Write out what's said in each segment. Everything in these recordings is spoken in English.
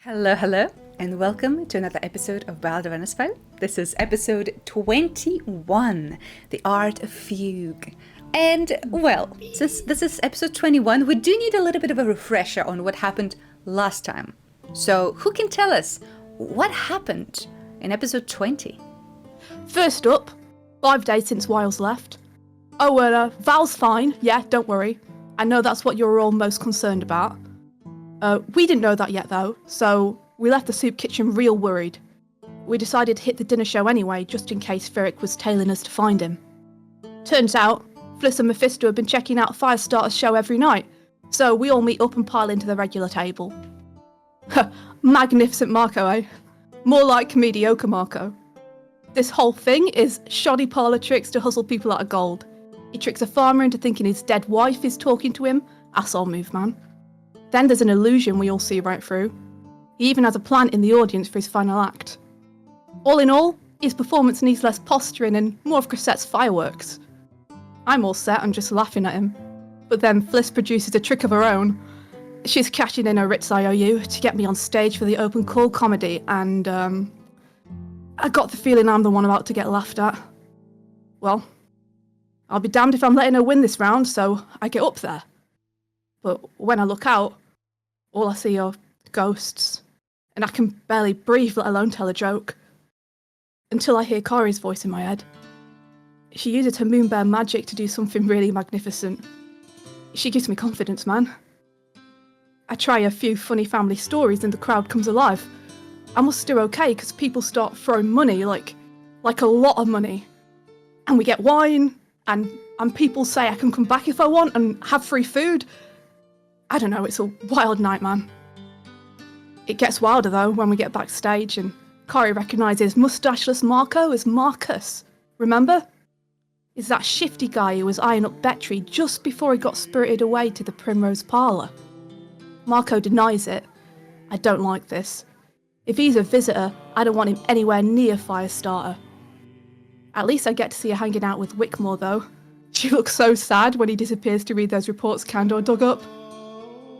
Hello, hello, and welcome to another episode of Ballad of Ennersval. This is episode 21, The Art of Fugue. And, well, since this is episode 21, we do need a little bit of a refresher on what happened last time. So, who can tell us what happened in episode 20? First up, 5 days since Wiles left. Oh, Val's fine, yeah, don't worry. I know that's what you're all most concerned about. We didn't know that yet though, so we left the soup kitchen real worried. We decided to hit the dinner show anyway, just in case Ferric was tailing us to find him. Turns out, Fliss and Mephisto have been checking out Firestarter's show every night, so we all meet up and pile into the regular table. Magnificent Marco, eh? More like mediocre Marco. This whole thing is shoddy parlour tricks to hustle people out of gold. He tricks a farmer into thinking his dead wife is talking to him. Asshole move, man. Then there's an illusion we all see right through. He even has a plan in the audience for his final act. All in all, his performance needs less posturing and more of Cressette's fireworks. I'm all set and just laughing at him. But then Fliss produces a trick of her own. She's cashing in her Ritz IOU to get me on stage for the open call comedy, and I got the feeling I'm the one about to get laughed at. Well, I'll be damned if I'm letting her win this round, so I get up there. But when I look out, all I see are ghosts, and I can barely breathe, let alone tell a joke. Until I hear Kari's voice in my head. She uses her moonbear magic to do something really magnificent. She gives me confidence, man. I try a few funny family stories and the crowd comes alive. I must do okay because people start throwing money, like a lot of money. And we get wine, and people say I can come back if I want and have free food. I don't know, it's a wild night, man. It gets wilder, though, when we get backstage and Kari recognises moustacheless Marco as Marcus. Remember? It's that shifty guy who was eyeing up Betry just before he got spirited away to the Primrose Parlour. Marco denies it. I don't like this. If he's a visitor, I don't want him anywhere near Firestarter. At least I get to see her hanging out with Wickmore, though. She looks so sad when he disappears to read those reports Candor dug up.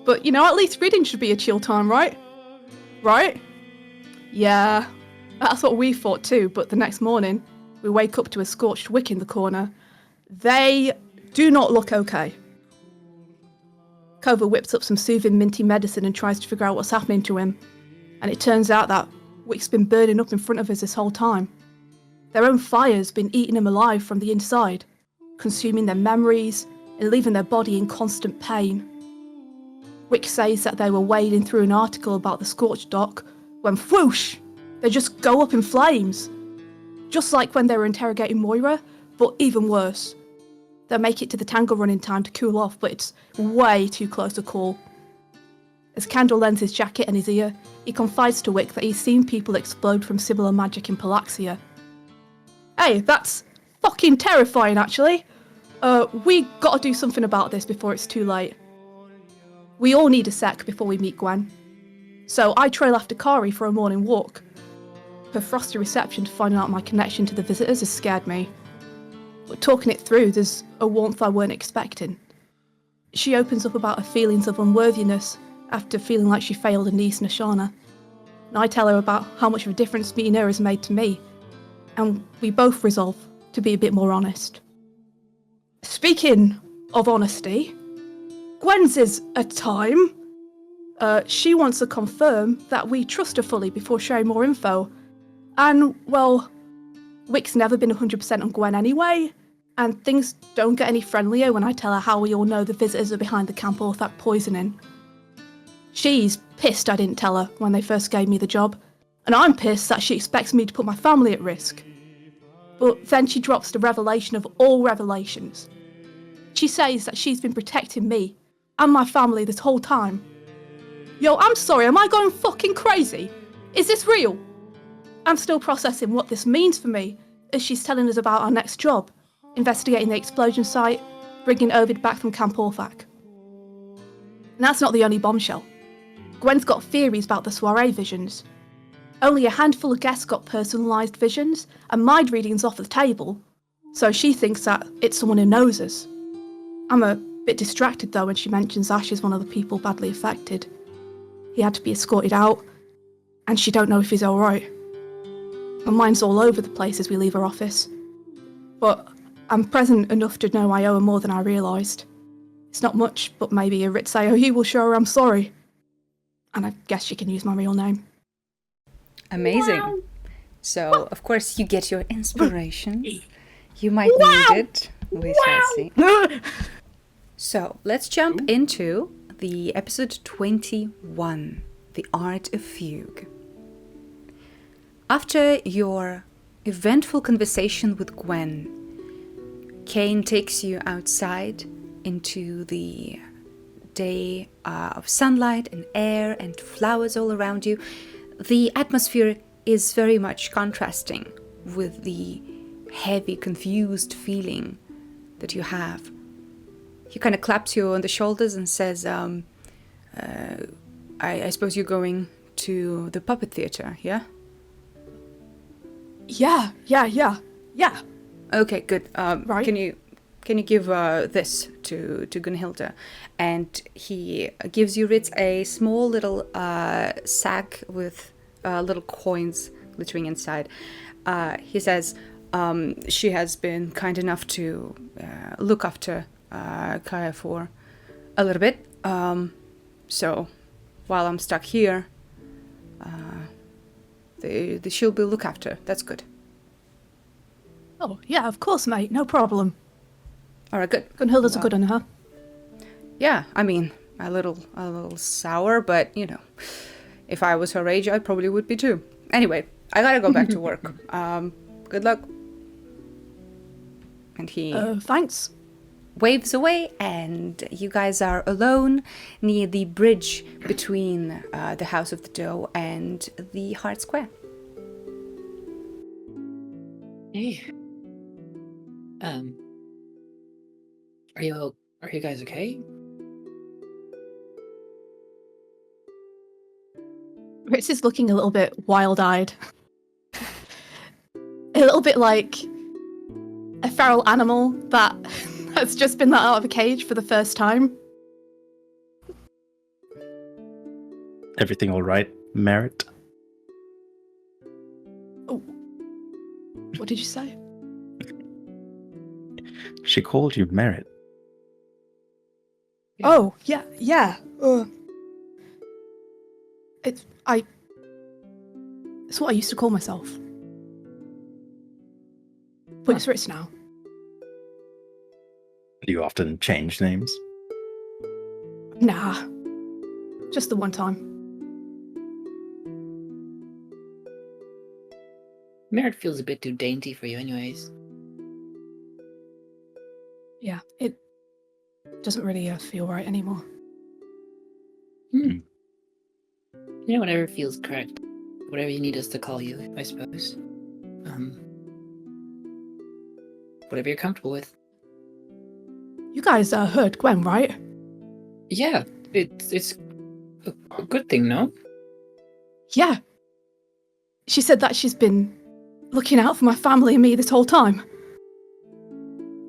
But, you know, at least reading should be a chill time, right? Right? Yeah, that's what we thought too, but the next morning, we wake up to a scorched wick in the corner. They do not look okay. Kova whips up some soothing minty medicine and tries to figure out what's happening to him. And it turns out that Wick's been burning up in front of us this whole time. Their own fire's been eating them alive from the inside, consuming their memories and leaving their body in constant pain. Wick says that they were wading through an article about the scorched dock when whoosh, they just go up in flames. Just like when they were interrogating Moira, but even worse. They'll make it to the Tangle Run in time to cool off, but it's way too close to call. As Candle lends his jacket and his ear, he confides to Wick that he's seen people explode from similar magic in Palaxia. Hey, that's fucking terrifying, actually. We gotta do something about this before it's too late. We all need a sec before we meet Gwen. So I trail after Kari for a morning walk. Her frosty reception to find out my connection to the visitors has scared me. But talking it through, there's a warmth I weren't expecting. She opens up about her feelings of unworthiness after feeling like she failed a niece, Nashana. And I tell her about how much of a difference meeting her has made to me. And we both resolve to be a bit more honest. Speaking of honesty, Gwen's is a time. She wants to confirm that we trust her fully before sharing more info. And, well, Wick's never been 100% on Gwen anyway, and things don't get any friendlier when I tell her how we all know the visitors are behind the Camp Orthac poisoning. She's pissed I didn't tell her when they first gave me the job, and I'm pissed that she expects me to put my family at risk. But then she drops the revelation of all revelations. She says that she's been protecting me and my family this whole time. Yo, I'm sorry, am I going fucking crazy? Is this real? I'm still processing what this means for me as she's telling us about our next job, investigating the explosion site, bringing Ovid back from Camp Orthac. And that's not the only bombshell. Gwen's got theories about the soiree visions. Only a handful of guests got personalised visions, and mind reading's off the table, so she thinks that it's someone who knows us. I'm a bit distracted though when she mentions Ash is one of the people badly affected. He had to be escorted out, and she don't know if he's alright. My mind's all over the place as we leave her office. But I'm present enough to know I owe her more than I realised. It's not much, but maybe a writ IOU will show her I'm sorry. And I guess she can use my real name. Amazing. Wow. So, of course, you get your inspiration. You might need it. We shall see. So, let's jump into the episode 21, The Art of Fugue. After your eventful conversation with Gwen, Kane takes you outside into the day of sunlight and air and flowers all around you. The atmosphere is very much contrasting with the heavy, confused feeling that you have. He kind of claps you on the shoulders and says, I suppose you're going to the puppet theatre, yeah? Yeah. Okay, good. Right. Can you give this to Gunhilda? And he gives you Ritz a small little sack with little coins glittering inside. He says she has been kind enough to look after Kaya for a little bit. So while I'm stuck here, she'll be looked after. That's good. Oh, yeah, of course, mate. No problem. All right, good. Gunhilda's a good one, huh? Yeah, I mean, a little sour, but, you know, if I was her age, I probably would be too. Anyway, I gotta go back to work. Good luck. And he thanks. waves away, and you guys are alone near the bridge between the House of the Doe and the Heart Square. Hey. Are you guys okay? Ritz is looking a little bit wild-eyed. A little bit like a feral animal that has just been let out of a cage for the first time. Everything all right, Merritt? Oh. What did you say? She called you Merritt. Oh, yeah. It's what I used to call myself. But it's Ritz now. Do you often change names? Nah. Just the one time. Merritt feels a bit too dainty for you anyways. Yeah, it doesn't really feel right anymore. You know, whatever feels correct. Whatever you need us to call you, I suppose. Whatever you're comfortable with. You guys heard Gwen, right? Yeah, it's a good thing, no? Yeah. She said that she's been looking out for my family and me this whole time.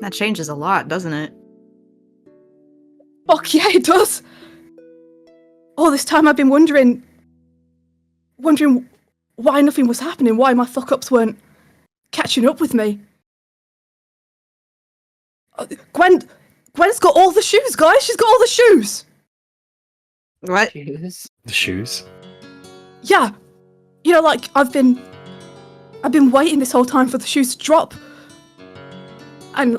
That changes a lot, doesn't it? Fuck yeah, it does. All this time I've been wondering why nothing was happening, why my fuck-ups weren't catching up with me. Gwen's got all the shoes, guys. She's got all the shoes. What? Shoes? The shoes? Yeah. You know, like, I've been waiting this whole time for the shoes to drop. And,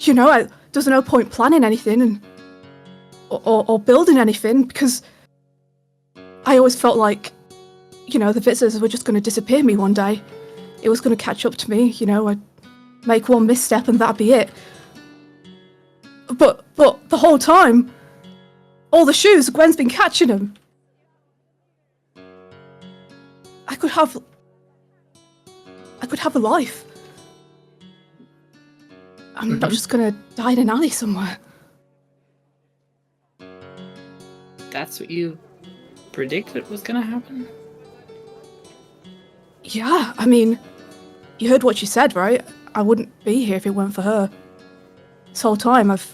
you know, there's no point planning anything or building anything because I always felt like, you know, the visitors were just going to disappear me one day. It was going to catch up to me, you know, I'd make one misstep and that'd be it. But the whole time, all the shoes, Gwen's been catching them. I could have a life. I'm not just gonna die in an alley somewhere. That's what you predicted was gonna happen? Yeah, I mean, you heard what she said, right? I wouldn't be here if it weren't for her. This whole time I've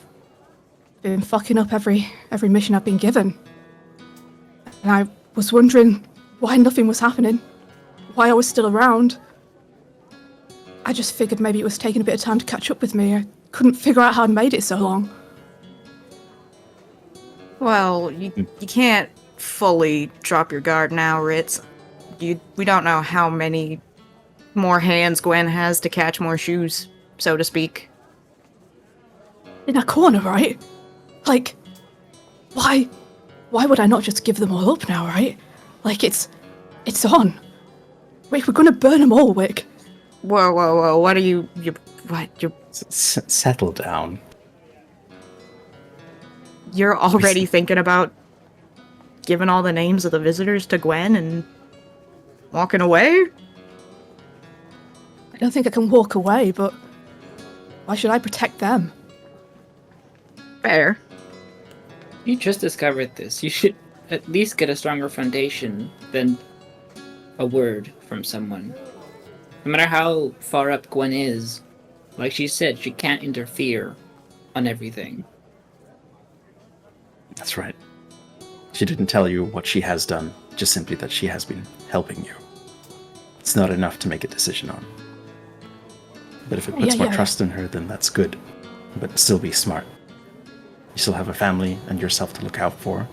been fucking up every mission I've been given. And I was wondering why nothing was happening, why I was still around. I just figured maybe it was taking a bit of time to catch up with me. I couldn't figure out how I'd made it so long. Well, you can't fully drop your guard now, Ritz. We don't know how many more hands Gwen has to catch more shoes, so to speak. In a corner, right? Like, why would I not just give them all up now, right? Like, it's on. Wick, we're gonna burn them all, Wick. Whoa, what are you Settle down. You're already thinking about giving all the names of the visitors to Gwen and walking away? I don't think I can walk away, but why should I protect them? Fair. You just discovered this. You should at least get a stronger foundation than a word from someone. No matter how far up Gwen is, like she said, she can't interfere on everything. That's right. She didn't tell you what she has done, just simply that she has been helping you. It's not enough to make a decision on. But if it puts more trust in her, then that's good. But still be smart. You still have a family and yourself to look out for.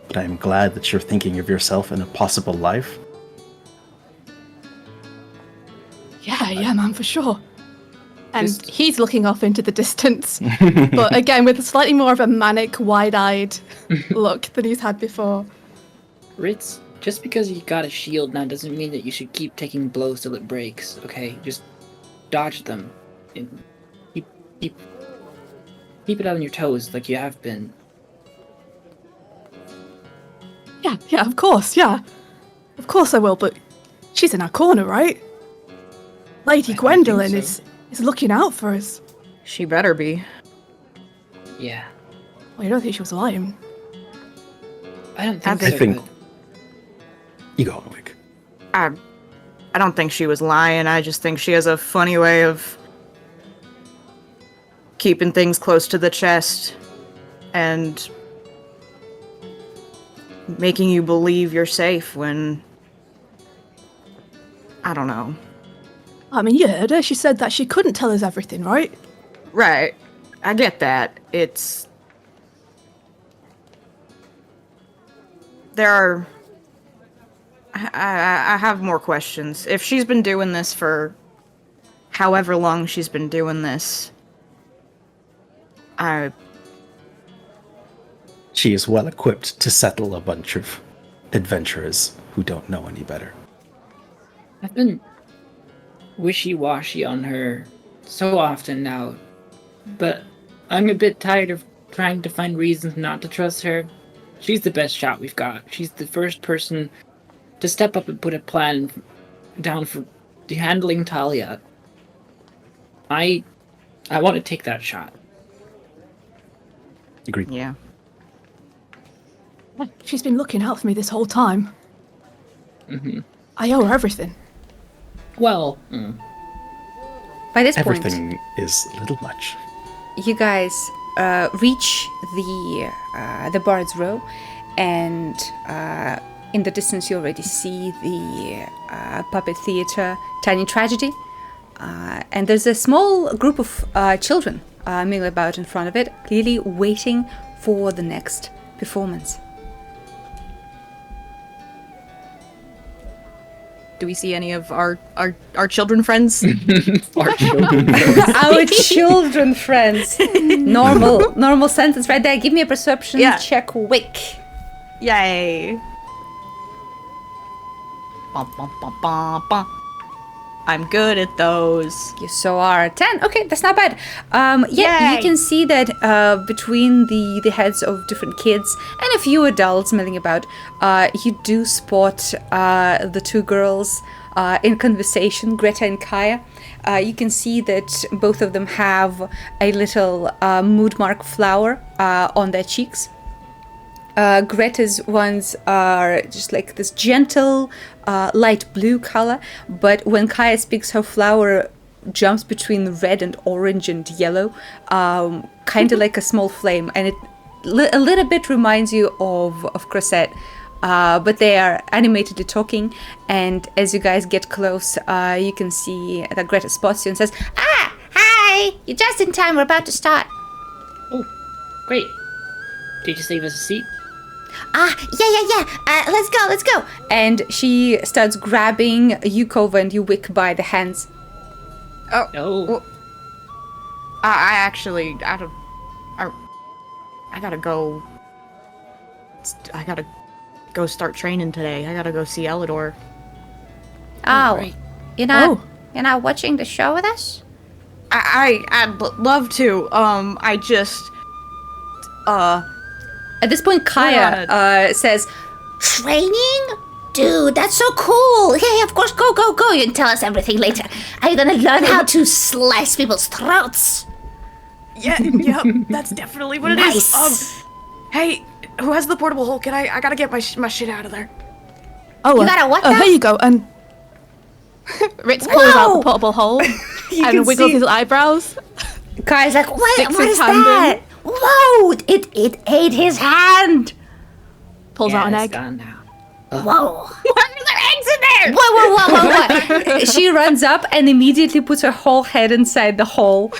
But I am glad that you're thinking of yourself and a possible life. Yeah, man, for sure. And he's looking off into the distance, but again, with slightly more of a manic, wide-eyed look than he's had before. Ritz, just because you got a shield now doesn't mean that you should keep taking blows till it breaks, okay? Just dodge them. And keep it on your toes like you have been. Yeah, of course, yeah. Of course I will, but she's in our corner, right? Lady Gwendolyn is looking out for us. She better be. Yeah. Well, you don't think she was lying? I don't think I so. think... But You go on, Wick. I don't think she was lying. I just think she has a funny way of keeping things close to the chest and making you believe you're safe when... I don't know. I mean, you heard her. She said that she couldn't tell us everything, right? Right. I get that. It's... There are... I have more questions. If she's been doing this for however long she's been doing this, She is well equipped to settle a bunch of adventurers who don't know any better. I've been wishy-washy on her so often now, but I'm a bit tired of trying to find reasons not to trust her. She's the best shot we've got. She's the first person to step up and put a plan down for handling Talia. I want to take that shot. Agreed. yeah. She's been looking out for me this whole time. Mm-hmm. I owe her everything. Well, By this point, Everything is a little much. you guys reach the Bard's Row, and in the distance you already see the puppet theatre Tiny Tragedy, and there's a small group of children milling about in front of it, clearly waiting for the next performance. Do we see any of our children friends? our children. Our children friends. Normal sentence right there. Give me a perception check, Wick. Yay! Bum, bum, bum, bum, bum. I'm good at those. You so are 10. Okay, that's not bad. Yeah, Yay. you can see that between the heads of different kids and a few adults milling about, you do spot the two girls in conversation, Greta and Kaya. You can see that both of them have a little mood mark flower on their cheeks. Greta's ones are just like this gentle light blue color, but when Kaya speaks, her flower jumps between red and orange and yellow, kind of like a small flame, and it a little bit reminds you of Cressette but they are animatedly talking. And as you guys get close, you can see that Greta spots you and says, "Ah, hi! You're just in time. We're about to start." Oh, great. Did you save us a seat? Yeah. Let's go. And she starts grabbing Yukova and Uwick by the hands. Oh. Oh. I gotta go. I gotta go start training today. I gotta go see Elidor. Oh, right. you're not watching the show with us? I'd love to. I just. At this point, Kaya says, "Training? Dude, that's so cool. Yeah, of course, go. You can tell us everything later. Are you gonna learn how to slice people's throats?" Yeah, that's definitely what it is. Hey, who has the portable hole? I gotta get my shit out of there. Oh, You gotta what now? here you go. And Ritz pulls out the portable hole and wiggles his eyebrows. Kaya's like, what Sticks is his hand that? Whoa, it ate his hand. Pulls out an egg. It's gone now. Whoa. Why are there eggs in there? Whoa. She runs up and immediately puts her whole head inside the hole.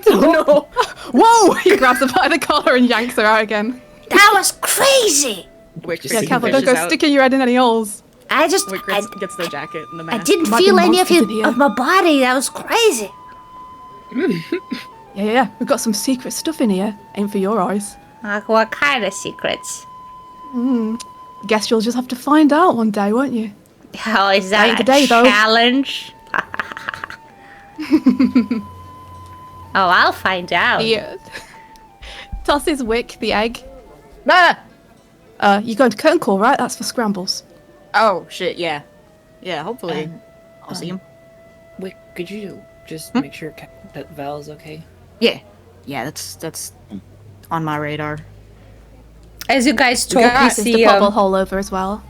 Oh no! Whoa! He grabs her by the collar and yanks her out again. That was crazy. Wick Yeah, careful, don't go sticking your head in any holes. I just, Wick gets the jacket and the I mask. didn't Might be feel any monsters in here. of my body. That was crazy. Yeah. We've got some secret stuff in here. Ain't for your eyes. Like what kind of secrets? Guess you'll just have to find out one day, won't you? How is that Ain't the day, though. challenge? Oh, I'll find out. Yeah. Tosses Wick the egg. Ah! You're going to curtain call, right? That's for scrambles. Oh shit! Yeah. Hopefully, I'll see him. Wait, could you just make sure that Val's okay? Yeah. That's on my radar. As you guys talk, you There's see the portable hole over as well.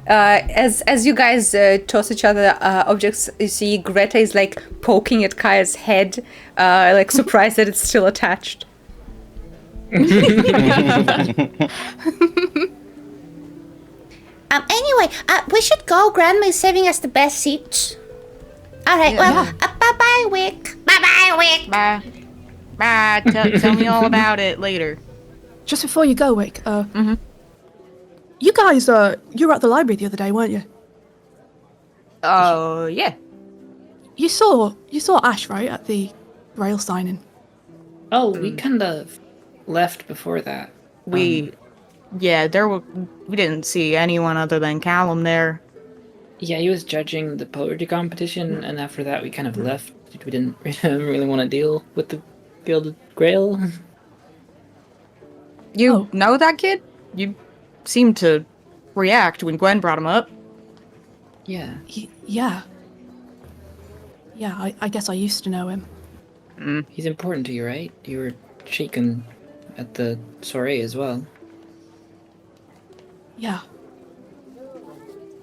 as you guys toss each other objects, you see Greta is like poking at Kaya's head, like surprised that it's still attached. Anyway, we should go. Grandma is saving us the best seats. All right. Well, bye-bye, Wick. Bye-bye, Wick. Bye. Tell me all about it later. Just before you go, Wick, you guys, you were at the library the other day, weren't you? Oh, yeah. You saw Ash, right, at the rail signing? Oh, we kind of left before that. We didn't see anyone other than Callum there. Yeah, he was judging the poetry competition, and after that we kind of left. We didn't really want to deal with the Gilded Grail. You know that kid? You seemed to react when Gwen brought him up. Yeah. Yeah. Yeah, I guess I used to know him. He's important to you, right? You were shaken at the soiree as well. Yeah.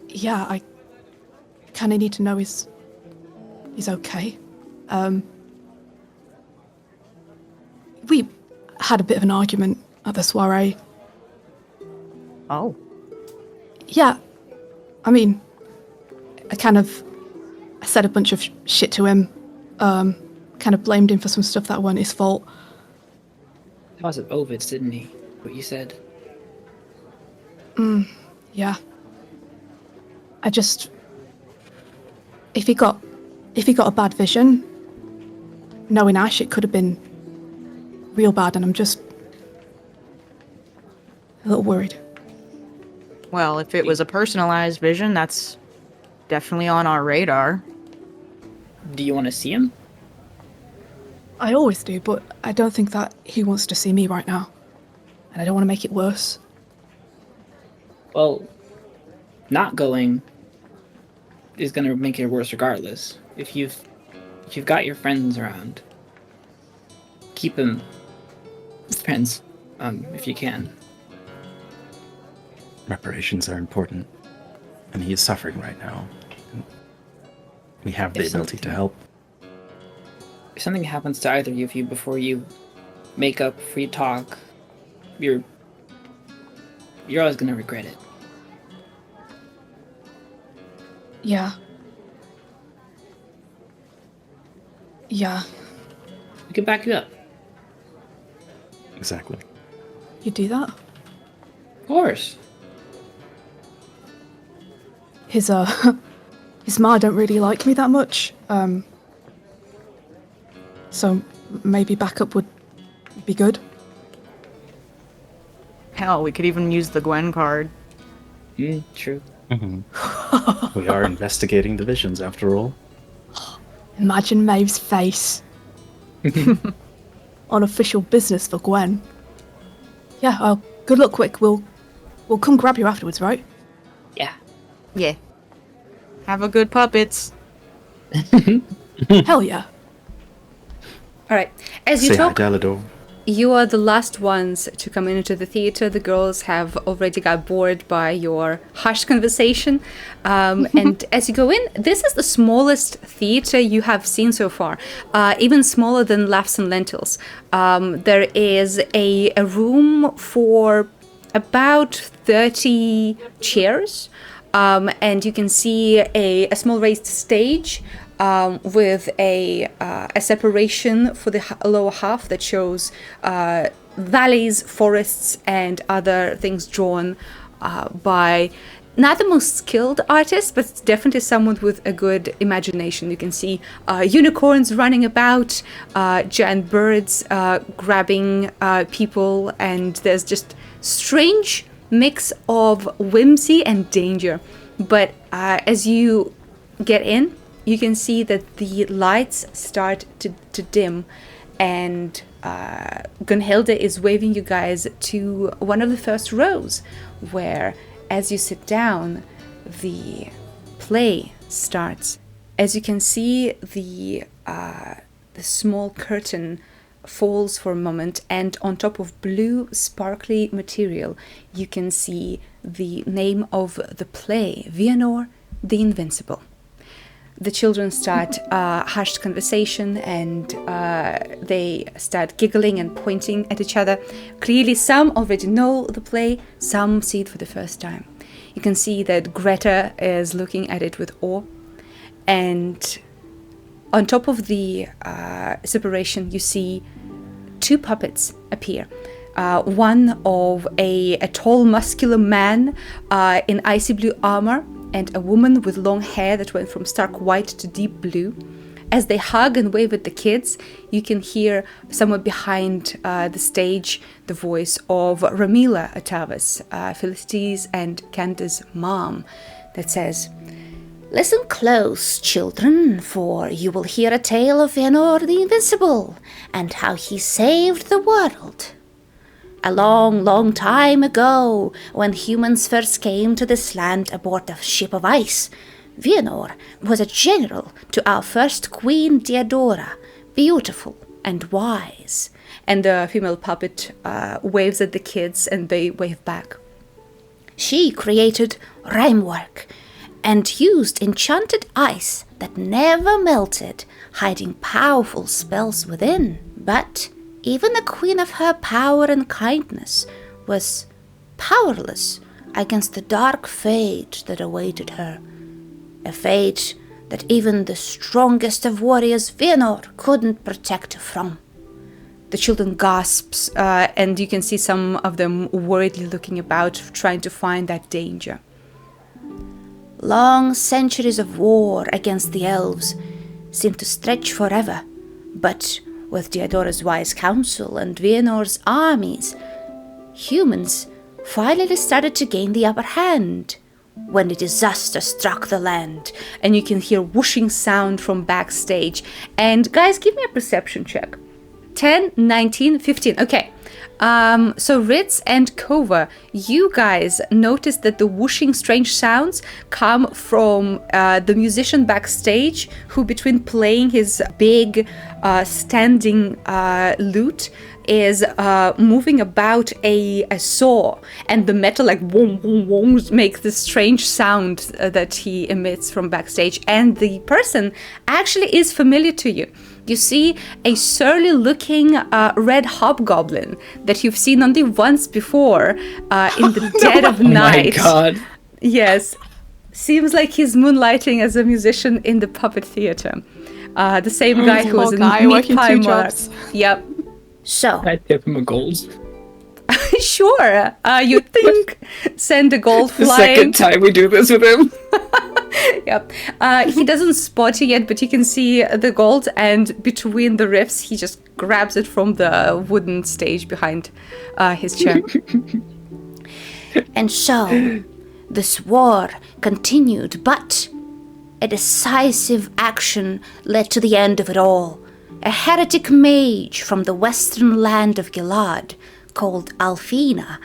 Yeah, I kind of need to know he's okay. We had a bit of an argument at the soiree. Oh. Yeah. I mean, I said a bunch of shit to him. Kind of blamed him for some stuff that weren't his fault. That was at Ovid's, didn't he? What you said. Yeah. I just... If he got a bad vision, knowing Ash, it could have been real bad, and I'm just a little worried. Well, if it was a personalized vision, that's definitely on our radar. Do you want to see him? I always do, but I don't think that he wants to see me right now. And I don't want to make it worse. Well, not going is going to make it worse regardless. If you've got your friends around, keep them friends, if you can. Reparations are important, and he is suffering right now. We have the ability to help. If something happens to either of you before you make up, before you talk, you're always gonna regret it. Yeah. Yeah. We can back you up. Exactly. You do that? Of course. His ma don't really like me that much. So maybe backup would be good. Hell, we could even use the Gwen card. True. Mm-hmm. We are investigating the visions, after all. Imagine Maeve's face. Unofficial business for Gwen. Yeah, good luck, Quick. We'll come grab you afterwards, right? Yeah. Yeah. Have a good puppets. Hell yeah. All right. As you Say hi, talk, Dalador. you are the last ones to come into the theater. The girls have already got bored by your hushed conversation. And as you go in, this is the smallest theater you have seen so far, even smaller than Laughs and Lentils. There is a room for about 30 chairs, and you can see a small raised stage with a separation for the lower half that shows valleys, forests, and other things drawn by not the most skilled artist, but definitely someone with a good imagination. You can see unicorns running about, giant birds grabbing people, and there's just strange mix of whimsy and danger. But as you get in, you can see that the lights start to dim, and Gunhilde is waving you guys to one of the first rows, where as you sit down, the play starts. As you can see, the small curtain falls for a moment, and on top of blue sparkly material, you can see the name of the play, Vienor the Invincible. The children start hushed conversation, and they start giggling and pointing at each other. Clearly, some already know the play, some see it for the first time. You can see that Greta is looking at it with awe, and on top of the separation, you see two puppets appear. One of a tall, muscular man in icy blue armor, and a woman with long hair that went from stark white to deep blue. As they hug and wave at the kids, you can hear somewhere behind the stage the voice of Ramila Atavas, Philistine's and Candace's mom, that says, "Listen close, children, for you will hear a tale of Vienor the Invincible, and how he saved the world. A long, long time ago, when humans first came to this land aboard a ship of ice, Vienor was a general to our first queen, Diadora, beautiful and wise." And the female puppet waves at the kids, and they wave back. "She created rhymework and used enchanted ice that never melted, hiding powerful spells within. But even the queen of her power and kindness was powerless against the dark fate that awaited her. A fate that even the strongest of warriors, Vienor, couldn't protect her from." The children gasps, and you can see some of them worriedly looking about, trying to find that danger. "Long centuries of war against the elves seemed to stretch forever, but with Diadora's wise counsel and Vienor's armies, humans finally started to gain the upper hand when a disaster struck the land." And you can hear whooshing sound from backstage. And guys, give me a perception check. 10, 19, 15. Okay. So Ritz and Kova, you guys noticed that the whooshing strange sounds come from the musician backstage, who between playing his big standing lute is moving about a saw, and the metal like wom wom wom makes this strange sound that he emits from backstage. And the person actually is familiar to you. You see a surly looking red hobgoblin that you've seen only once before in the dead of night. Oh my god. Yes. seems like he's moonlighting as a musician in the puppet theater. The same guy who was in Meat working Pie 2 Mart. jobs. Yep. So, I tip him a gold. sure, you think send a gold The flying. second time we do this with him. Yep. He doesn't spot you yet, but you can see the gold, and between the riffs, he just grabs it from the wooden stage behind his chair. And so, this war continued, but a decisive action led to the end of it all. A heretic mage from the western land of Gilad, called Alfina,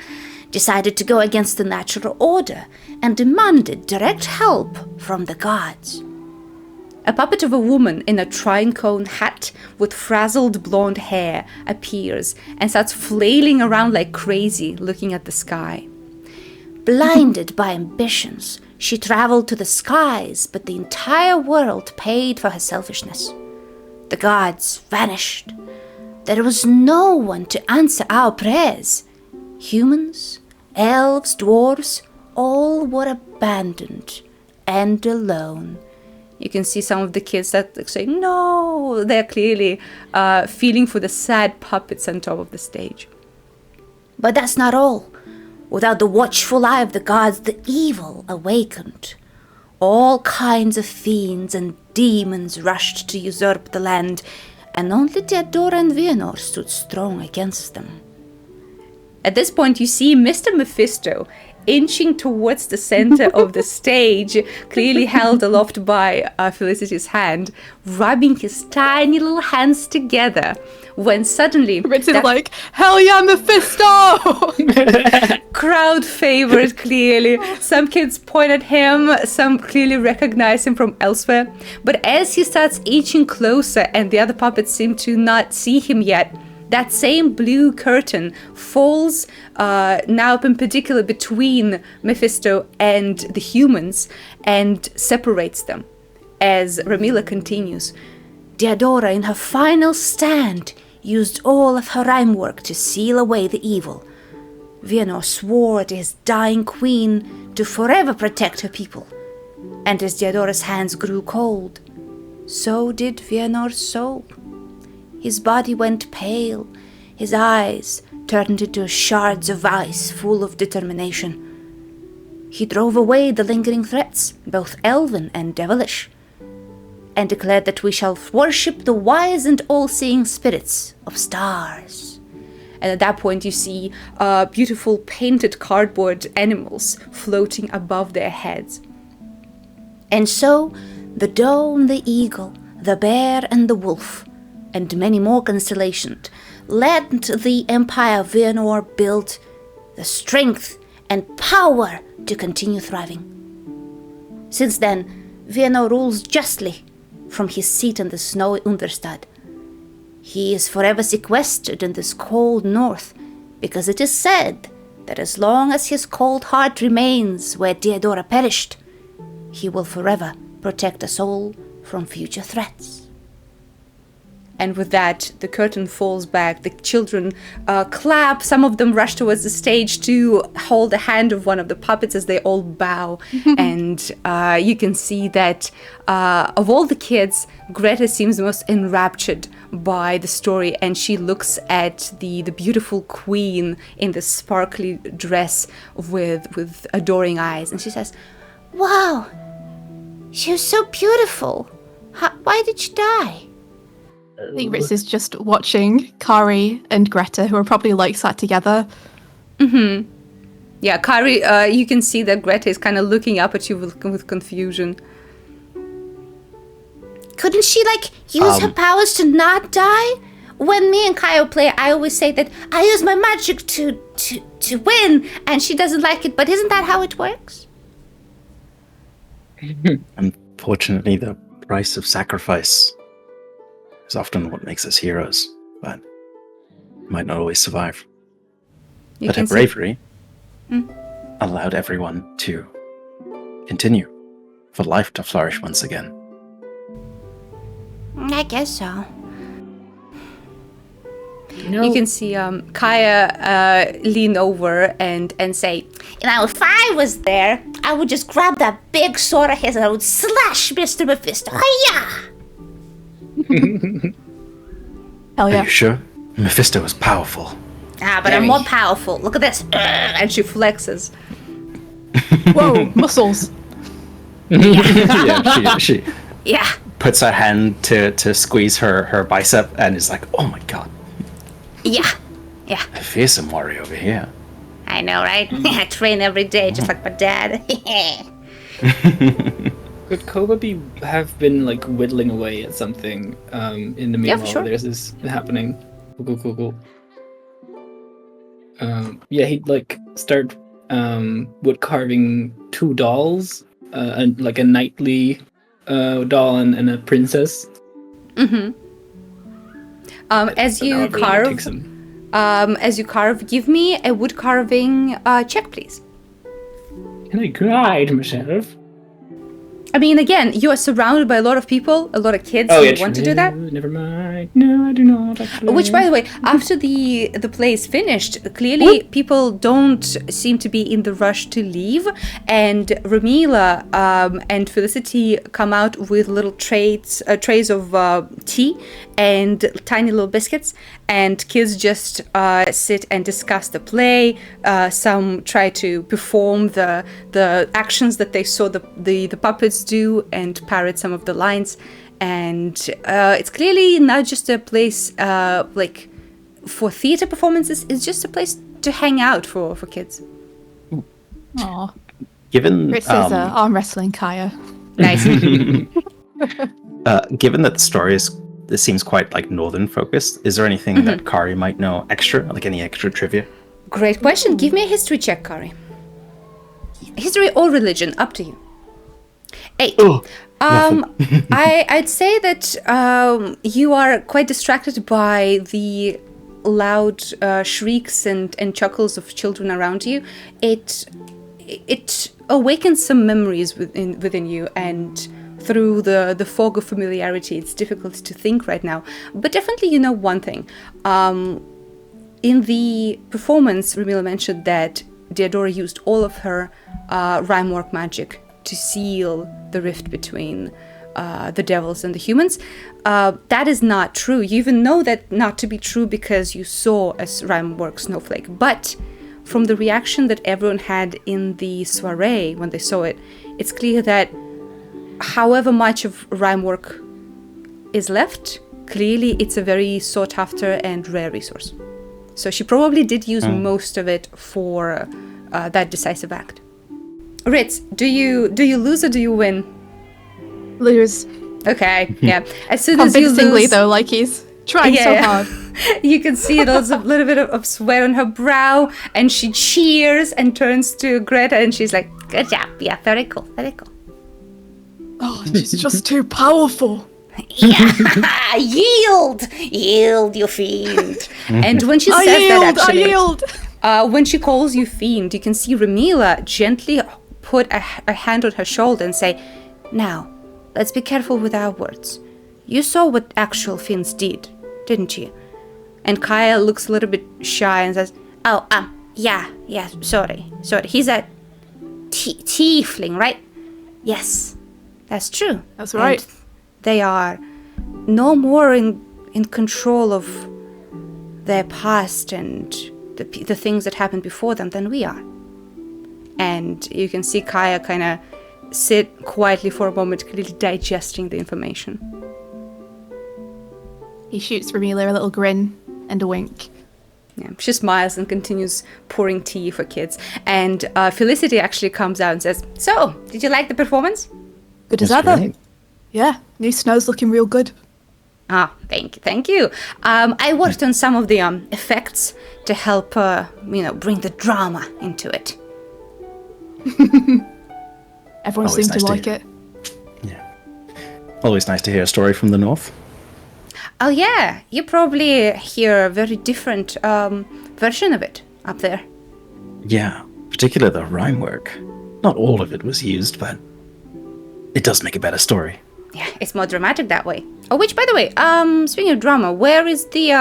decided to go against the natural order and demanded direct help from the gods. A puppet of a woman in a trinecone hat with frazzled blonde hair appears and starts flailing around like crazy, looking at the sky. Blinded by ambitions, she traveled to the skies, but the entire world paid for her selfishness. The gods vanished. There was no one to answer our prayers. Humans, elves, dwarves, all were abandoned and alone. You can see some of the kids that say, no, they're clearly feeling for the sad puppets on top of the stage. But that's not all. Without the watchful eye of the gods, the evil awakened. All kinds of fiends and demons rushed to usurp the land, and only Theodora and Vienor stood strong against them. At this point, you see Mr. Mephisto inching towards the center of the stage, clearly held aloft by Felicity's hand, rubbing his tiny little hands together, when suddenly... Ritz is like, hell yeah, Mephisto! Crowd favorite, clearly. Some kids point at him, some clearly recognize him from elsewhere. But as he starts inching closer and the other puppets seem to not see him yet, that same blue curtain falls now perpendicular between Mephisto and the humans and separates them. As Ramila continues, Theodora, in her final stand, used all of her rhyme work to seal away the evil. Vienor swore to his dying queen to forever protect her people. And as Theodora's hands grew cold, so did Vienor's soul. His body went pale, his eyes turned into shards of ice full of determination. He drove away the lingering threats, both elven and devilish, and declared that we shall worship the wise and all-seeing spirits of stars. And at that point, you see beautiful painted cardboard animals floating above their heads. And so, the doe, the eagle, the bear, and the wolf, and many more constellations, led the empire Vienor built the strength and power to continue thriving. Since then, Vienor rules justly from his seat in the snowy Understad. He is forever sequestered in this cold north, because it is said that as long as his cold heart remains where Theodora perished, he will forever protect us all from future threats. And with that, the curtain falls back. The children clap. Some of them rush towards the stage to hold the hand of one of the puppets as they all bow. And you can see that of all the kids, Greta seems most enraptured by the story. And she looks at the beautiful queen in the sparkly dress with adoring eyes. And she says, "Wow, she was so beautiful. Why did she die?" I think Ritz is just watching Kari and Greta, who are probably like sat together. Mm-hmm. Yeah, Kari, you can see that Greta is kind of looking up at you with confusion. Couldn't she, use her powers to not die? When me and Kaio play, I always say that I use my magic to win, and she doesn't like it, but isn't that how it works? Unfortunately, the price of sacrifice is often what makes us heroes, but might not always survive. But her bravery allowed everyone to continue, for life to flourish once again. I guess so. You can see Kaya lean over and say, If I was there, I would just grab that big sword of his and I would slash Mr. Mephisto. Hiya! Hell Are yeah. you sure? Mephisto is powerful. But I'm more powerful. Look at this. And she flexes. Whoa, muscles. Yeah, she Yeah. puts her hand to squeeze her bicep and is like, oh my god, Yeah. Yeah. a fearsome warrior over here. I know, right? I train every day just like my dad. Could Koba have been like whittling away at something in the meanwhile? sure. There's this happening. Cool. He'd like start wood carving 2 dolls, like a knightly doll and a princess. As you However long it takes carve, give me a wood carving check, please. Can I guide myself? I mean, again, you are surrounded by a lot of people, a lot of kids who want to do that. Never mind. No, I do not. Actually. Which, by the way, after the play is finished, clearly people don't seem to be in the rush to leave, and Ramila and Felicity come out with little trays of tea and tiny little biscuits, and kids just sit and discuss the play. Some try to perform the actions that they saw the puppets do and parrot some of the lines. And it's clearly not just a place like for theater performances. It's just a place to hang out for kids. Aw. Given Chris is arm wrestling Kaya. Nice. given that the story seems quite like northern focused, is there anything that Kari might know extra, like any extra trivia? Great question. Give me a history check, Kari. History or religion, up to you. 8. Oh, I'd say that you are quite distracted by the loud shrieks and chuckles of children around you. It awakens some memories within you, and through the fog of familiarity, it's difficult to think right now. But definitely you know one thing. In the performance, Ramila mentioned that Deodora used all of her rhyme work magic to seal the rift between the devils and the humans. That is not true. You even know that not to be true because you saw a rhyme work snowflake. But from the reaction that everyone had in the soiree when they saw it, it's clear that however much of rhyme work is left, clearly it's a very sought after and rare resource. So she probably did use most of it for that decisive act. Ritz, do you lose or do you win? Lose. Okay, yeah. As soon as you Convincingly lose, though, like he's trying so hard. you can see there's a little bit of sweat on her brow, and she cheers and turns to Greta, and she's like, "Good job, yeah, very cool, very cool." Oh, she's just too powerful. Yeah. Yield, you fiend. And when she I says yield, that, actually, I yield. When she calls you fiend, you can see Ramila gently put a hand on her shoulder and say, "Now, let's be careful with our words. You saw what actual fiends did, didn't you?" And Kaya looks a little bit shy and says, "Oh, yeah, sorry. He's a tiefling, right? Yes, that's true. That's right. And they are no more in control of their past and the things that happened before them than we are." And you can see Kaya kind of sit quietly for a moment, clearly digesting the information. He shoots Ramila a little grin and a wink. Yeah, she smiles and continues pouring tea for kids. And Felicity actually comes out and says, "So, did you like the performance?" Good as That's ever. great. Yeah, new snow's looking real good. Ah, thank you. I worked on some of the effects to help, bring the drama into it. Everyone Always seems nice to to like hear. it. Yeah. Always nice to hear a story from the north. Oh yeah, you probably hear a very different version of it up there. Yeah, particularly the rhyme work. Not all of it was used, but it does make a better story. Yeah, it's more dramatic that way. Oh, which, by the way, speaking of drama, where is the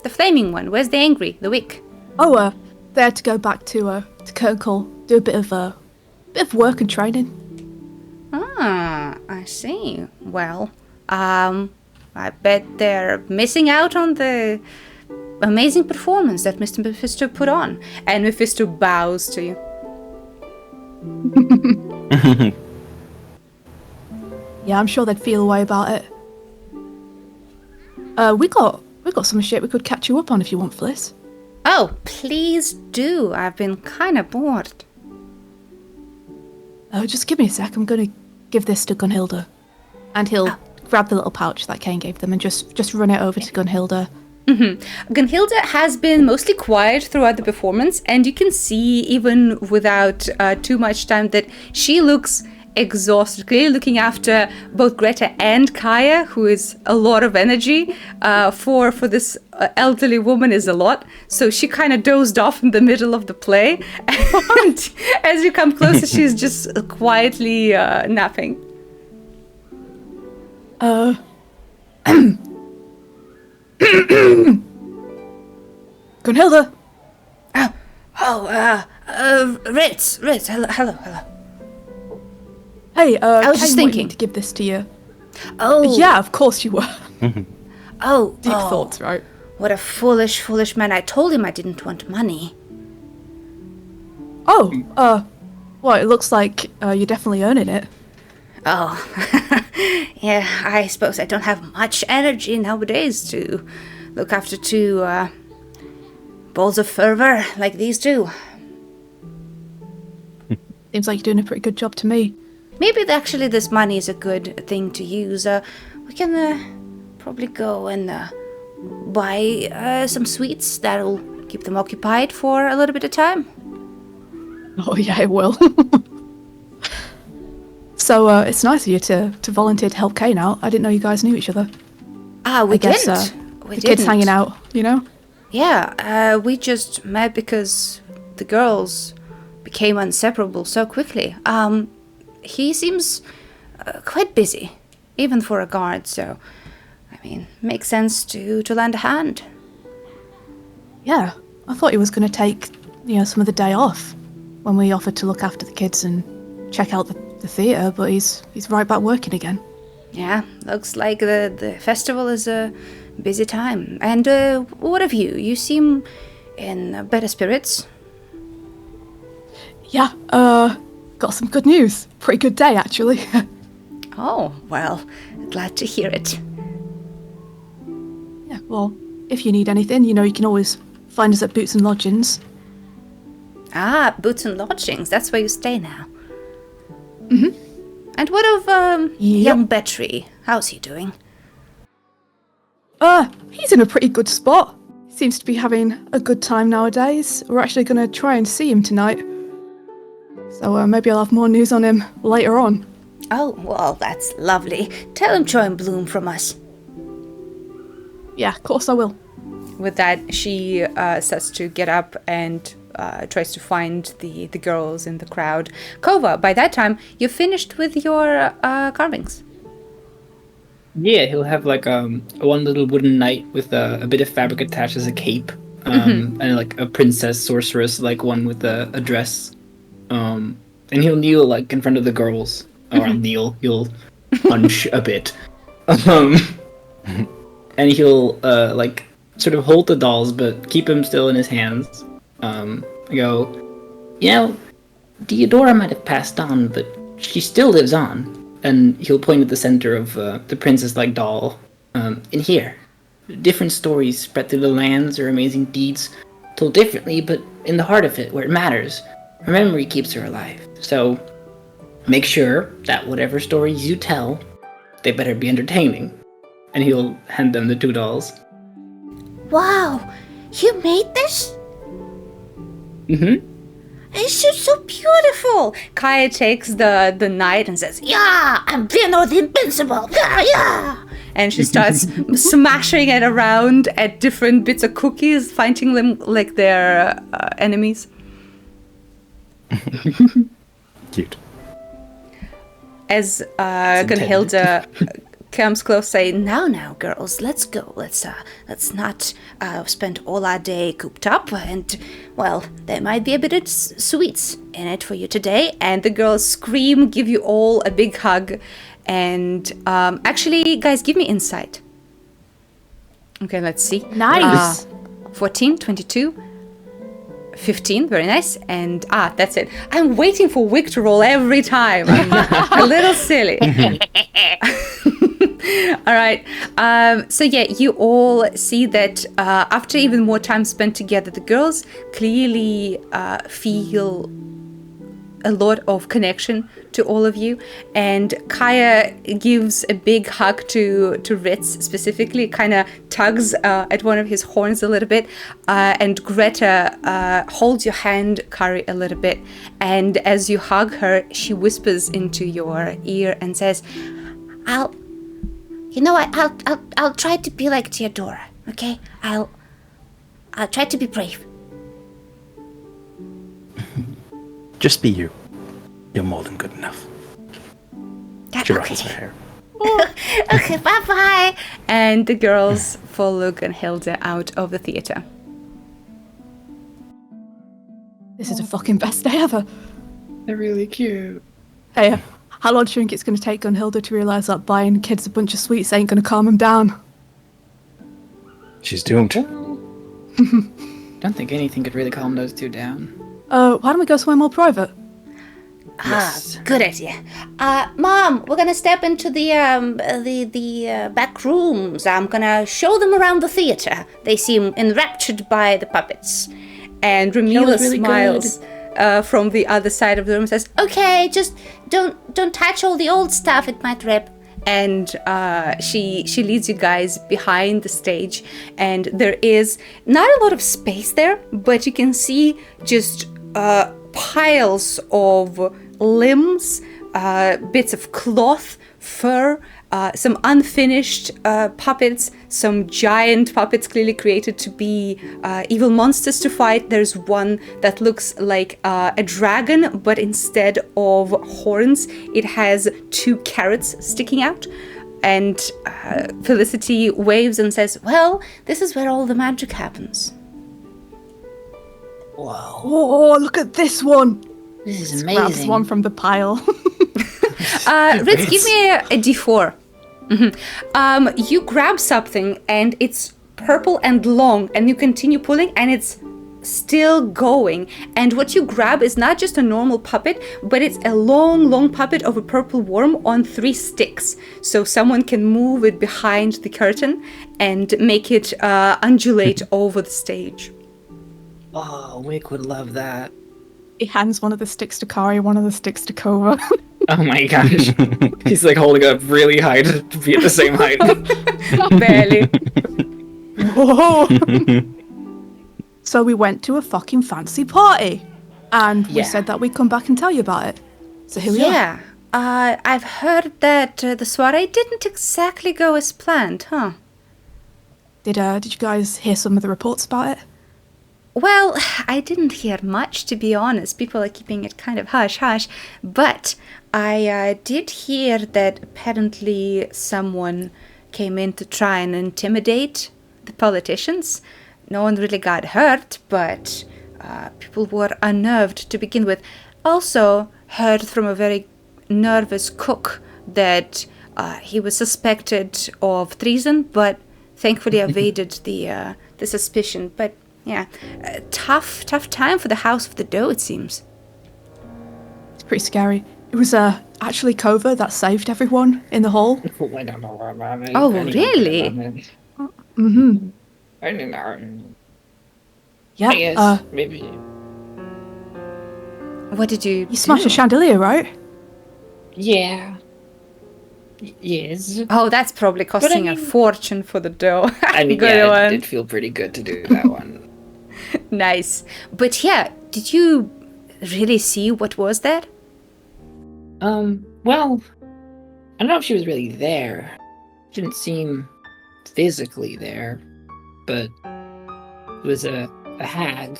flaming one? Where's the angry, the wick? Oh, they had to go back to Kirkle, do a bit of bit of work and training. Ah, I see. Well, I bet they're missing out on the amazing performance that Mr. Mephisto put on. And Mephisto bows to you. Yeah, I'm sure they'd feel a way about it. We got some shit we could catch you up on if you want, Fliss. Oh, please do. I've been kind of bored. Just give me a sec. I'm gonna give this to Gunhilda. And he'll grab the little pouch that Kane gave them and just run it over to Gunhilda. Gunhilda has been mostly quiet throughout the performance, and you can see, even without too much time, that she looks exhausted, clearly looking after both Greta and Kaya, who is a lot of energy. For this elderly woman is a lot, so she kind of dozed off in the middle of the play, and as you come closer, she's just quietly napping. Gunhilda! Ritz, hello. Hey, I was just Kane wanted me thinking. to give this to you. Oh. Yeah, of course you were. Oh. Deep thoughts, right? What a foolish man. I told him I didn't want money. Oh, well, it looks like you're definitely earning it. Oh. Yeah, I suppose I don't have much energy nowadays to look after two balls of fervor like these two. Seems like you're doing a pretty good job to me. Maybe actually this money is a good thing to use. We can probably go and buy some sweets that'll keep them occupied for a little bit of time. Oh yeah, it will. So it's nice of you to volunteer to help Kane out. I didn't know you guys knew each other. We guess, didn't. We the didn't. kids hanging out, you know? Yeah, we just met because the girls became inseparable so quickly. He seems quite busy, even for a guard, so, I mean, makes sense to lend a hand. Yeah, I thought he was going to take, some of the day off when we offered to look after the kids and check out the theatre, but he's right back working again. Yeah, looks like the festival is a busy time. And what of you? You seem in better spirits. Yeah, got some good news. Pretty good day, actually. Oh, well, glad to hear it. Yeah, well, if you need anything, you can always find us at Boots and Lodgings. Ah, Boots and Lodgings, that's where you stay now. Mm-hmm. And what of young Betry? How's he doing? He's in a pretty good spot. Seems to be having a good time nowadays. We're actually going to try and see him tonight. So maybe I'll have more news on him later on. Oh, well, that's lovely. Tell him Joy and Bloom from us. Yeah, of course I will. With that, she starts to get up and tries to find the girls in the crowd. Kova, by that time, you're finished with your carvings. Yeah, he'll have like one little wooden knight with a bit of fabric attached as a cape, and like a princess sorceress, like one with a dress. And he'll kneel like in front of the girls, or kneel. He'll punch a bit, and he'll like sort of hold the dolls, but keep them still in his hands. Go, Theodora might have passed on, but she still lives on. And he'll point at the center of the princess-like doll. In here, different stories spread through the lands or amazing deeds, told differently, but in the heart of it, where it matters, her memory keeps her alive. So, make sure that whatever stories you tell, they better be entertaining. And he'll hand them the two dolls. Wow, you made this? Mm-hmm. It's just so beautiful. Kaya takes the knight and says, Yeah, I'm Vino the Invincible. Yeah. and she starts smashing it around at different bits of cookies, finding them like their enemies. Cute. As Gunhilda comes close, saying, Now, girls, let's go. Let's not spend all our day cooped up. And, well, there might be a bit of sweets in it for you today. and the girls scream, give you all a big hug. And actually, guys, give me insight. Okay, let's see. Nice. 14, 22, 15, very nice. And that's it. I'm waiting for Wick to roll every time. I'm a little silly. All right. So yeah, you all see that after even more time spent together, the girls clearly feel a lot of connection to all of you. And Kaya gives a big hug to Ritz specifically, kind of tugs at one of his horns a little bit. And Greta holds your hand, Kari, a little bit. And as you hug her, she whispers into your ear and says, I'll try to be like Theodora, okay? I'll try to be brave. Just be you. You're more than good enough. She ruffles her hair. Okay, bye-bye. and the girls follow Gunhilda out of the theater. This is the fucking best day ever. They're really cute. Hey, how long do you think it's going to take Gunhilda to realise that buying kids a bunch of sweets ain't going to calm them down? She's doomed. Don't think anything could really calm those two down. Why don't we go somewhere more private? Yes. Good idea. Mom, we're gonna step into the back rooms. I'm gonna show them around the theater. They seem enraptured by the puppets. And Ramila smiles from the other side of the room and says, Okay, just don't touch all the old stuff. It might rip. and she leads you guys behind the stage, and there is not a lot of space there, but you can see just piles of limbs, bits of cloth, fur, some unfinished puppets, some giant puppets clearly created to be evil monsters to fight. There's one that looks like a dragon, but instead of horns, it has 2 carrots sticking out. And Felicity waves and says, Well, this is where all the magic happens. Wow. Oh, look at this one! This is Grabs amazing. one from the pile. Ritz, give me a D4. You grab something and it's purple and long, and you continue pulling and it's still going. And what you grab is not just a normal puppet, but it's a long puppet of a purple worm on 3 sticks. So someone can move it behind the curtain and make it undulate over the stage. Oh, Wick would love that. He hands one of the sticks to Kari, one of the sticks to Kova. Oh my gosh. He's like holding it up really high to be at the same height. Barely. Whoa! So we went to a fucking fancy party. And we Yeah. said that we'd come back and tell you about it. So here we are. Yeah. I've heard that the soiree didn't exactly go as planned, huh? Did you guys hear some of the reports about it? Well, I didn't hear much, to be honest. People are keeping it kind of hush-hush. But I did hear that apparently someone came in to try and intimidate the politicians. No one really got hurt, but people were unnerved to begin with. Also heard from a very nervous cook that he was suspected of treason, but thankfully evaded the suspicion. But yeah, tough time for the House of the Dough, it seems. It's pretty scary. It was actually Kova that saved everyone in the hall. I don't know about it. Oh, I don't know really? about it. Mm-hmm. I don't know. Yeah. I guess maybe. What did you You smashed do? a chandelier, right? Yeah. Yes. Oh, that's probably costing a mean- fortune for the dough. I mean, Good yeah, one. it did feel pretty good to do that one. Nice. But yeah, did you really see what was that? Well, I don't know if she was really there. She didn't seem physically there, but it was a hag,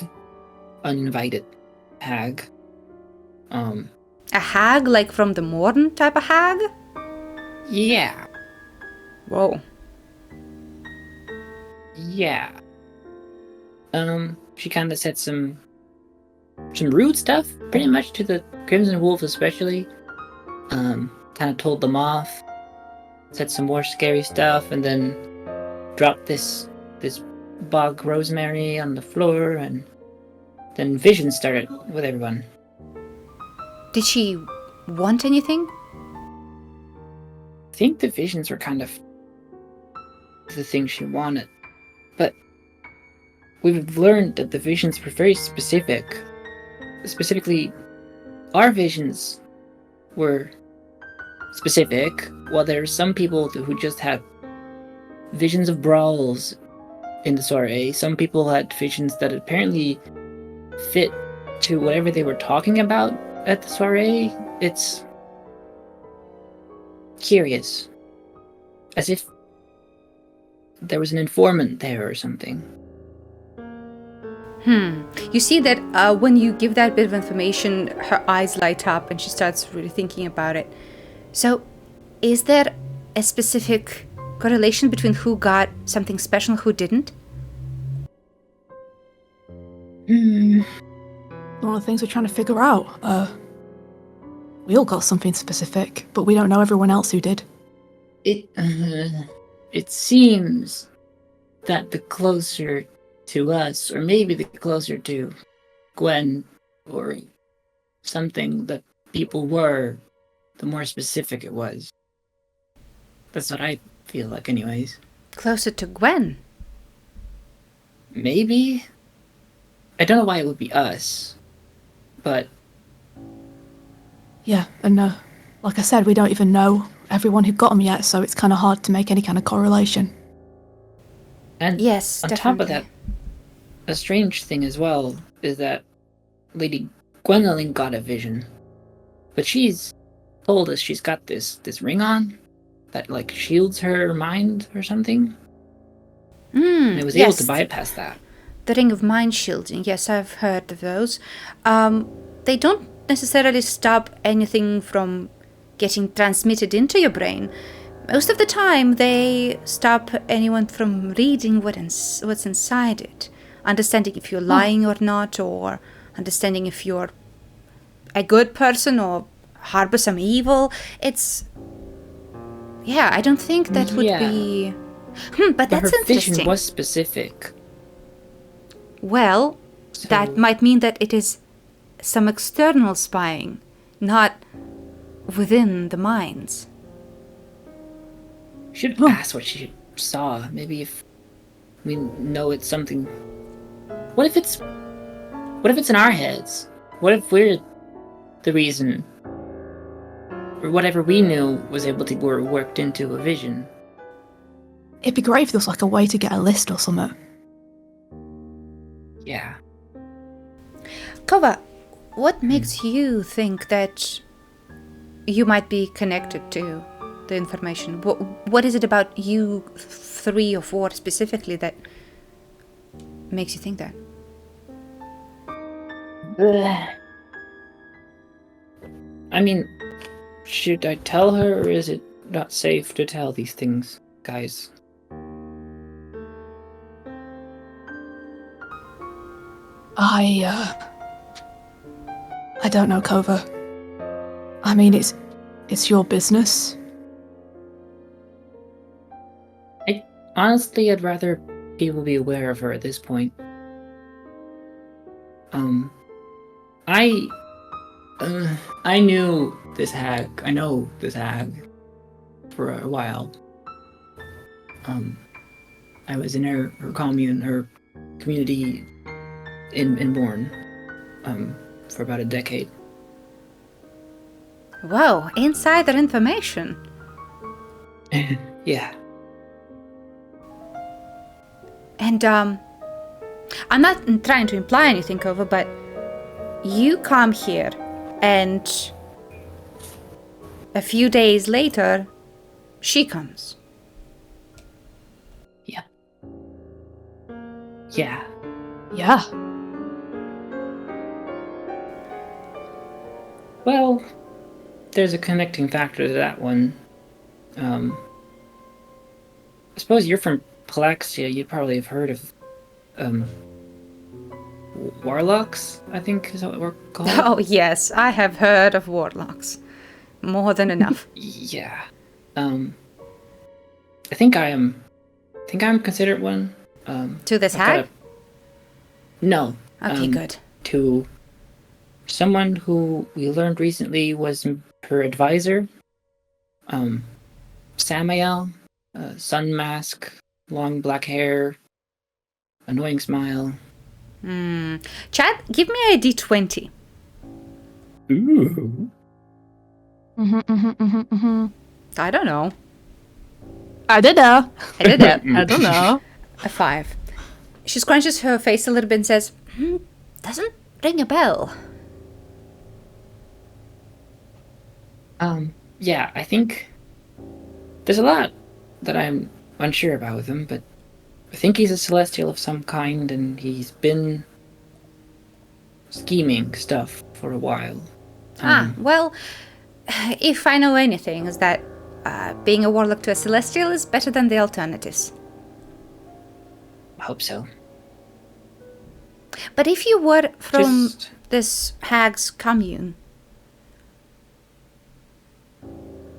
uninvited hag. A hag, like from the Morn type of hag? Yeah. Whoa. Yeah. She kind of said some rude stuff, pretty much to the Crimson Wolves especially. Kind of told them off, said some more scary stuff, and then dropped this bog rosemary on the floor, and then visions started with everyone. Did she want anything? I think the visions were kind of the thing she wanted, but we've learned that the visions were very specific. Specifically, our visions were specific, while there are some people who just had visions of brawls in the soiree. Some people had visions that apparently fit to whatever they were talking about at the soiree. It's curious. As if there was an informant there or something. You see that when you give that bit of information, her eyes light up and she starts really thinking about it. So, is there a specific correlation between who got something special and who didn't? One of the things we're trying to figure out. We all got something specific, but we don't know everyone else who did. It seems that the closer to us, or maybe the closer to Gwen, or something that people were, the more specific it was. That's what I feel like anyways. Closer to Gwen? Maybe? I don't know why it would be us, but... Yeah, and like I said, we don't even know everyone who got them yet, so it's kind of hard to make any kind of correlation. And yes, on definitely. top of that, a strange thing as well is that Lady Gwendolyn got a vision, but she's told us she's got this ring on that like shields her mind or something. And it was able to bypass that. The ring of mind shielding, yes, I've heard of those. They don't necessarily stop anything from getting transmitted into your brain. Most of the time, they stop anyone from reading what's inside it. Understanding if you're lying or not, or understanding if you're a good person or harbor some evil. It's... Yeah, I don't think that would be... but that's her interesting. vision was specific. Well, So- that might mean that it is some external spying, not within the minds. Should ask what she saw. Maybe if we know it's something. What if it's in our heads? What if we're the reason, or whatever we knew was able to be worked into a vision? It'd be great if there was like a way to get a list or something. Yeah. Kova, what makes you think that you might be connected to the information? What is it about you 3 or 4 specifically that makes you think that? I mean, should I tell her, or is it not safe to tell these things, guys? I don't know, Kova. I mean, it's your business. Honestly, I'd rather people be aware of her at this point. I knew this hag. I know this hag for a while. I was in her commune, her community in Bourne, for about a decade. Wow, insider information. Yeah. And I'm not trying to imply anything, Kova, but you come here and a few days later, she comes. Yeah. Yeah. Yeah. Well, there's a connecting factor to that one. I suppose you're from Palaxia. You'd probably have heard of warlocks, I think is what we're called. Oh, yes, I have heard of warlocks. More than enough. Yeah. I think I'm considered one. To this I've got hag? No. Okay, good. To someone who we learned recently was her advisor. Samael, sun mask, long black hair, annoying smile. Chad, give me a d20. Ooh. I don't know. I did know. I did it. I don't know. A 5. She scrunches her face a little bit and says, doesn't ring a bell. Yeah, I think there's a lot that I'm unsure about with him, but I think he's a celestial of some kind, and he's been scheming stuff for a while. Well, if I know anything, is that being a warlock to a celestial is better than the alternatives. I hope so. But if you were from Just- this hag's commune,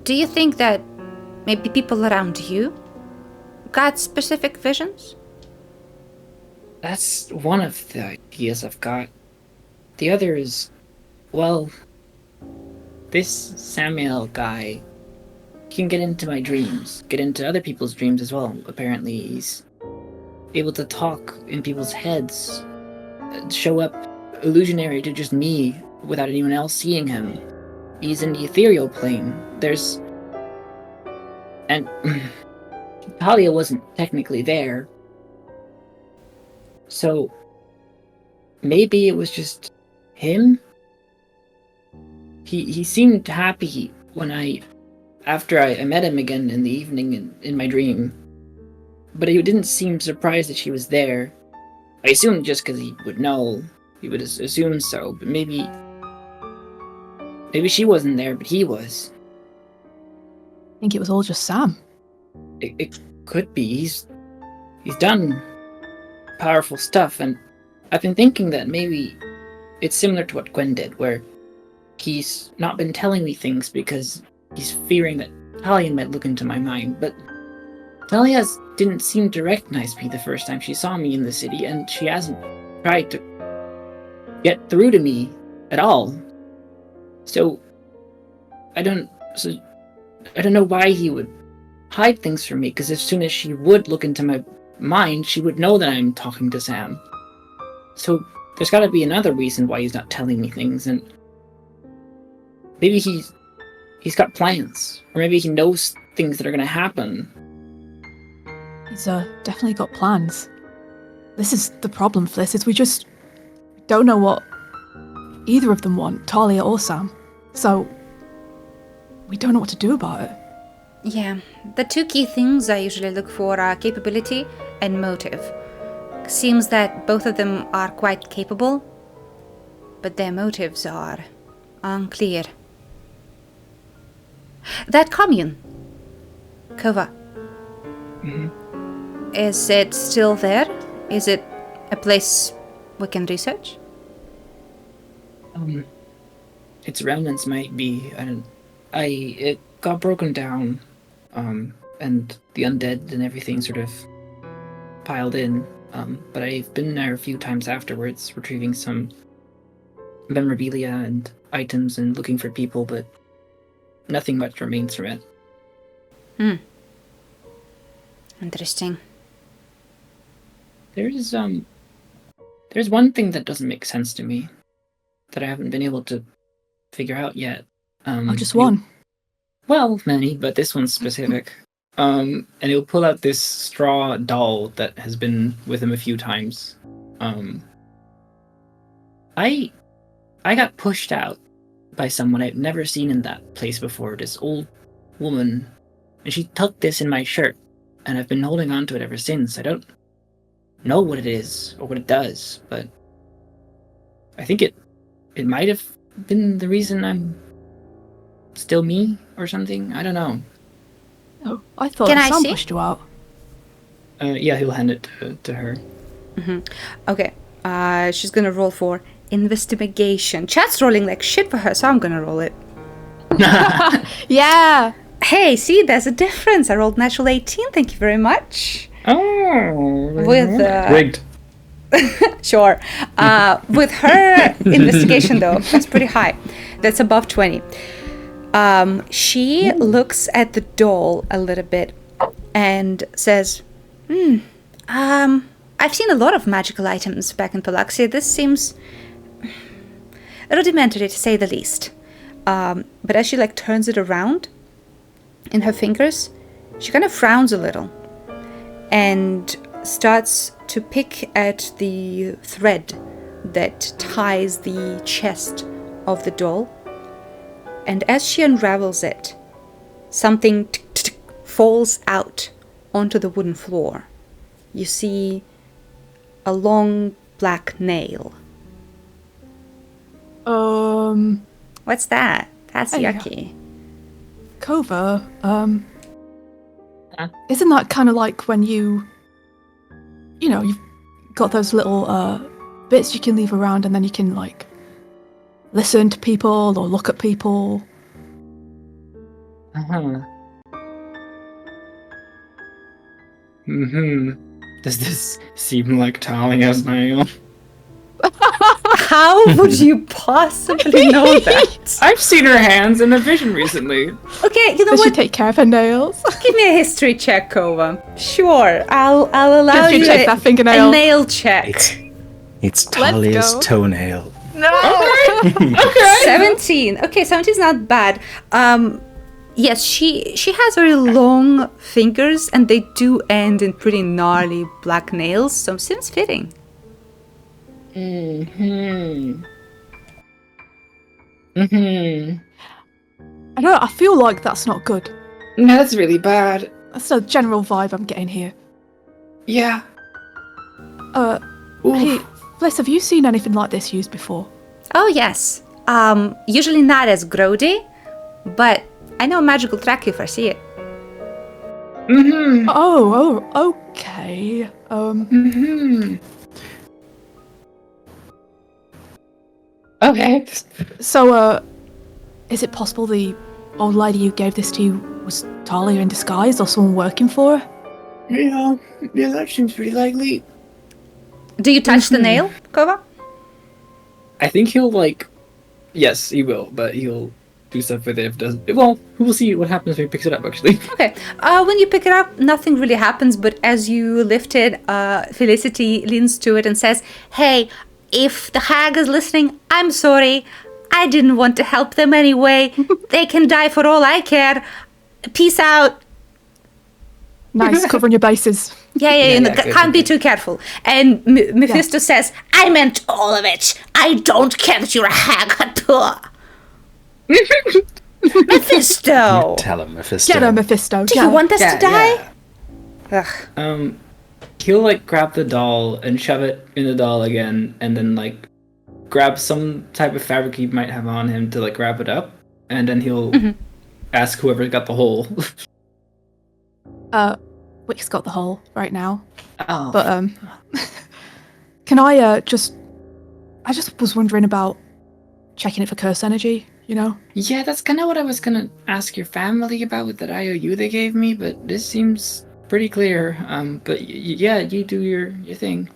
do you think that maybe people around you got specific visions? That's one of the ideas I've got. The other is, well, this Samuel guy can get into my dreams, get into other people's dreams as well. Apparently, he's able to talk in people's heads, show up illusionary to just me without anyone else seeing him. He's in the ethereal plane. And Talia wasn't technically there. So maybe it was just him? He seemed happy after I met him again in the evening in my dream. But he didn't seem surprised that she was there. I assumed just because he would know. He would assume so, but maybe she wasn't there, but he was. I think it was all just Sam. It could be. He's done powerful stuff, and I've been thinking that maybe it's similar to what Gwen did, where he's not been telling me things because he's fearing that Talia might look into my mind, but Talia didn't seem to recognize me the first time she saw me in the city, and she hasn't tried to get through to me at all. So I don't know why he would hide things from me, because as soon as she would look into my mind, she would know that I'm talking to Sam. So there's got to be another reason why he's not telling me things, and maybe he's got plans, or maybe he knows things that are going to happen. He's definitely got plans. This is the problem, Fliss, is we just don't know what either of them want, Talia or Sam. So we don't know what to do about it. Yeah, the two key things I usually look for are capability and motive. Seems that both of them are quite capable, but their motives are unclear. That commune, Kova, is it still there? Is it a place we can research? Its remnants might be. It got broken down, and the undead and everything sort of piled in. But I've been there a few times afterwards, retrieving some memorabilia and items and looking for people, but nothing much remains from it. Interesting. There's one thing that doesn't make sense to me that I haven't been able to figure out yet. Just one. Well, many, but this one's specific. And he'll pull out this straw doll that has been with him a few times. I got pushed out by someone I've never seen in that place before, this old woman, and she tucked this in my shirt, and I've been holding on to it ever since. I don't know what it is or what it does, but I think it might have been the reason I'm still me or something. I don't know. Oh, I thought Can I Sam see? pushed you out. Yeah, he'll hand it to her. Okay. She's gonna roll for investigation. Chat's rolling like shit for her, so I'm gonna roll it. Yeah. Hey, see, there's a difference. I rolled natural 18. Thank you very much. Oh. With Rigged. sure. With her investigation, though, that's pretty high. That's above 20. She looks at the doll a little bit and says, I've seen a lot of magical items back in Palaxia. This seems rudimentary, to say the least. But as she turns it around in her fingers, she kind of frowns a little and starts to pick at the thread that ties the chest of the doll. And as she unravels it, something falls out onto the wooden floor. You see a long black nail. What's that? That's yucky. Kova, isn't that kind of like when you've got those little bits you can leave around and then you can listen to people or look at people? Does this seem like Talia's nail? How would you possibly know that? I've seen her hands in a vision recently. Okay, you know Does she what? take care of her nails? Give me a history check, Kova. Sure, I'll allow Does she you take that fingernail? a nail check. It's Talia's go. toenail. Okay. 17. Okay, 17 is not bad. Yes, she has very long fingers, and they do end in pretty gnarly black nails, so it seems fitting. I don't know, I feel like that's not good. No, that's really bad. That's the general vibe I'm getting here. Yeah. Hey, Bliss, have you seen anything like this used before? Oh, yes. Usually not as grody, but I know a magical track if I see it. Oh, okay. Okay. So, is it possible the old lady who gave this to you was Talia in disguise or someone working for her? Yeah, that seems pretty likely. Do you touch the nail, Kova? I think he'll yes, he will, but he'll do stuff with it if it doesn't. Well, we'll see what happens when he picks it up, actually. Okay. When you pick it up, nothing really happens, but as you lift it, Felicity leans to it and says, "Hey, if the hag is listening, I'm sorry. I didn't want to help them anyway. They can die for all I care. Peace out." Nice, covering your bases. Yeah, good, can't be good. too careful. And Mephisto says, "I meant all of it. I don't care that you're a hag." Mephisto! Tell him, Mephisto. Get her, Mephisto. Do you want us to die? Ugh. He'll grab the doll and shove it in the doll again, and then grab some type of fabric he might have on him to wrap it up, and then he'll ask whoever got the hole. Wick's got the hole right now. Oh. But, can I I just was wondering about checking it for curse energy, Yeah, that's kind of what I was gonna ask your family about with that IOU they gave me, but this seems pretty clear. But yeah, you do your thing.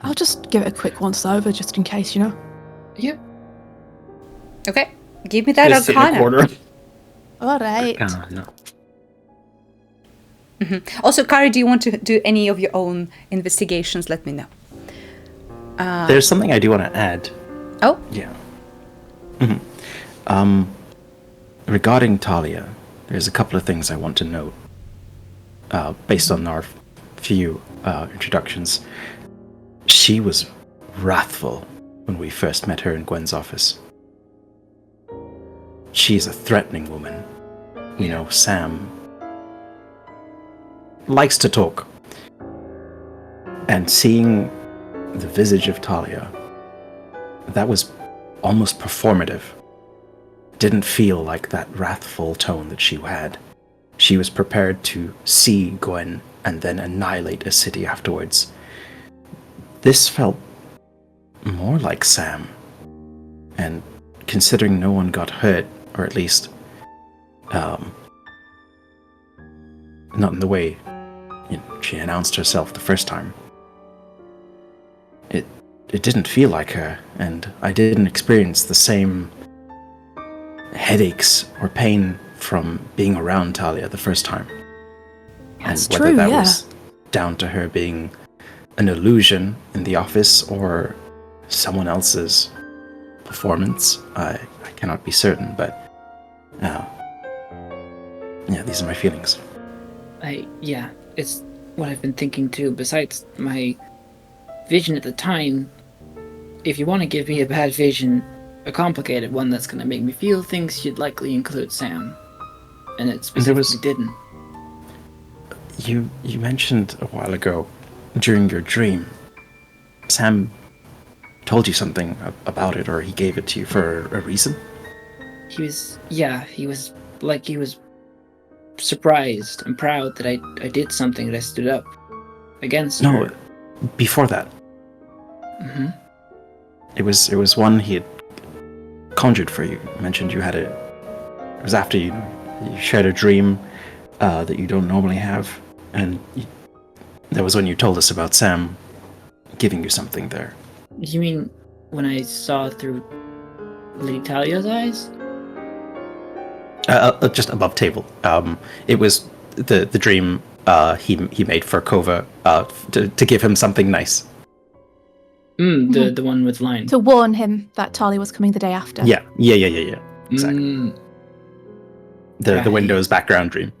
I'll just give it a quick once over, just in case, Yep. Okay, give me that Just sit in a arcana. corner. Alright. No. Also, Kari, do you want to do any of your own investigations? Let me know. There's something I do want to add. Oh? Yeah. Regarding Talia, there's a couple of things I want to note. Based on our few introductions. She was wrathful when we first met her in Gwen's office. She's a threatening woman. Sam likes to talk. And seeing the visage of Talia, that was almost performative. Didn't feel like that wrathful tone that she had. She was prepared to see Gwen and then annihilate a city afterwards. This felt more like Sam. And considering no one got hurt, or at least not in the way she announced herself the first time, it didn't feel like her, and I didn't experience the same headaches or pain from being around Talia the first time. That's and whether true, that yeah. was down to her being an illusion in the office or someone else's performance, I cannot be certain, but yeah, these are my feelings. It's what I've been thinking too. Besides my vision at the time, if you want to give me a bad vision, a complicated one that's going to make me feel things, you'd likely include Sam. And it specifically didn't. You mentioned a while ago, during your dream, Sam told you something about it, or he gave it to you for a reason? He was surprised and proud that I did something, that I stood up against her. No, before that. Mm-hmm. It was one he had conjured for you. You mentioned you had it was after you shared a dream that you don't normally have, and that was when you told us about Sam giving you something there. You mean when I saw through Lady Talia's eyes? Just above table. It was the dream he made for Kova to give him something nice. The one with line. To warn him that Talia was coming the day after. Yeah. Exactly. The Windows background dream.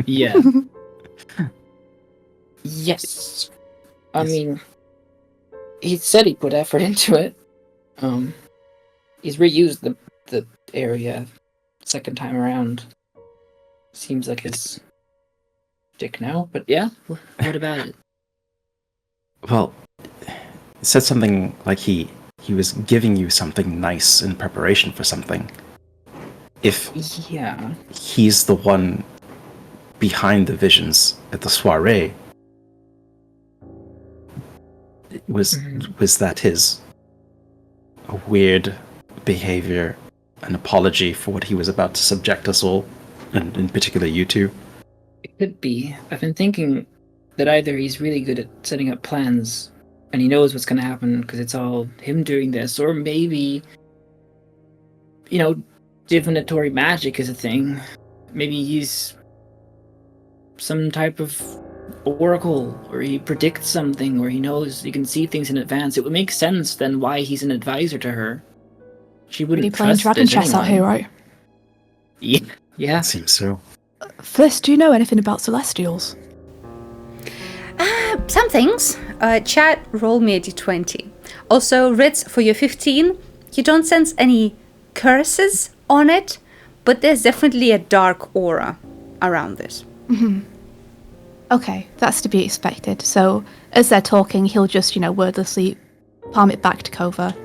Yeah. Yes. I mean, he said he put effort into it. He's reused the area second time around. Seems like his dick now, but yeah. What about it? Well, it said something like he was giving you something nice in preparation for something. If he's the one behind the visions at the soiree, was that his weird behavior an apology for what he was about to subject us all, and in particular you two? It could be. I've been thinking that either he's really good at setting up plans and he knows what's going to happen because it's all him doing this, or maybe, divinatory magic is a thing. Maybe he's some type of oracle, or he predicts something, or he knows he can see things in advance. It would make sense then why he's an advisor to her. She wouldn't playing dragon chess out here, right? Yeah. It seems so. Fliss, do you know anything about Celestials? Some things. Chat, roll me a d20. Also, Ritz, for your 15, you don't sense any curses on it, but there's definitely a dark aura around this. Mm-hmm. Okay, that's to be expected. So, as they're talking, he'll just, wordlessly palm it back to Kova.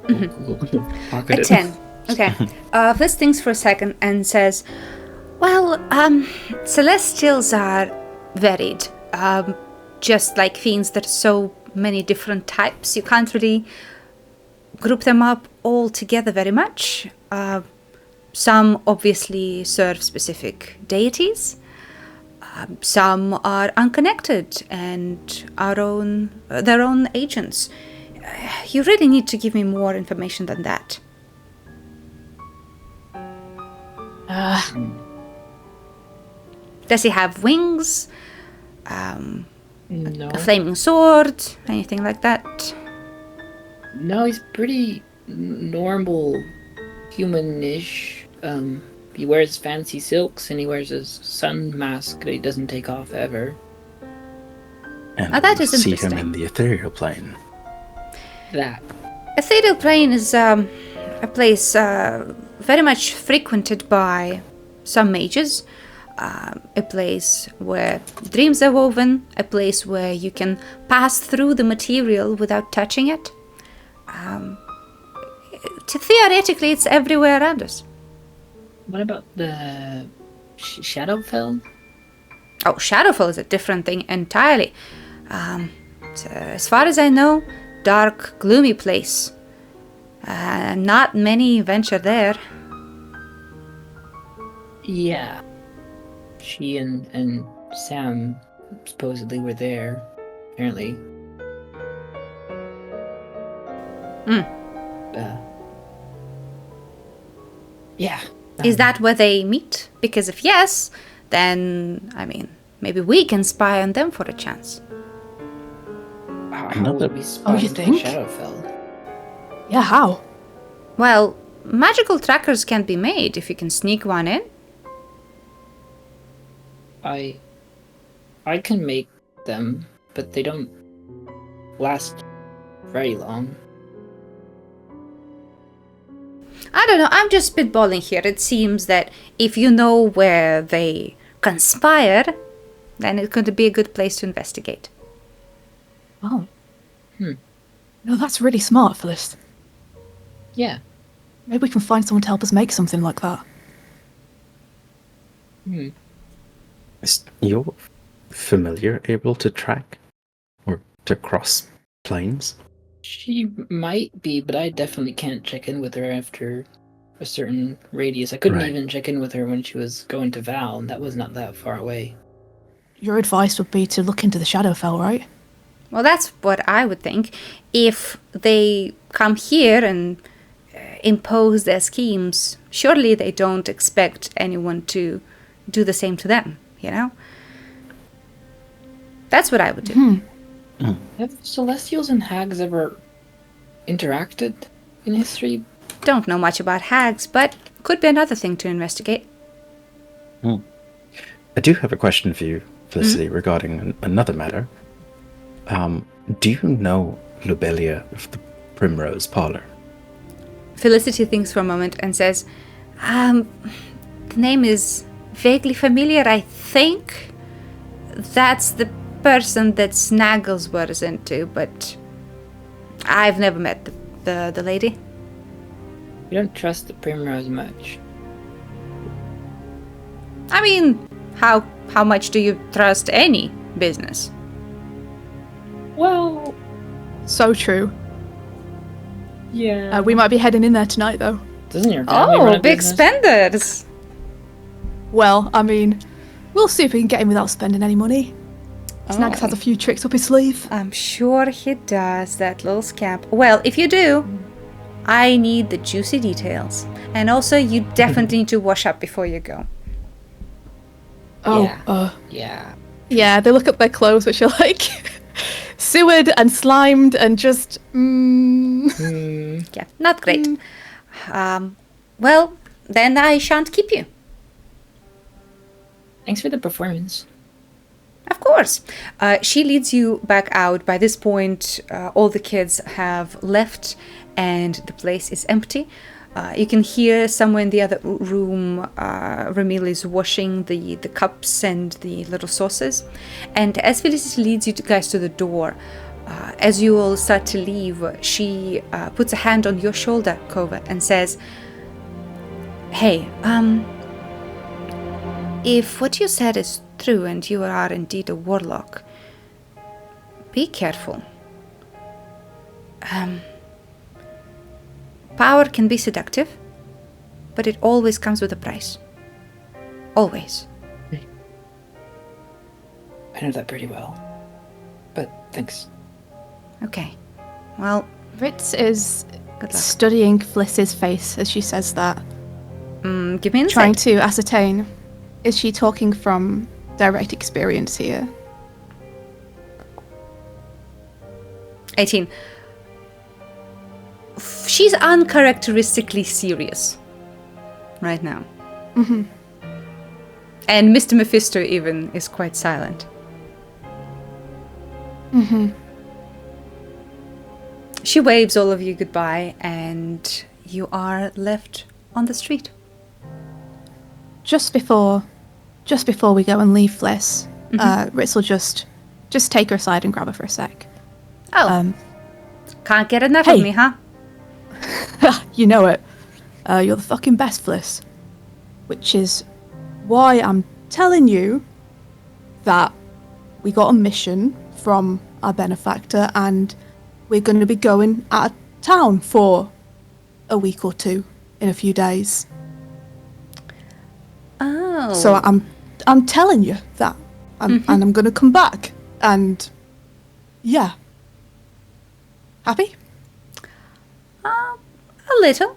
A 10. Okay. Fliss thinks for a second and says, well, Celestials are varied. Just like fiends, there's so many different types. You can't really group them up all together very much. Some obviously serve specific deities. Some are unconnected and their own agents. You really need to give me more information than that. Does he have wings? No. A flaming sword? Anything like that? No, he's pretty normal, human-ish. He wears fancy silks and he wears his sun mask that he doesn't take off ever. And that is see interesting. him in the ethereal plane. That. Ethereal plane is a place very much frequented by some mages. A place where dreams are woven, a place where you can pass through the material without touching it. Theoretically, it's everywhere around us. What about the Shadowfell? Oh, Shadowfell is a different thing entirely. So as far as I know, dark, gloomy place. Not many venture there. Yeah. She and Sam supposedly were there, apparently. Yeah. Is that where they meet? Because if yes, then, I mean, maybe we can spy on them for a chance. How would we spy you into think? Shadowfell? Yeah, how? Well, magical trackers can be made if you can sneak one in. I can make them, but they don't last very long. I don't know, I'm just spitballing here. It seems that if you know where they conspire, then it could be a good place to investigate. Oh. No, that's really smart, Phyllis. Yeah. Maybe we can find someone to help us make something like that. Is your familiar able to track? Or to cross planes? She might be, but I definitely can't check in with her after a certain radius. I couldn't Right. even check in with her when she was going to Val, and that was not that far away. Your advice would be to look into the Shadowfell, right? Well, that's what I would think. If they come here and impose their schemes, surely they don't expect anyone to do the same to them, you know? That's what I would do. Have Celestials and Hags ever interacted in history? Don't know much about hags, but could be another thing to investigate. I do have a question for you, Felicity, regarding another matter. Do you know Lobelia of the Primrose Parlor? Felicity thinks for a moment and says, the name is vaguely familiar, I think. That's the person that Snagglesworth is into, but I've never met the lady. You don't trust the Primrose much. I mean, how much do you trust any business? Well, So true. yeah. We might be heading in there tonight, though. Doesn't your family run Oh, a big business? spenders! Well, I mean, we'll see if we can get in without spending any money. Snags has a few tricks up his sleeve. I'm sure he does, that little scamp. Well, if you do, I need the juicy details. And also, you definitely need to wash up before you go. Oh, Yeah. yeah, they look at their clothes, which are like sewered and slimed and just. Yeah, not great. Well, then I shan't keep you. Thanks for the performance. Of course. She leads you back out. By this point, all the kids have left and the place is empty. You can hear somewhere in the other room, Ramil is washing the cups and the little saucers. And as Felicity leads you guys to the door, as you all start to leave, she puts a hand on your shoulder, Kova, and says, "Hey, if what you said is true and you are indeed a warlock, be careful. Power can be seductive, but it always comes with a price. Always." I know that pretty well. But thanks. Okay. Well, Ritz is good luck. studying Fliss's face as she says that, Give me an trying insight. to ascertain, is she talking from direct experience here? 18. She's uncharacteristically serious right now. And Mr. Mephisto even is quite silent. She waves all of you goodbye, and you are left on the street. Just before we go and leave Fliss, Ritz will just take her aside and grab her for a sec. Oh, can't get enough of hey. me, huh? You know it. You're the fucking best, Fliss. Which is why I'm telling you that we got a mission from our benefactor and we're going to be going out of town for a week or two in a few days. Oh. So I'm telling you that. And I'm going to come back. And yeah. Happy? A little.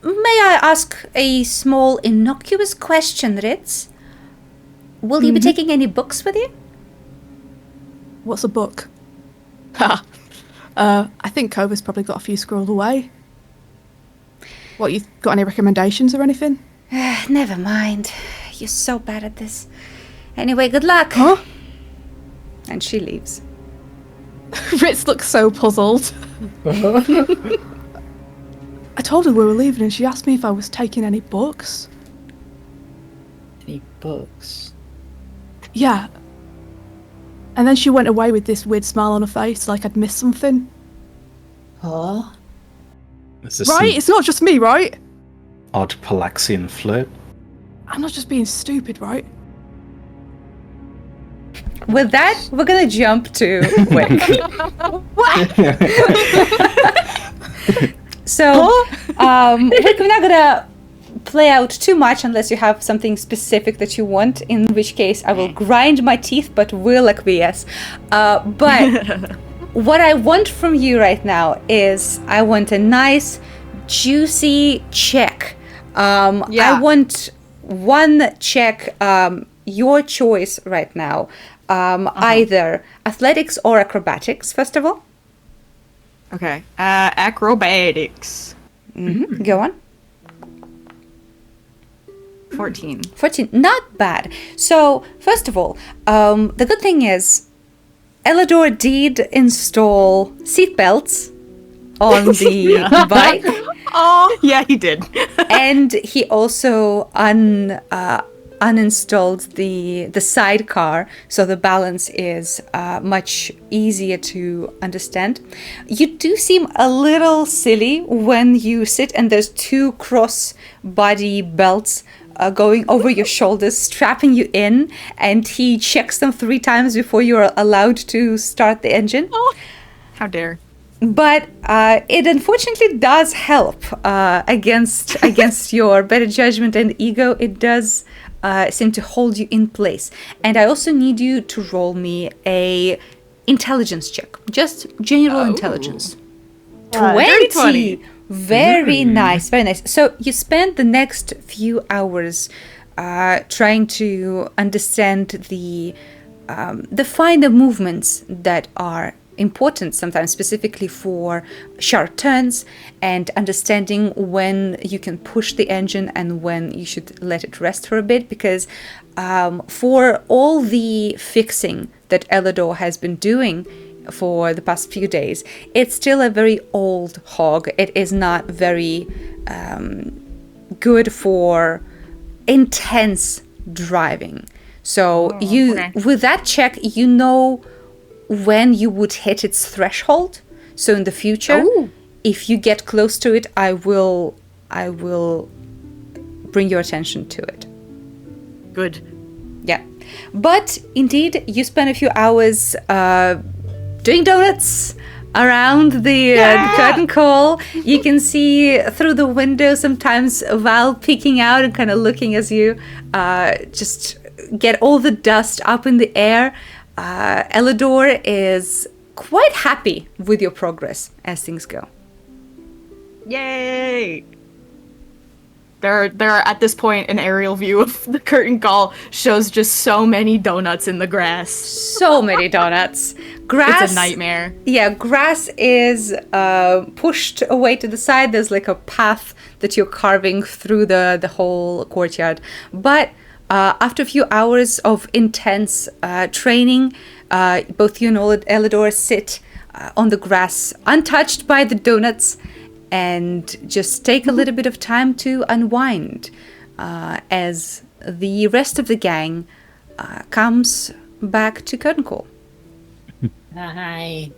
May I ask a small innocuous question, Ritz? Will you be taking any books with you? What's a book? I think Kova's probably got a few squirreled away. What, you got any recommendations or anything? Never mind. You're so bad at this. Anyway, good luck. Huh? And she leaves. Ritz looks so puzzled. I told her we were leaving and she asked me if I was taking any books. Any books? Yeah. And then she went away with this weird smile on her face, like I'd missed something. Huh? Is this Right? some It's not just me, right? odd Palaxian flirt? I'm not just being stupid, right? With that, we're gonna jump to Wick. So, Wick, we're not gonna play out too much unless you have something specific that you want, in which case I will grind my teeth but will acquiesce. But what I want from you right now is I want a nice, juicy check. I want one check, your choice right now. Either athletics or acrobatics, first of all. Okay. Acrobatics. Go on. 14. 14. Not bad. So, first of all, the good thing is Elidor did install seatbelts on the bike. Oh, yeah, he did. And he also uninstalled the sidecar, so the balance is much easier to understand. You do seem a little silly when you sit and there's two cross body belts going over your shoulders, strapping you in, and he checks them 3 times before you're allowed to start the engine. Oh, how dare. But it unfortunately does help against your better judgment and ego. It does seem to hold you in place. And I also need you to roll me a intelligence check. Just general intelligence. 20! Very nice, very nice. So you spend the next few hours trying to understand the finer movements that are important sometimes, specifically for sharp turns, and understanding when you can push the engine and when you should let it rest for a bit, because for all the fixing that Elidor has been doing for the past few days, it's still a very old hog. It is not very good for intense driving. So with that check, you know when you would hit its threshold. So in the future, if you get close to it, I will bring your attention to it. Good. Yeah. But indeed, you spend a few hours doing donuts around the curtain call. You can see through the window sometimes Val peeking out and kind of looking as you just get all the dust up in the air. Elidor is quite happy with your progress as things go. Yay! There are at this point an aerial view of the curtain call shows just so many donuts in the grass. So many donuts. Grass. It's a nightmare. Yeah, grass is pushed away to the side. There's like a path that you're carving through the whole courtyard. But after a few hours of intense training, both you and Elidor sit on the grass, untouched by the donuts, and just take a little bit of time to unwind as the rest of the gang comes back to curtain call. Hi.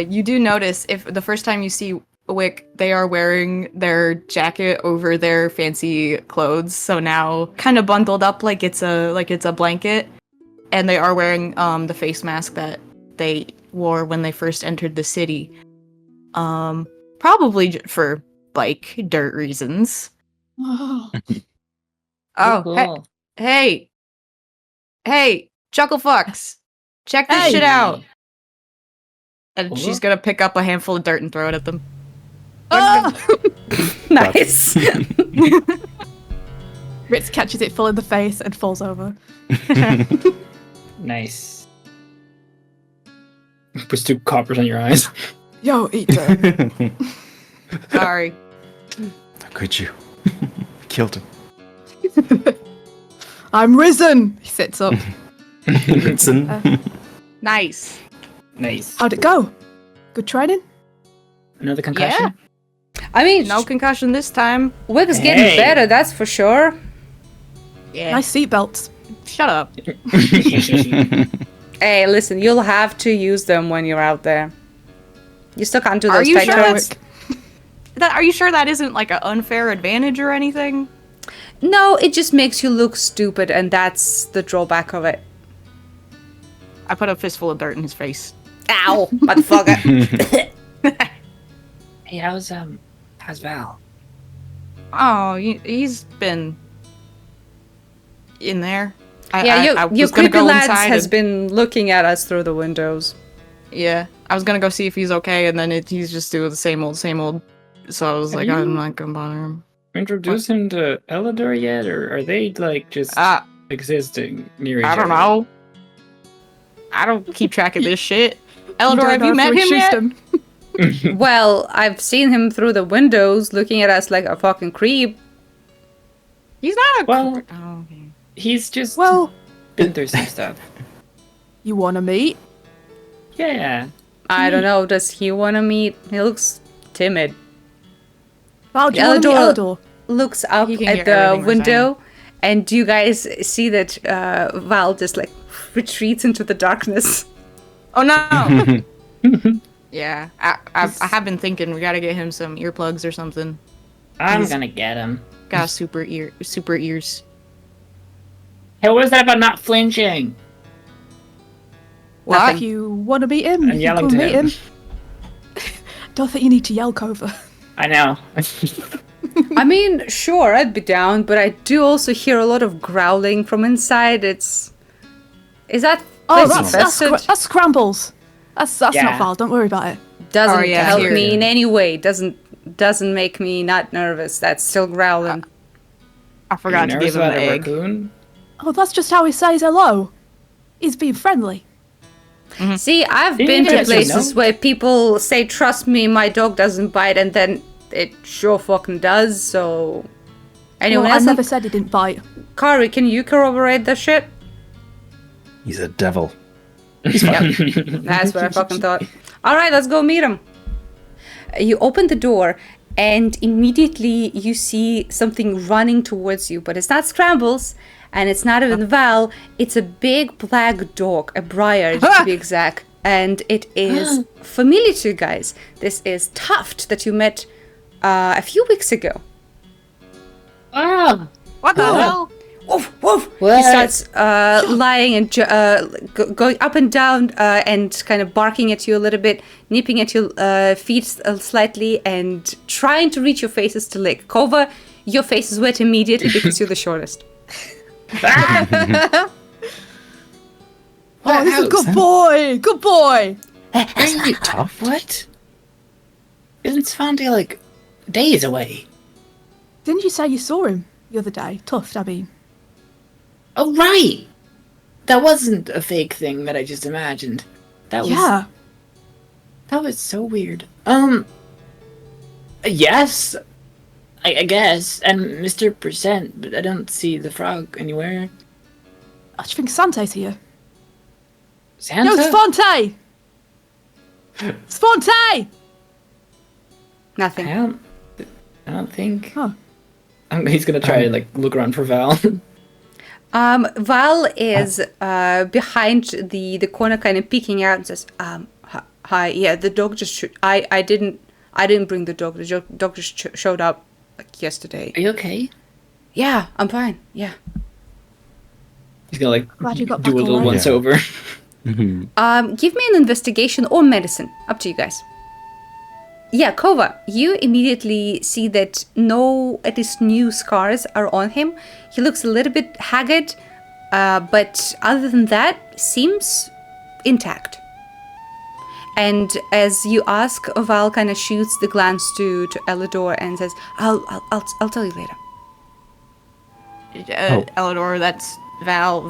You do notice if the first time you see Wick, they are wearing their jacket over their fancy clothes, so now kind of bundled up like it's a blanket, and they are wearing the face mask that they wore when they first entered the city. Probably for like dirt reasons. Oh. Oh, Cool. hey, Chuckle Fucks, check this shit out. And she's gonna pick up a handful of dirt and throw it at them. Oh! Nice. Ritz catches it full in the face and falls over. Nice. Puts 2 coppers on your eyes. Yo, eat that. Sorry. How could you? Killed him. I'm risen! He sits up. Ritson. Nice. Nice. How'd it go? Good training? Another concussion? I mean, No concussion this time. Wick's getting Hey. better, that's for sure. Yeah. Nice seatbelts. Shut up. Hey, listen, you'll have to use them when you're out there. You still can't do Are those you tight sure? turns. Are you sure that isn't like an unfair advantage or anything? No, it just makes you look stupid, and that's the drawback of it. I put a fistful of dirt in his face. Ow, motherfucker. Hey, how's Val? Oh, he's been in there. Yeah, I your was gonna creepy go lads inside has and- been looking at us through the windows. Yeah, I was gonna go see if he's okay, and then he's just doing the same old. So I was like, I'm not gonna bother him. Introduce him to Elidor yet, or are they like just existing near each other? I don't know. I don't keep track of this shit. Eldor, have you met him yet? Well, I've seen him through the windows looking at us like a fucking creep. He's not a. Well- Oh, okay. He's just Well, been through some stuff. you wanna meet? Yeah. I don't know, does he want to meet? He looks timid. Val, do you wanna meet Elidor- Elidor? Looks up He can at hear the everything we're window, and do you guys see that Val just like retreats into the darkness? Oh no. Yeah, I have been thinking we gotta get him some earplugs or something. I'm gonna get him. Got super ears. Hey, what was that about not flinching? What? If you wanna meet him, I'm you yelling can to meet him. him. Don't think you need to yell, Cova. I know. I mean, sure, I'd be down, but I do also hear a lot of growling from inside. Is that Oh, place that's infested? that's Scrambles. That's Yeah. not Val. Don't worry about it. Doesn't Oh, yeah, help here. me in any way. Doesn't make me not nervous. That's still growling. I forgot to give him about the a egg. raccoon? Oh, that's just how he says hello. He's being friendly. See, I've Didn't been you to guys places know? where people say, "Trust me, my dog doesn't bite," and then it sure fucking does. So, anyone Well, I else? never said he didn't bite. Kari, can you corroborate the shit? He's a devil. That's what I fucking thought. All right, let's go meet him. You open the door, and immediately you see something running towards you, but it's not Scrambles, and it's not even Val. It's a big black dog, a Briar to be exact, and it is familiar to you guys. This is Tuft that you met a few weeks ago. Oh, What the hell? Woof, woof. What? He starts lying and going up and down and kind of barking at you a little bit, nipping at your feet slightly, and trying to reach your faces to lick. Kova, your face is wet immediately because you're the shortest. Oh, he's a good boy. Good boy. really tough. What? Isn't Svante like days away? Didn't you say you saw him the other day? Tuft, I mean. Oh, right. That wasn't a fake thing that I just imagined. That was Yeah. That was so weird. Yes, I guess, and Mr. Percent, but I don't see the frog anywhere. I think Sante's here. Santa? Yo, Sfonte! Sfonte! Nothing. I don't think. Huh. He's gonna try to like look around for Val. Val is behind the corner, kind of peeking out and says, "Hi, yeah, the dog just I I didn't bring the dog. The dog just showed up like yesterday. Are you okay? Yeah, I'm fine. Yeah. He's gonna like Glad you got do a back little alive. once over. Give me an investigation or medicine. Up to you guys. Yeah, Kova, you immediately see that no, at least new scars are on him. He looks a little bit haggard, but other than that, seems intact. And as you ask, Val kind of shoots the glance to Elidor and says, "I'll tell you later." Elidor, that's Val,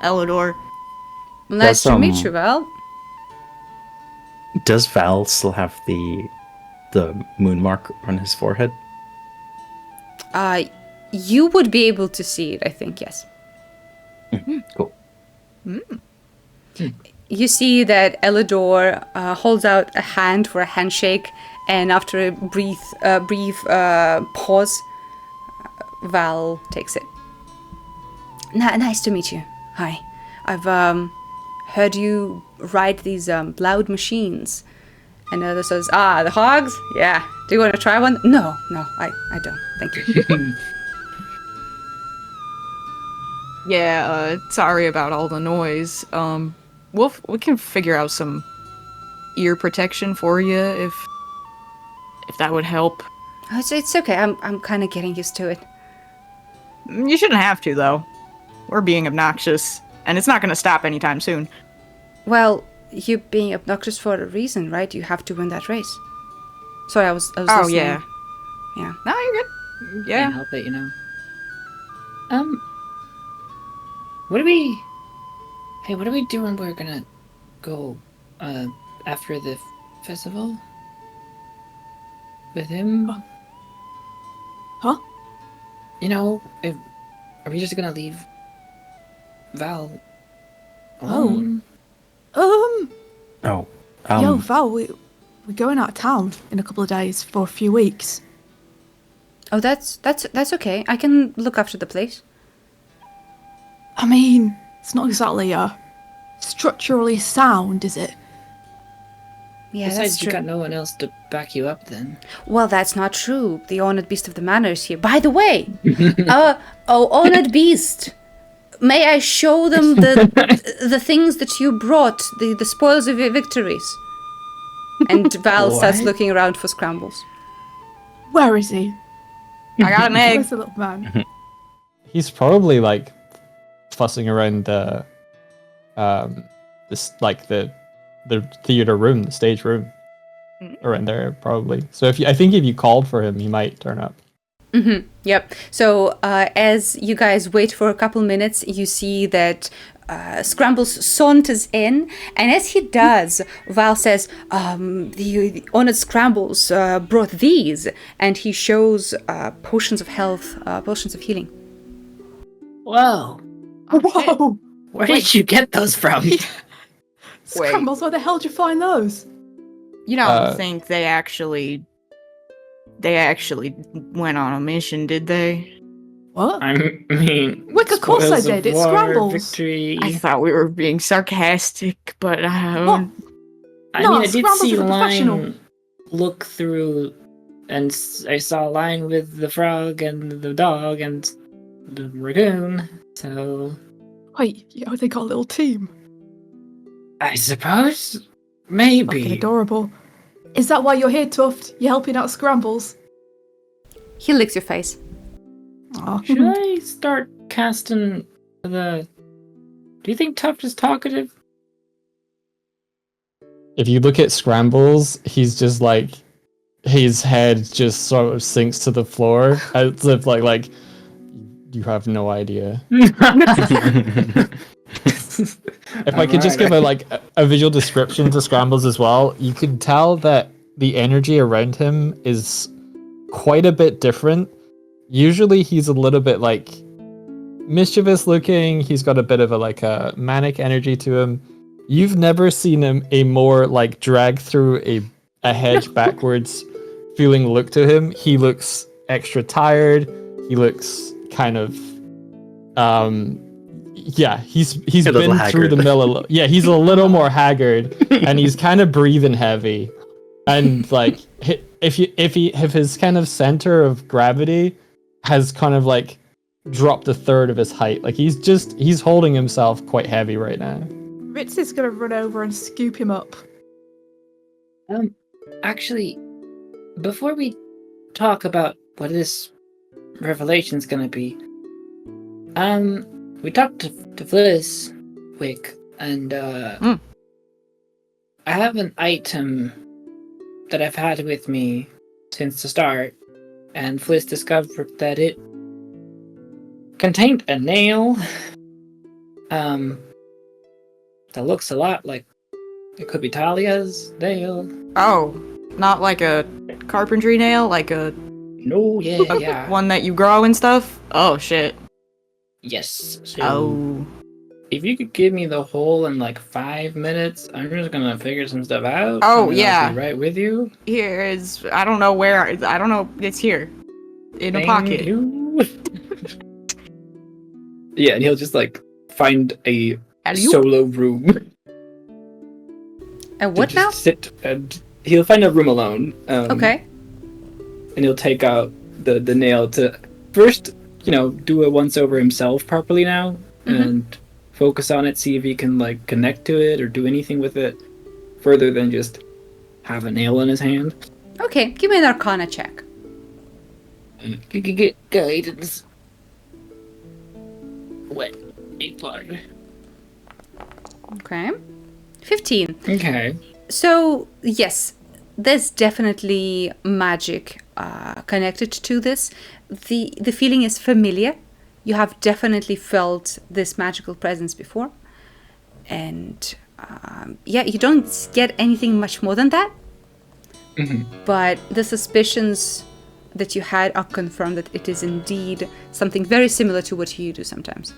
Elidor. Nice to meet Does, you, Val. Does Val still have the moon mark on his forehead? You would be able to see it, I think, yes. Cool. You see that Elidor holds out a hand for a handshake, and after a brief pause, Val takes it. Nice to meet you. Hi. I've heard you ride these loud machines. And the other says, the hogs? Yeah. Do you want to try one? No, I don't. Thank you. Yeah, sorry about all the noise. We can figure out some ear protection for you if that would help. Oh, it's okay. I'm kind of getting used to it. You shouldn't have to, though. We're being obnoxious, and it's not going to stop anytime soon. Well, you're being obnoxious for a reason, right? You have to win that race. Sorry, I was Oh, listening. yeah. Yeah. No, you're good. Can't Yeah. help it, you know. What do we do when we're gonna go after the festival with him? Huh? You know, are we just gonna leave Val alone? Yo, Val, we're going out of town in a couple of days for a few weeks. Oh, that's okay. I can look after the place. I mean, it's not exactly structurally sound, is it? Yeah, Besides, that's you true. got no one else to back you up then. Well, that's not true. The honored beast of the manor is here. By the way, honored beast, may I show them the things that you brought, the spoils of your victories? And Val starts looking around for scrambles. Where is he? I got an egg. Where's the little man? He's probably like fussing around the theater room, the stage room, around there probably. So I think if you called for him, he might turn up. Yep. So as you guys wait for a couple minutes, you see that Scrambles saunters in, and as he does, Val says, the honored Scrambles brought these, and he shows potions of health, potions of healing. Whoa! Whoa! Where did you get those from? Scrambles, where the hell did you find those? You don't think they actually went on a mission, did they? What? I mean, Wick, of course I spoils did. of It's war, Scrambles. Victory. I thought we were being sarcastic, but What? I No, mean, I did Scrambles see is a professional. Line look through, and I saw Line with the frog and the dog and the raccoon. So Wait, they got a little team. I suppose Fucking maybe. adorable. Is that why you're here, Tuft? You're helping out Scrambles? He licks your face. Aw. Should I start casting the? Do you think Tuft is talkative? If you look at Scrambles, he's just like, his head just sort of sinks to the floor as if like you have no idea. If I could just give a visual description to Scrambles as well, you can tell that the energy around him is quite a bit different. Usually he's a little bit like mischievous looking. He's got a bit of a manic energy to him. You've never seen him a more like drag through a hedge backwards feeling look to him. He looks extra tired. He looks kind of he's A little been through haggard. the mill. He's a little more haggard, and he's kind of breathing heavy. And like, if his kind of center of gravity has kind of like dropped a third of his height, like he's holding himself quite heavy right now. Ritz is gonna run over and scoop him up. Actually, before we talk about what this revelation's gonna be, we talked to Fliss, Wick, and I have an item that I've had with me since the start, and Fliss discovered that it contained a nail that looks a lot like it could be Talia's nail. Oh, not like a carpentry nail, like a yeah. one that you grow and stuff. Oh shit. Yes. So Oh. if you could give me the whole in like 5 minutes, I'm just gonna figure some stuff out. Oh, and then yeah. I'll be right with you. Here is, I don't know where, I don't know, it's here. In a pocket. You. Yeah, and he'll just like find a Alley-oop. solo room. And what to now? just sit, and he'll find a room alone. Okay. And he'll take out the nail to first, do a once over himself properly now, and focus on it, see if he can like connect to it or do anything with it further than just have a nail in his hand. Okay, give me an Arcana check. Get guidance. What? Okay. 15. Okay. So, yes, there's definitely magic connected to this. The feeling is familiar. You have definitely felt this magical presence before. And, you don't get anything much more than that. But the suspicions that you had are confirmed that it is indeed something very similar to what you do sometimes.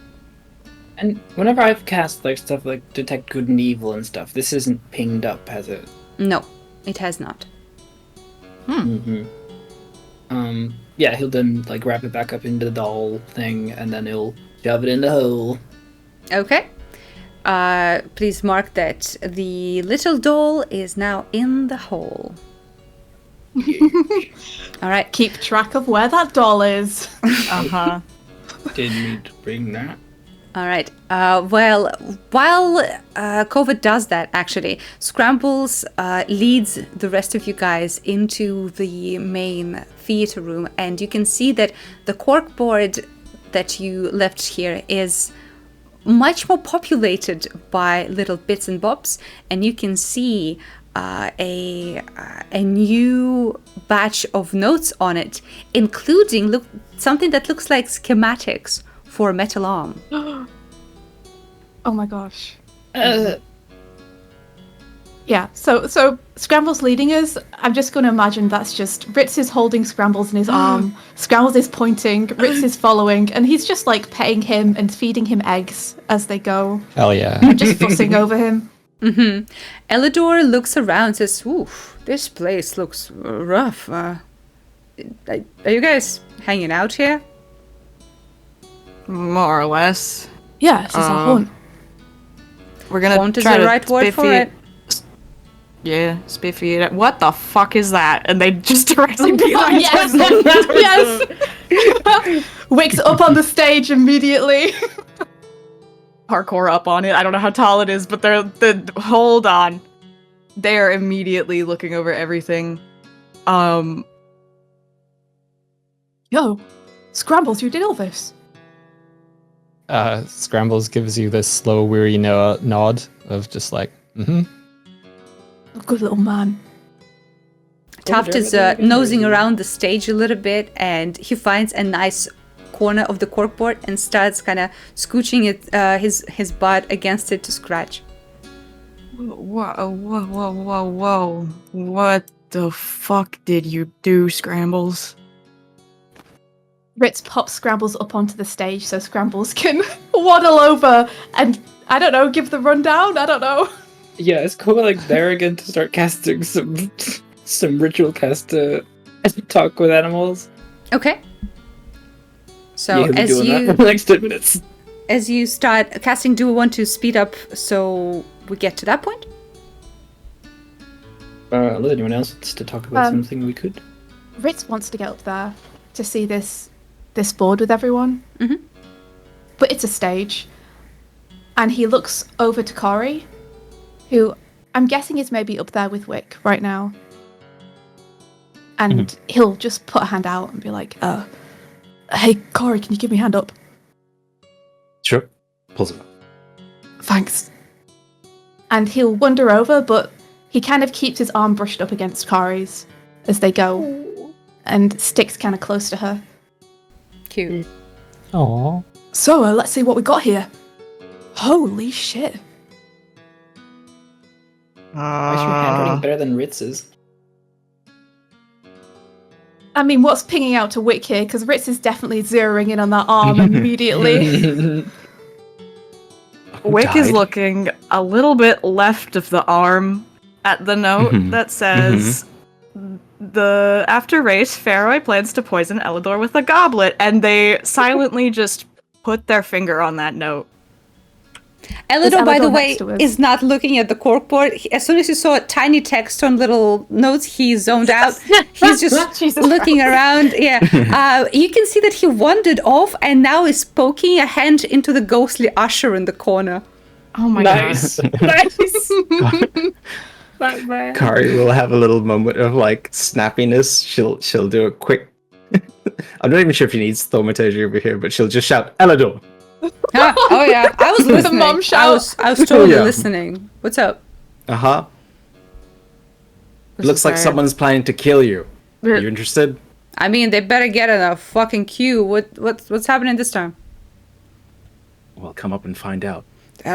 And whenever I've cast like stuff like detect good and evil and stuff, this isn't pinged up, has it? No, it has not. Yeah, he'll then like wrap it back up into the doll thing, and then he'll shove it in the hole. Okay. Please mark that the little doll is now in the hole. All right. Keep track of where that doll is. Uh-huh. Didn't need to bring that. All right. Well, while COVID does that, actually, Scrambles leads the rest of you guys into the main theater room, and you can see that the corkboard that you left here is much more populated by little bits and bobs, and you can see a new batch of notes on it, including something that looks like schematics for a metal arm. Oh my gosh. Yeah, so Scrambles leading us. I'm just going to imagine that's just Ritz is holding Scrambles in his arm. Scrambles is pointing, Ritz is following, and he's just like petting him and feeding him eggs as they go. Hell yeah. And just fussing over him. Elidor looks around and says, "Oof, this place looks rough. Are you guys hanging out here?" More or less. Yeah, it's just a haunt. We're gonna Haunt is try the to right word for spiffy it. Yeah, spiffy it. What the fuck is that? And they just directly behind Yes! us. Yes! Wick's up on the stage immediately. Parkour up on it. I don't know how tall it is, but hold on. They're immediately looking over everything. Yo, Scrambles, you did all this. Scrambles gives you this slow, weary nod of just like, A good little man. Taft is nosing around the stage a little bit, and he finds a nice corner of the corkboard and starts kind of scooching his butt against it to scratch. Whoa. What the fuck did you do, Scrambles? Ritz pops Scrambles up onto the stage so Scrambles can waddle over and, I don't know, give the rundown? I don't know. Yeah, it's cool like there again to start casting some ritual cast to talk with animals. Okay. So Yeah, he'll be doing that for the next 10 minutes. as you start casting, do we want to speed up so we get to that point? Unless anyone else wants to talk about something, we could. Ritz wants to get up there to see this board with everyone. Mm-hmm. But it's a stage. And he looks over to Kari, who I'm guessing is maybe up there with Wick right now. And he'll just put a hand out and be like, hey, Kari, can you give me a hand up? Sure. Pulls it up. Thanks. And he'll wander over, but he kind of keeps his arm brushed up against Kari's as they go, and sticks kind of close to her. Cute. Aww. So, let's see what we got here. Holy shit. Why is your handwriting better than Ritz's? I mean, what's pinging out to Wick here? Because Ritz is definitely zeroing in on that arm immediately. Wick is looking a little bit left of the arm at the note that says, after race, Faroy plans to poison Elidor with a goblet, and they silently just put their finger on that note. Elidor, by the Elidor way, next to us? is not looking at the corkboard. As soon as he saw tiny text on little notes, he zoned out. He's just looking around. Yeah, you can see that he wandered off and now is poking a hand into the ghostly usher in the corner. Oh my Nice. Nice. Kari will have a little moment of like snappiness. She'll do a quick. I'm not even sure if she needs thaumaturgy over here, but she'll just shout, "Elidor!" Oh yeah, I was listening. mom shout. I was totally listening. What's up? It looks like someone's planning to kill you. Are you interested? I mean, they better get in a fucking queue. What's happening this time? Well, come up and find out. All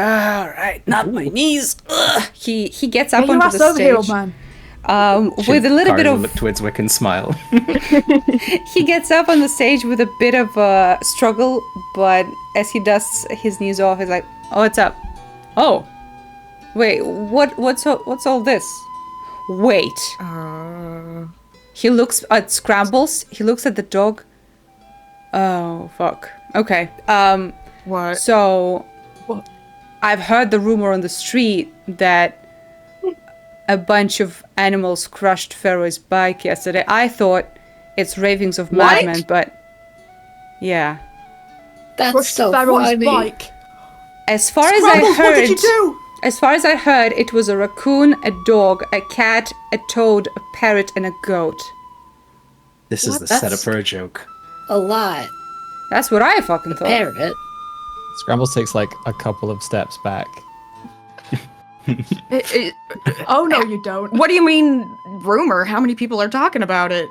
right, not my knees. Ugh. He gets up Get your onto ass the over here, stage. old man. With a little Kari bit will of look towards Wick and smile. he gets up on the stage with a bit of a struggle, but as he dusts his knees off, he's like, "Oh, what's up? Oh, wait, what's all this? Wait." He looks at Scrambles. He looks at the dog. Oh fuck. Okay. What? So, I've heard the rumor on the street that a bunch of animals crushed Pharaoh's bike yesterday. I thought it's ravings of madmen, but yeah. That's so Pharaoh's funny. bike. As far as Scrambles, what did you do? As far as I heard, it was a raccoon, a dog, a cat, a toad, a parrot, and a goat. This is the setup for a joke. A lot. That's what I fucking thought. Parrot. Scrambles takes like a couple of steps back. Oh no, you don't. What do you mean, rumor? How many people are talking about it?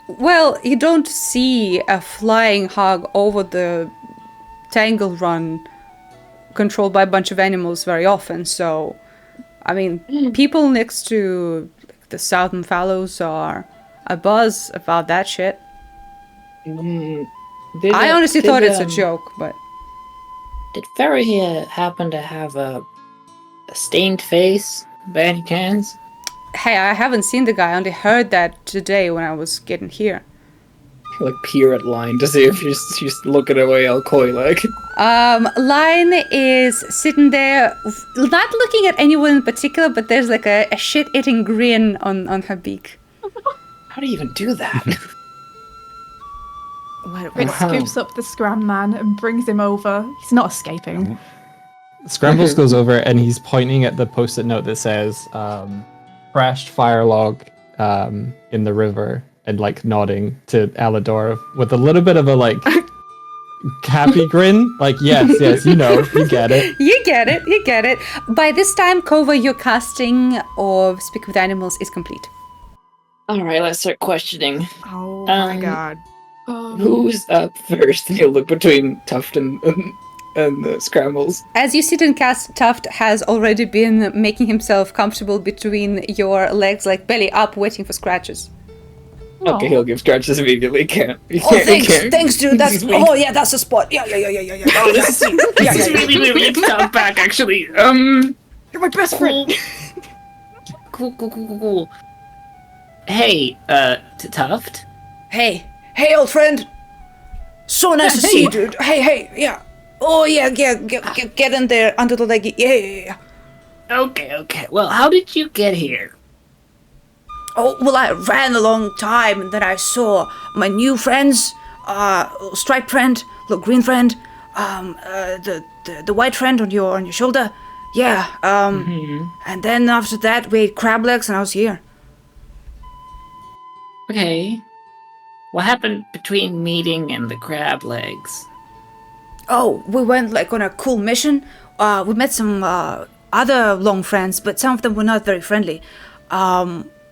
Well, you don't see a flying hog over the Tangle Run controlled by a bunch of animals very often, so I mean, people next to the Southern Fallows are abuzz about that shit. I honestly thought it's a joke, but Did Ferry here happen to have a stained face by any chance? hey, I haven't seen the guy. I only heard that today when I was getting here. Like peer at Line to see if she's looking away all coy like. Line is sitting there, not looking at anyone in particular, but there's like a shit-eating grin on her beak. How do you even do that? Rick scoops up the Scram man and brings him over. He's not escaping. Scrambles goes over and he's pointing at the post-it note that says crashed fire log in the river and like nodding to Elidor with a little bit of a like happy grin. Like, yes, you know, you get it. You get it. By this time, Kova, your casting of Speak with Animals is complete. Alright, let's start questioning. Oh my god. Who's up first? And you'll look between Tuft and the Scrambles. As you sit and cast, Tuft has already been making himself comfortable between your legs, like belly up, waiting for scratches. Okay, he'll give scratches immediately. He can't. Thanks, dude. That's yeah, that's the spot. Yeah. Oh, this is really tough back, actually. You're my best friend. Cool. Hey, Tuft. Hey, old friend. So nice to see you, dude. Hey, yeah. Oh, yeah, get in there under the leg. Yeah. Okay. Well, how did you get here? Oh, well, I ran a long time, and then I saw my new friends, striped friend, little green friend, the white friend on your shoulder. Yeah, and then after that we ate crab legs and I was here. Okay. What happened between meeting and the crab legs? Oh, we went like on a cool mission. We met some other long friends, but some of them were not very friendly.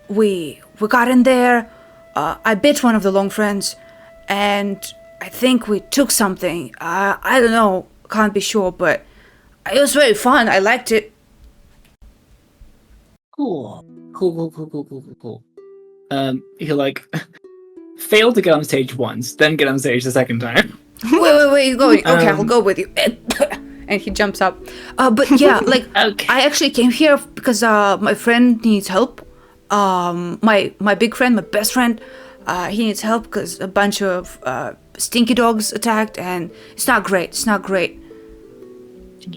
We got in there. I bit one of the long friends, and I think we took something. I don't know, can't be sure, but it was very fun. I liked it. Cool. He like failed to get on stage once, then get on stage the second time. Wait, you going? Okay, I'll go with you. And he jumps up. But yeah, like Okay. I actually came here because my friend needs help. My big friend, my best friend, he needs help because a bunch of stinky dogs attacked, and it's not great. Stinky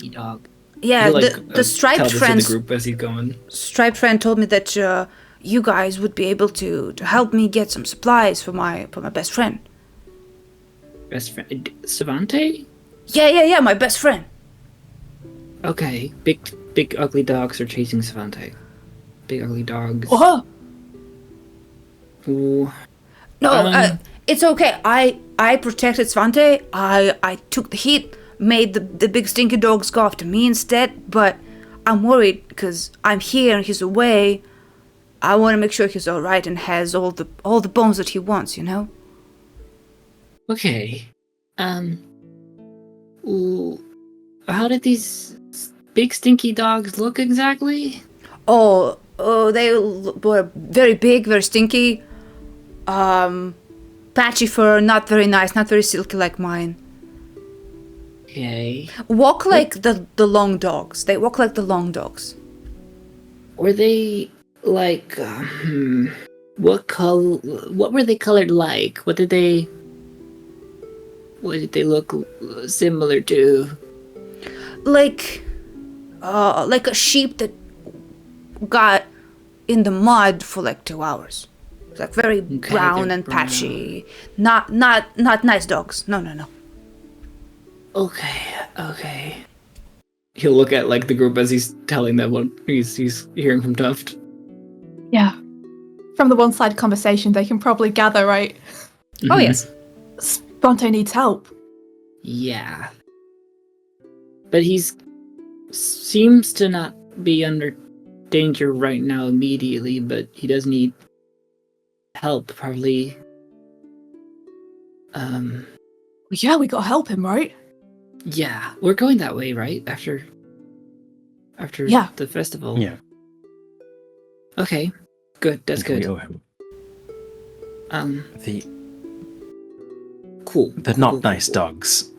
dog. Yeah, the striped tell this to friends. the group as he's going. Striped friend told me that you guys would be able to help me get some supplies for my best friend. Best friend Savante? Yeah, my best friend. Okay. Big ugly dogs are chasing Savante. Big ugly dogs. Oh, Ooh. No, it's okay. I protected Svante. I took the heat, made the big stinky dogs go after me instead. But I'm worried because I'm here and he's away. I want to make sure he's all right and has all the bones that he wants. You know. Okay. Ooh. How did these big stinky dogs look exactly? Oh, they were very big, very stinky. Patchy fur, not very nice, not very silky like mine. Okay. Walk like the long dogs. They walk like the long dogs. Were they like what color? What were they colored like? What did they look similar to? Like a sheep that got in the mud for like 2 hours. It's like very brown they're and brown. patchy. Not nice dogs. No. Okay. He'll look at like the group as he's telling them what he's hearing from Tuft. yeah. From the one-sided conversation, they can probably gather, right? Oh yes. Bronte needs help. Yeah. But seems to not be under danger right now immediately, but he does need help, probably. Yeah, we gotta help him, right? Yeah, we're going that way, right? After Yeah. the festival. Yeah. Okay. Good, that's I think good. we owe him. The Cool. not cool, nice cool. dogs,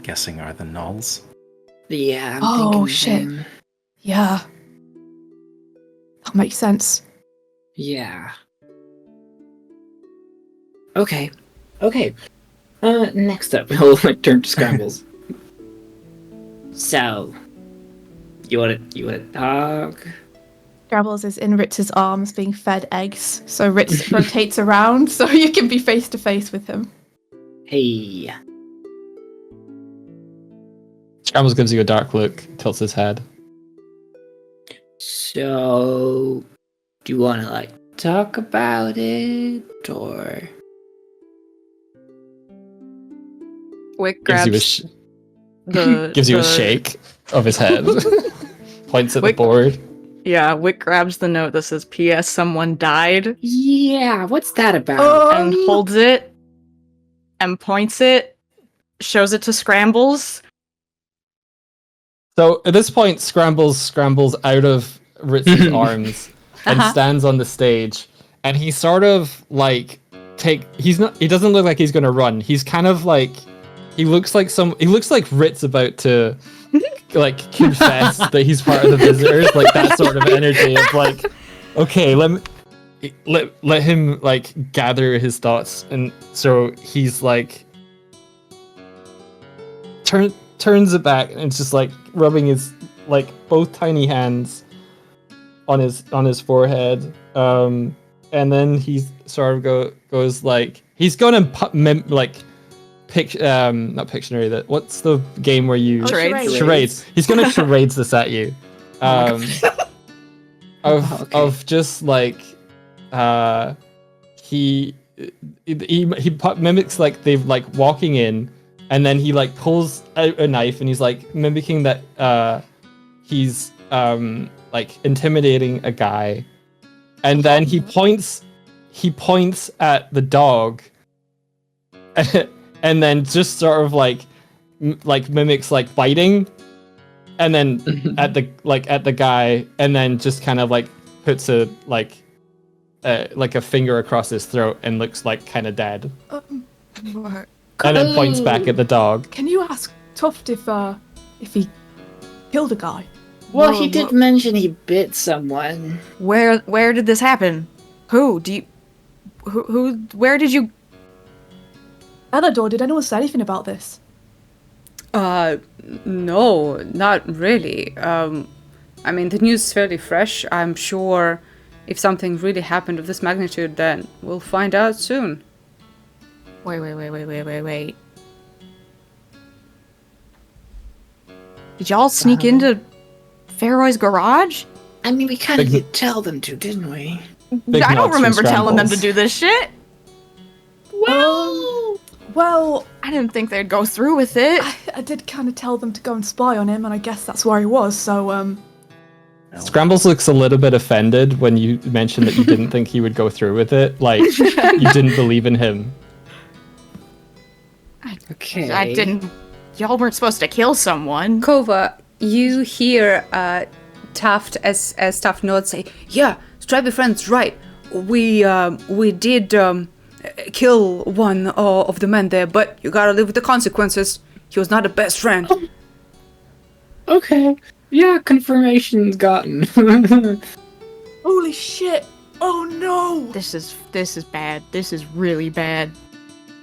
guessing are the gnolls. Yeah, I'm Oh, thinking the shit. same. Yeah. That makes sense. Yeah. Okay. Next up, we'll turn to Scrambles. So, you wanna talk? Scrabbles is in Ritz's arms being fed eggs, so Ritz rotates around so you can be face to face with him. Hey. Scrambles gives you a dark look, tilts his head. So, do you wanna like talk about it, or? Wick Gives you a grabs the gives you a the- shake of his head. Points at the Wick- board. Yeah, Wick grabs the note that says "P.S. Someone died" Yeah, what's that about? Oh. and holds it and points it, shows it to Scrambles. So at this point, scrambles out of Ritz's arms and stands on the stage, and he sort of like he doesn't look like he's gonna run. He's kind of like he looks like Ritz about to like confess that he's part of the visitors, like that sort of energy of like, okay, let him like gather his thoughts, and so he's like turns it back and it's just like rubbing his like both tiny hands on his forehead, and then he sort of goes like he's gonna not Pictionary. That what's the game where you charades? He's gonna charades this at you, of just like he mimics like they've like walking in, and then he like pulls out a knife and he's like mimicking that he's like intimidating a guy, and then he points at the dog. And then just sort of like mimics like biting, and then at the guy, and then just kind of like puts a finger across his throat and looks like kind of dead. And then points back at the dog. Can you ask Tuft if he killed a guy? Well, he did mention he bit someone. Where did this happen? Who where did you? Elidor, did anyone say anything about this? No, not really. I mean, the news is fairly fresh. I'm sure if something really happened of this magnitude, then we'll find out soon. Wait. Did y'all sneak into Faroy's garage? I mean, we kind of did tell them to, didn't we? I don't remember telling them to do this shit. Well, I didn't think they'd go through with it. I did kind of tell them to go and spy on him, and I guess that's where he was, so, Scrambles looks a little bit offended when you mentioned that you didn't think he would go through with it. Like, you didn't believe in him. Okay. I didn't... Y'all weren't supposed to kill someone. Kova, you hear Taft as Taft nods say, "Yeah, Stripey Friend's right. We did kill one of the men there, but you gotta live with the consequences. He was not a best friend." Okay. Yeah, confirmation's gotten. Holy shit! Oh no! This is bad. This is really bad.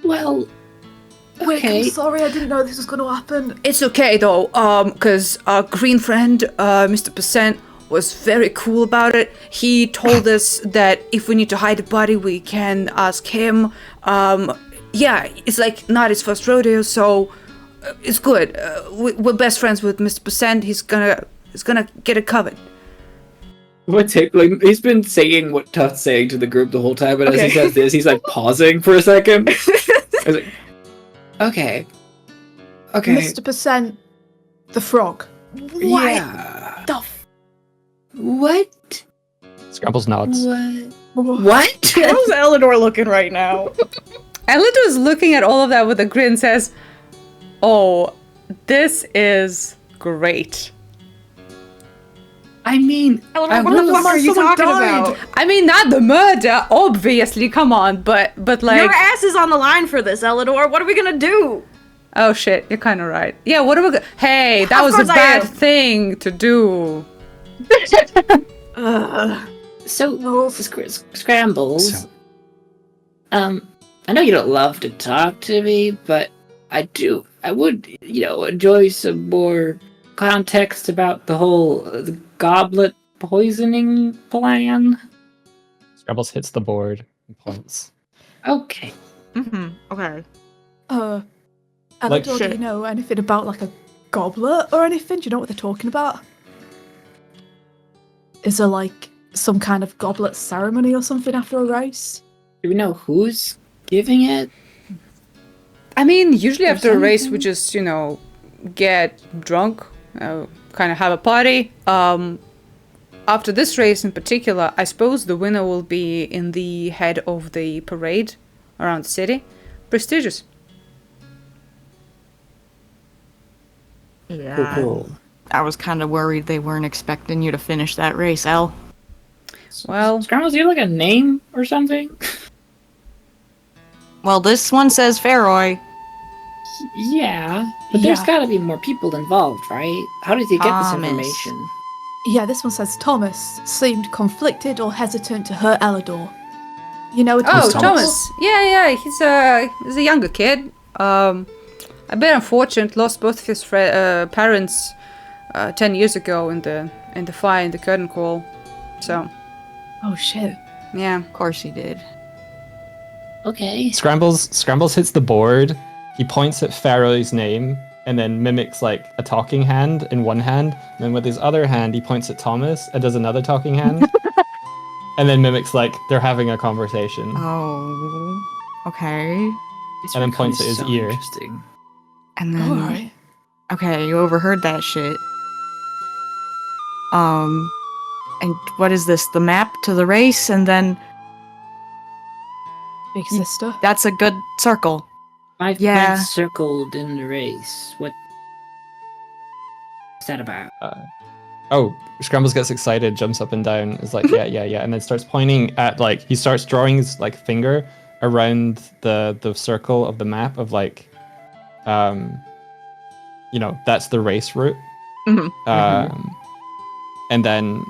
Well, Wait, okay. I'm sorry, I didn't know this was gonna happen. It's okay though, because our green friend, Mr. Percent, was very cool about it. He told us that if we need to hide a body, we can ask him. Yeah, it's like not his first rodeo, so it's good. We're best friends with Mr. Percent. He's gonna get it covered. He's been saying what Tuft's saying to the group the whole time, but as he says this, he's like pausing for a second. I was like, okay. Mr. Percent, the frog. What? Yeah. What? Scrambles nods. What? How's Elidor looking right now? Elidor is looking at all of that with a grin and says, "Oh, this is great." I mean, Elidor, what the fuck are you talking about? I mean, not the murder, obviously. Come on, but like Your ass is on the line for this, Elidor. What are we gonna do? Oh shit, you're kind of right. Yeah, what are we? Hey, that was a bad thing to do. So, Scrambles. I know you don't love to talk to me, but I would, enjoy some more context about the whole the goblet poisoning plan. Scrambles hits the board and points. Okay. Okay. Elidor, do you know anything about like a goblet or anything? Do you know what they're talking about? Is there like some kind of goblet ceremony or something after a race? Do we know who's giving it? I mean, usually after a race, we just, get drunk, kind of have a party. After this race in particular, I suppose the winner will be in the head of the parade around the city. Prestigious. Yeah. Cool. I was kind of worried they weren't expecting you to finish that race, El. Well, Scrambles, do you have like a name or something? Well, this one says Faroy. Yeah, but there's gotta be more people involved, right? How did he get this Thomas. information? Yeah, this one says Thomas seemed conflicted or hesitant to hurt Elidor. You know, Thomas. Yeah, he's a younger kid. A bit unfortunate. Lost both of his parents 10 years ago in the fire in the curtain call. So. Oh shit. Yeah. Of course he did. Okay. Scrambles hits the board. He points at Pharaoh's name and then mimics like a talking hand in one hand. And then with his other hand, he points at Thomas and does another talking hand. And then mimics like they're having a conversation. Oh, okay. It's And then becoming points at his so ear. Interesting. And then, Alright. okay, you overheard that shit. And what is this? The map to the race, and then Big sister. that's a good circle. 5 Yeah. points circled in the race. What's that about? Scrambles gets excited, jumps up and down, is like, yeah, and then starts pointing at like he starts drawing his like finger around the circle of the map of like, that's the race route. Mhm. And then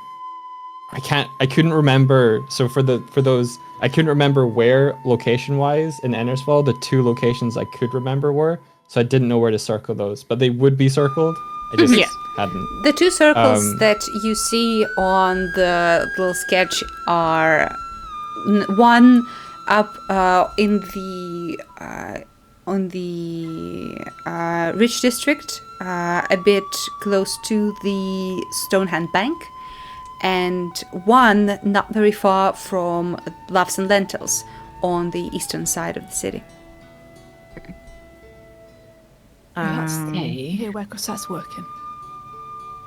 I couldn't remember. So for those, I couldn't remember where location wise in Ennersval the 2 locations I could remember were. So I didn't know where to circle those, but they would be circled. I just Yeah. hadn't. The 2 circles that you see on the little sketch are one up in the on the Rich District, a bit close to the Stonehand Bank, and one not very far from Loaves and Lentils on the eastern side of the city. Okay. Here where Cossette's working.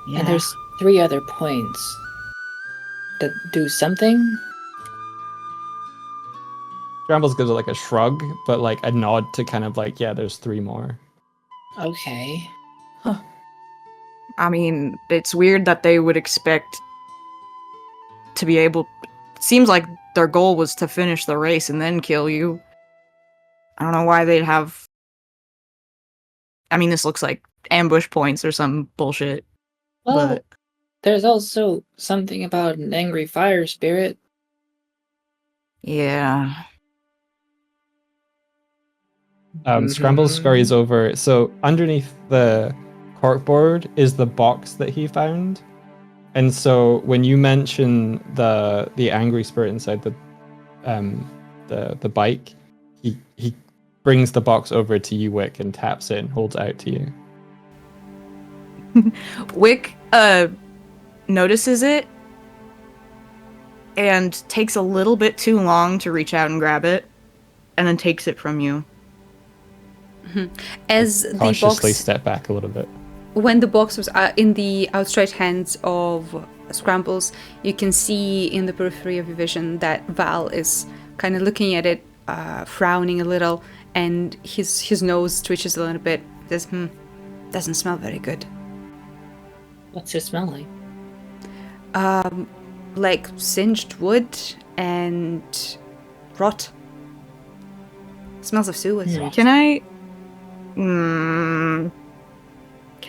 Yeah. And there's 3 other points that do something. Scrambles gives it like a shrug, but like a nod to kind of like, yeah, there's 3 more. Okay. I mean, it's weird that they would expect to be able. Seems like their goal was to finish the race and then kill you. I don't know why they'd have. I mean, this looks like ambush points or some bullshit. Well, But there's also something about an angry fire spirit. yeah. Scrambles scurries over. So underneath the corkboard is the box that he found, and so when you mention the angry spirit inside the bike, he brings the box over to you, Wick, and taps it and holds it out to you. Wick notices it and takes a little bit too long to reach out and grab it, and then takes it from you. As the Cautiously box, step back a little bit. when the box was in the outstretched hands of Scrambles, you can see in the periphery of your vision that Val is kind of looking at it, frowning a little, and his nose twitches a little bit. Says, doesn't smell very good. What's it smell like? Like singed wood and rot. Smells of sewers. Can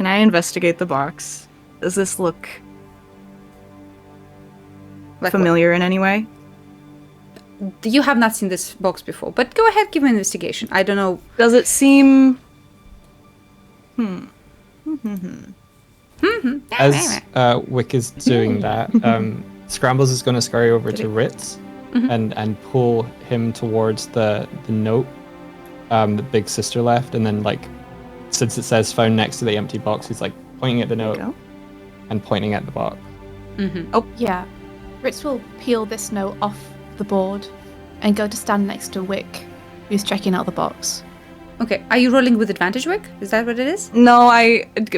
I investigate the box? Does this look Like familiar in any way? what? You have not seen this box before, but go ahead, give me an investigation. I don't know. Does it seem As Wick is doing that, Scrambles is going to scurry over to Ritz and pull him towards the note that Big Sister left, and then like, since it says found next to the empty box, he's like pointing at the note go. and pointing at the box. Oh, yeah. Ritz will peel this note off the board and go to stand next to Wick, who's checking out the box. Okay, are you rolling with advantage, Wick? Is that what it is? No,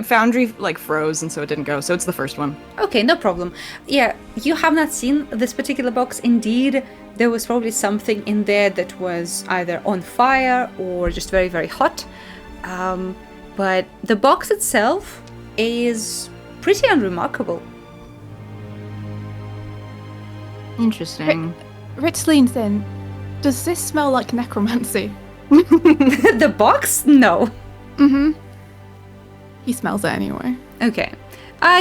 Foundry like froze, and so it didn't go. So it's the first one. Okay, no problem. Yeah, you have not seen this particular box. Indeed, there was probably something in there that was either on fire or just very, very hot. But the box itself is pretty unremarkable. Interesting. Ritz leans in. Does this smell like necromancy? The box? No. Mm-hmm. He smells it anyway. Okay.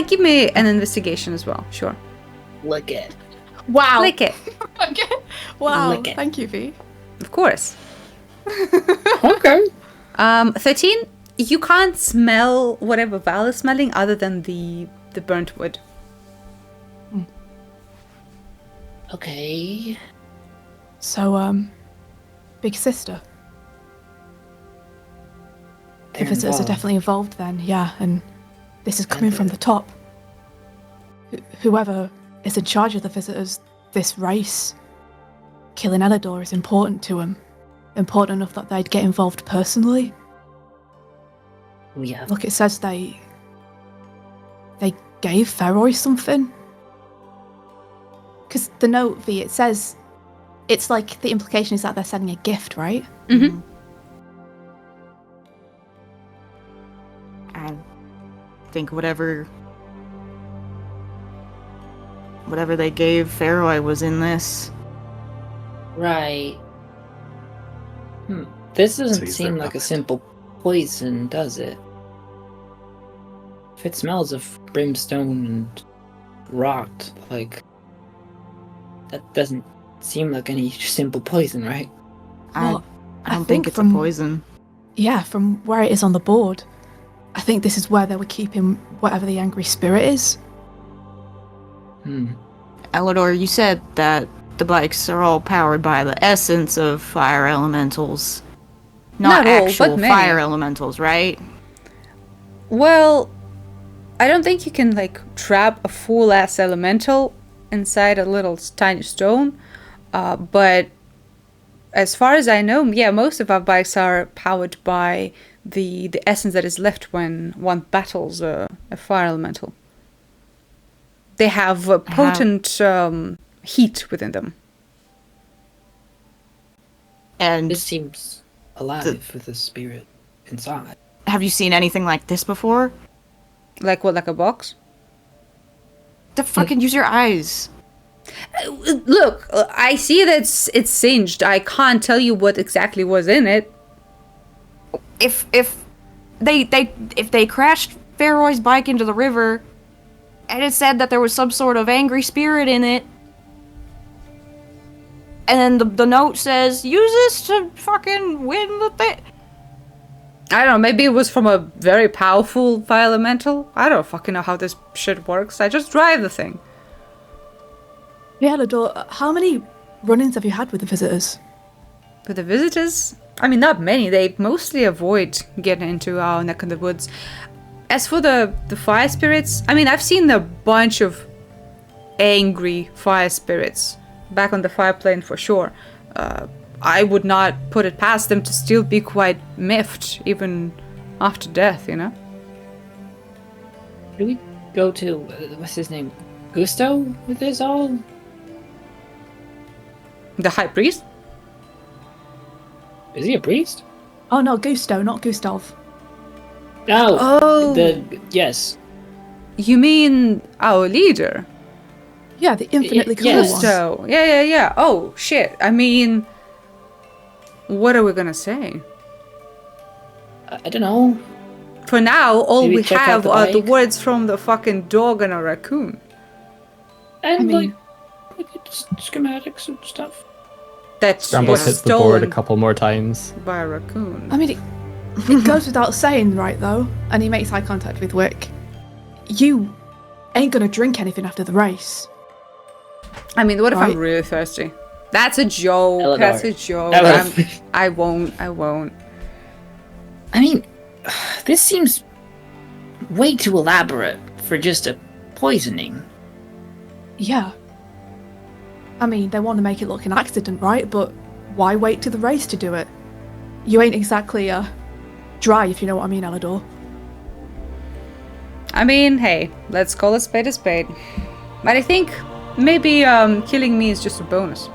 Give me an investigation as well. Sure. Lick it. Wow. Lick it. Okay. Wow. Lick it. Thank you, V. Of course. Okay. 13. You can't smell whatever Val is smelling other than the burnt wood. Okay. So, Big Sister. The They're visitors are involved. definitely involved then, yeah, and this is coming from the top. Whoever is in charge of the visitors, this race, killing Elidor is important to them. Important enough that they'd get involved personally. Yeah. Look, it says they gave Feroy something. Because the note, V, it says, it's like the implication is that they're sending a gift, right? Mm-hmm. I think whatever they gave Feroy was in this. Right. This doesn't he's seem their like a puppet. simple poison, does it? If it smells of brimstone and rot, like, that doesn't seem like any simple poison, right? Well, I don't I think think it's from- a poison. Yeah, from where it is on the board, I think this is where they were keeping whatever the angry spirit is. Elidor, you said that the bikes are all powered by the essence of fire elementals. Not Not all, but actual many. fire elementals, right? Well, I don't think you can, like, trap a full-ass elemental inside a little tiny stone. But as far as I know, yeah, most of our bikes are powered by the essence that is left when one battles a fire elemental. They have a potent heat within them. And This seems alive with a spirit inside. have you seen anything like this before? Like what, like a box? The fucking use your eyes. Look, I see that it's singed. I can't tell you what exactly was in it. If they crashed Feroy's bike into the river, and it said that there was some sort of angry spirit in it, and then the note says, use this to fucking win the thing. I don't know, maybe it was from a very powerful fire elemental. I don't fucking know how this shit works. I just drive the thing. Yeah, Elidor, how many run-ins have you had with the visitors? With the visitors, I mean, not many. They mostly avoid getting into our neck of the woods. As for the fire spirits, I mean, I've seen a bunch of angry fire spirits back on the fire plane for sure. I would not put it past them to still be quite miffed even after death, you know? Do we go to, what's his name, Gusto with this all? The high priest? Is he a priest? Oh no, Gusto, not Gustav. Oh. Yes. You mean our leader? Yeah, the infinitely cool yes. one. So, yeah. Oh, shit. I mean, what are we gonna say? I don't know. For now, all Maybe we check out have the are the bike. words from the fucking dog and a raccoon. And mean- like schematics and stuff. That Scrambles was hits the board a stolen couple more times. by a raccoon. I mean, it goes without saying, right, though, and he makes eye contact with Wick. You ain't gonna drink anything after the race. I mean, what if Right. I'm really thirsty? That's a joke. Eleanor. That's a joke. Eleanor. I won't. I mean, this seems way too elaborate for just a poisoning. Yeah. I mean, they want to make it look an accident, right? But why wait to the race to do it? You ain't exactly, dry, if you know what I mean, Elidor. I mean, hey, let's call a spade a spade. But I think maybe killing me is just a bonus.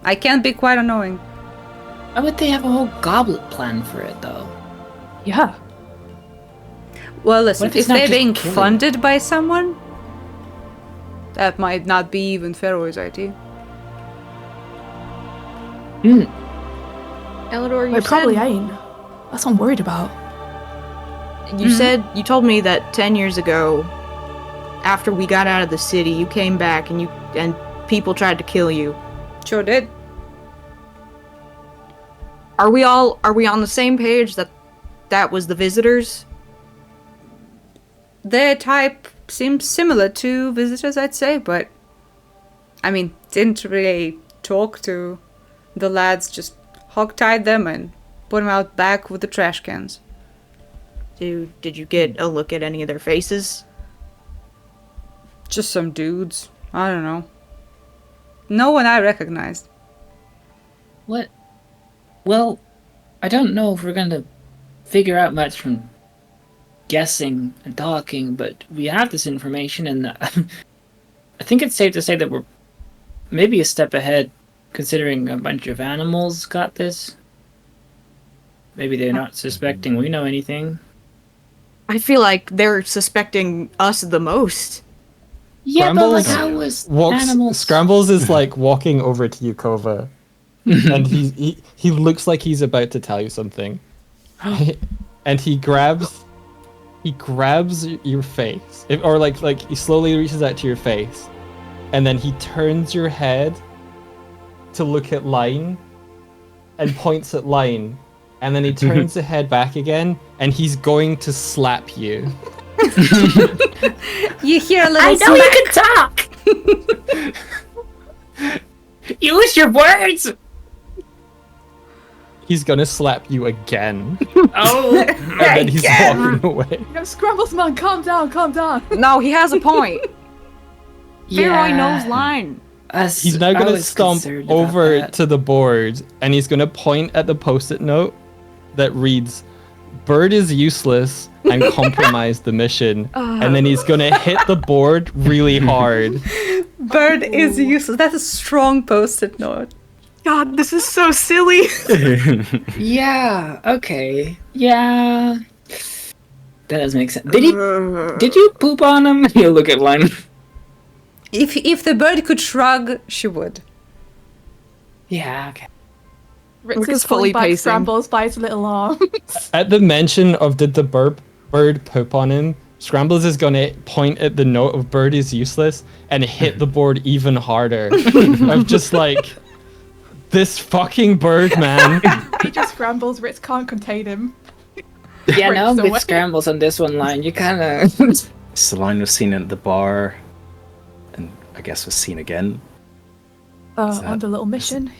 I can't be quite annoying. Why would they have a whole goblet plan for it, though? Yeah. Well, What listen, if it's if not they're just being killing? funded by someone, that might not be even Feroy's idea. Elidor, you They probably said, ain't. That's what I'm worried about. you told me that 10 years ago, after we got out of the city, you came back and people tried to kill you. Sure did. Are we on the same page that was the visitors? Their type seems similar to visitors, I'd say, but I mean, didn't really talk to the lads, just hog-tied them and put them out back with the trash cans. Did you get a look at any of their faces? Just some dudes. I don't know. No one I recognized. What? Well, I don't know if we're gonna figure out much from guessing and talking, but we have this information, and I think it's safe to say that we're maybe a step ahead, considering a bunch of animals got this. Maybe they're not suspecting we know anything. I feel like they're suspecting us the most. Yeah, but like how was animals? Scrambles is like walking over to you, Kova, and he looks like he's about to tell you something, and he grabs your face, or like he slowly reaches out to your face, and then he turns your head to look at Line, and points at Line, and then he turns the head back again, and he's going to slap you. You hear a little I know you can talk! Use your words! He's gonna slap you again. Oh, and then he's walking away. No, Scrambles, man, calm down, calm down. No, he has a point. Feroy knows Line. He's now gonna stomp over to the board, and he's gonna point at the post-it note that reads, "Bird is useless and compromise the mission." And then he's gonna hit the board really hard. Bird is useless. That's a strong post-it note. God, this is so silly. Yeah, okay. Yeah. That does make sense. Did you poop on him? You look at Line. If the bird could shrug, she would. Yeah, okay. Rick is fully back pacing. Scrambles by his little arm. At the mention of did the bird poop on him, Scrambles is gonna point at the note of bird is useless and hit the board even harder. I'm just like, this fucking bird, man. He just scrambles, Ritz can't contain him. Yeah, Rick's now away. with scrambles on this one, Line, you kind of... So Line was seen at the bar, and I guess was seen again. On the little mission.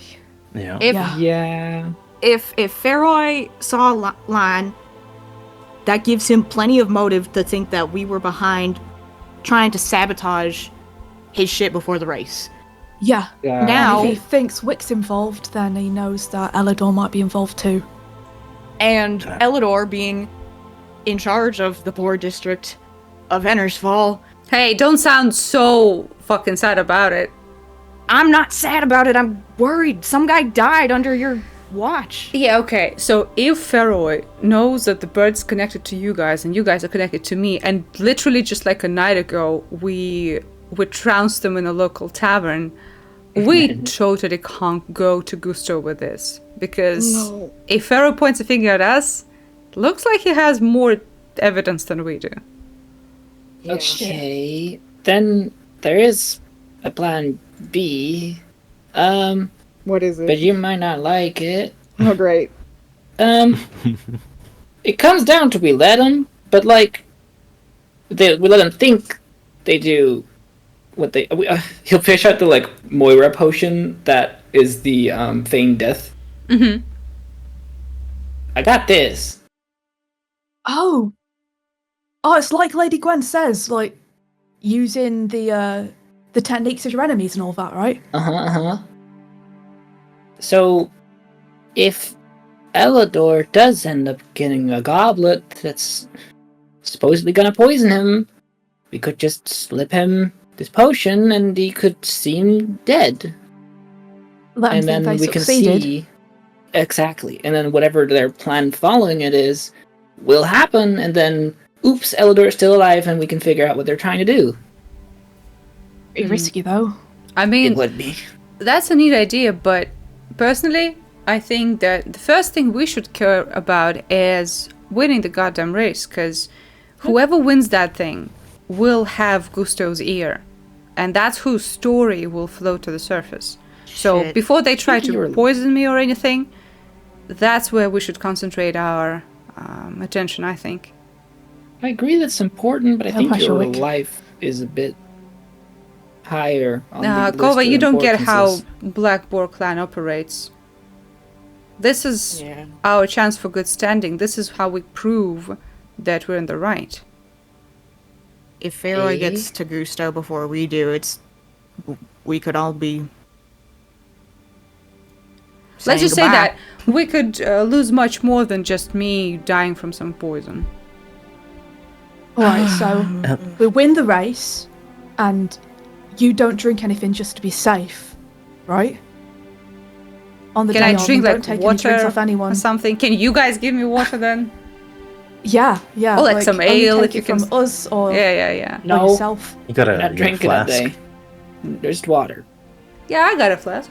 Yeah. Yeah. If Feroy saw Line, that gives him plenty of motive to think that we were behind trying to sabotage his shit before the race. Yeah. Now, If he thinks Wick's involved, then he knows that Elidor might be involved too. and Elidor being in charge of the board district of Ennersval. Hey, don't sound so fucking sad about it. I'm not sad about it. I'm worried. Some guy died under your watch. Yeah, okay. So if Feroy knows that the bird's connected to you guys and you guys are connected to me, and literally just like a night ago we trounced them in a local tavern, we totally can't go to Gusto with this. Because if Feroy points a finger at us, looks like he has more evidence than we do. Okay, then there is a plan B. What is But you might not like it. Oh, great. It comes down to we let them, but like, we let them think they do what they. He'll fish out the like Moira potion that is the feigned death. Mm-hmm. I got this. Oh, it's like Lady Gwen says, like using the techniques of your enemies and all that, right? So, if Elidor does end up getting a goblet that's supposedly gonna poison him, we could just slip him this potion and he could seem dead. Let him And think then they we can succeeded. see... Exactly. And then whatever their plan following it is will happen, and then, oops, Elidor is still alive and we can figure out what they're trying to do. Pretty risky though. I mean, It would be. that's a neat idea, but personally, I think that the first thing we should care about is winning the goddamn race, because whoever wins that thing will have Gusto's ear, and that's whose story will float to the surface. So Shit. before they try You're- to poison me or anything, that's where we should concentrate our attention, I think. I agree that's important, but I think pressure, your Wick. life is a bit higher on the Kova, list you of don't get how importances. Black Boar clan operates. This is Yeah. our chance for good standing. This is how we prove that we're in the right. If Feroy Eh? gets to Gusto before we do, we could all be. Let's just say goodbye. that we could lose much more than just me dying from some poison. Alright, so we win the race, and you don't drink anything just to be safe, right? On the Can day I of, drink and don't like take any drinks water off anyone. or something? Can you guys give me water then? Yeah. Or like some only ale take if you it from can- us or Yeah. or No. yourself. You got We're a, not you got a drinking that flask. day. There's water. Yeah, I got a flask.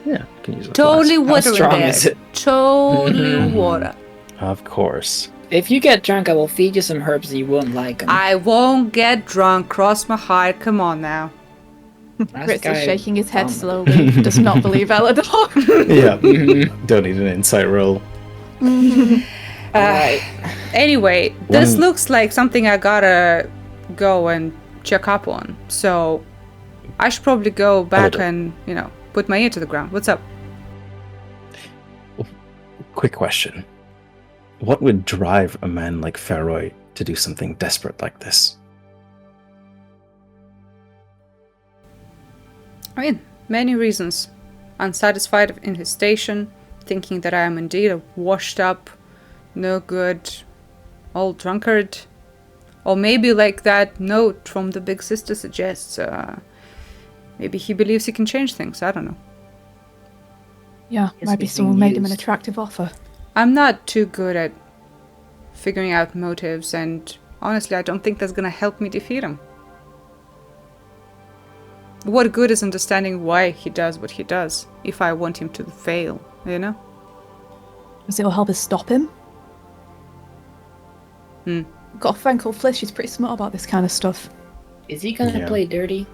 Yeah, you can use a Totally flask. How water in strong there. is it? Totally water. Of course. If you get drunk, I will feed you some herbs and you won't like them. I won't get drunk. Cross my heart. Come on now. Ritz is shaking his head slowly, does not believe Elador. Yeah. Don't need an insight roll. Alright. Anyway, this One- looks like something I gotta go and check up on. So I should probably go back Elador. and, put my ear to the ground. What's up? Quick question. What would drive a man like Feroy to do something desperate like this? I mean, many reasons. Unsatisfied in his station, thinking that I am indeed a washed up, no good, old drunkard. Or maybe like that note from the big sister suggests, maybe he believes he can change things, I don't know. Yeah, Yes, maybe we've someone been made him an used. attractive offer. I'm not too good at figuring out motives, and honestly, I don't think that's gonna help me defeat him. What good is understanding why he does what he does if I want him to fail, Because it'll help us stop him. Got a friend called Fliss, she's pretty smart about this kind of stuff. Is he gonna Yeah. play dirty?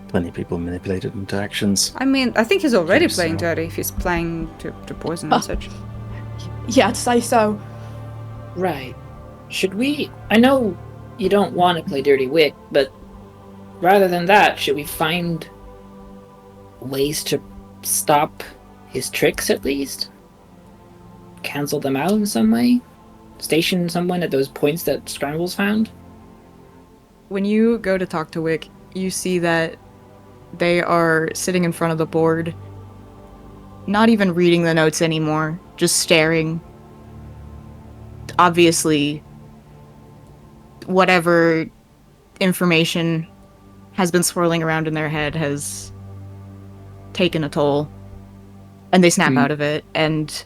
Plenty of people manipulated into actions. I mean, I think he's already Guess playing so. dirty if he's playing to poison and such. Yeah, I'd say so. Right. Should we... I know you don't want to play dirty wit, but rather than that, should we find ways to stop his tricks at least? Cancel them out in some way? Station someone at those points that Scrambles found? When you go to talk to Wick, you see that they are sitting in front of the board, not even reading the notes anymore, just staring. Obviously, whatever information has been swirling around in their head has taken a toll, and they snap out of it, and...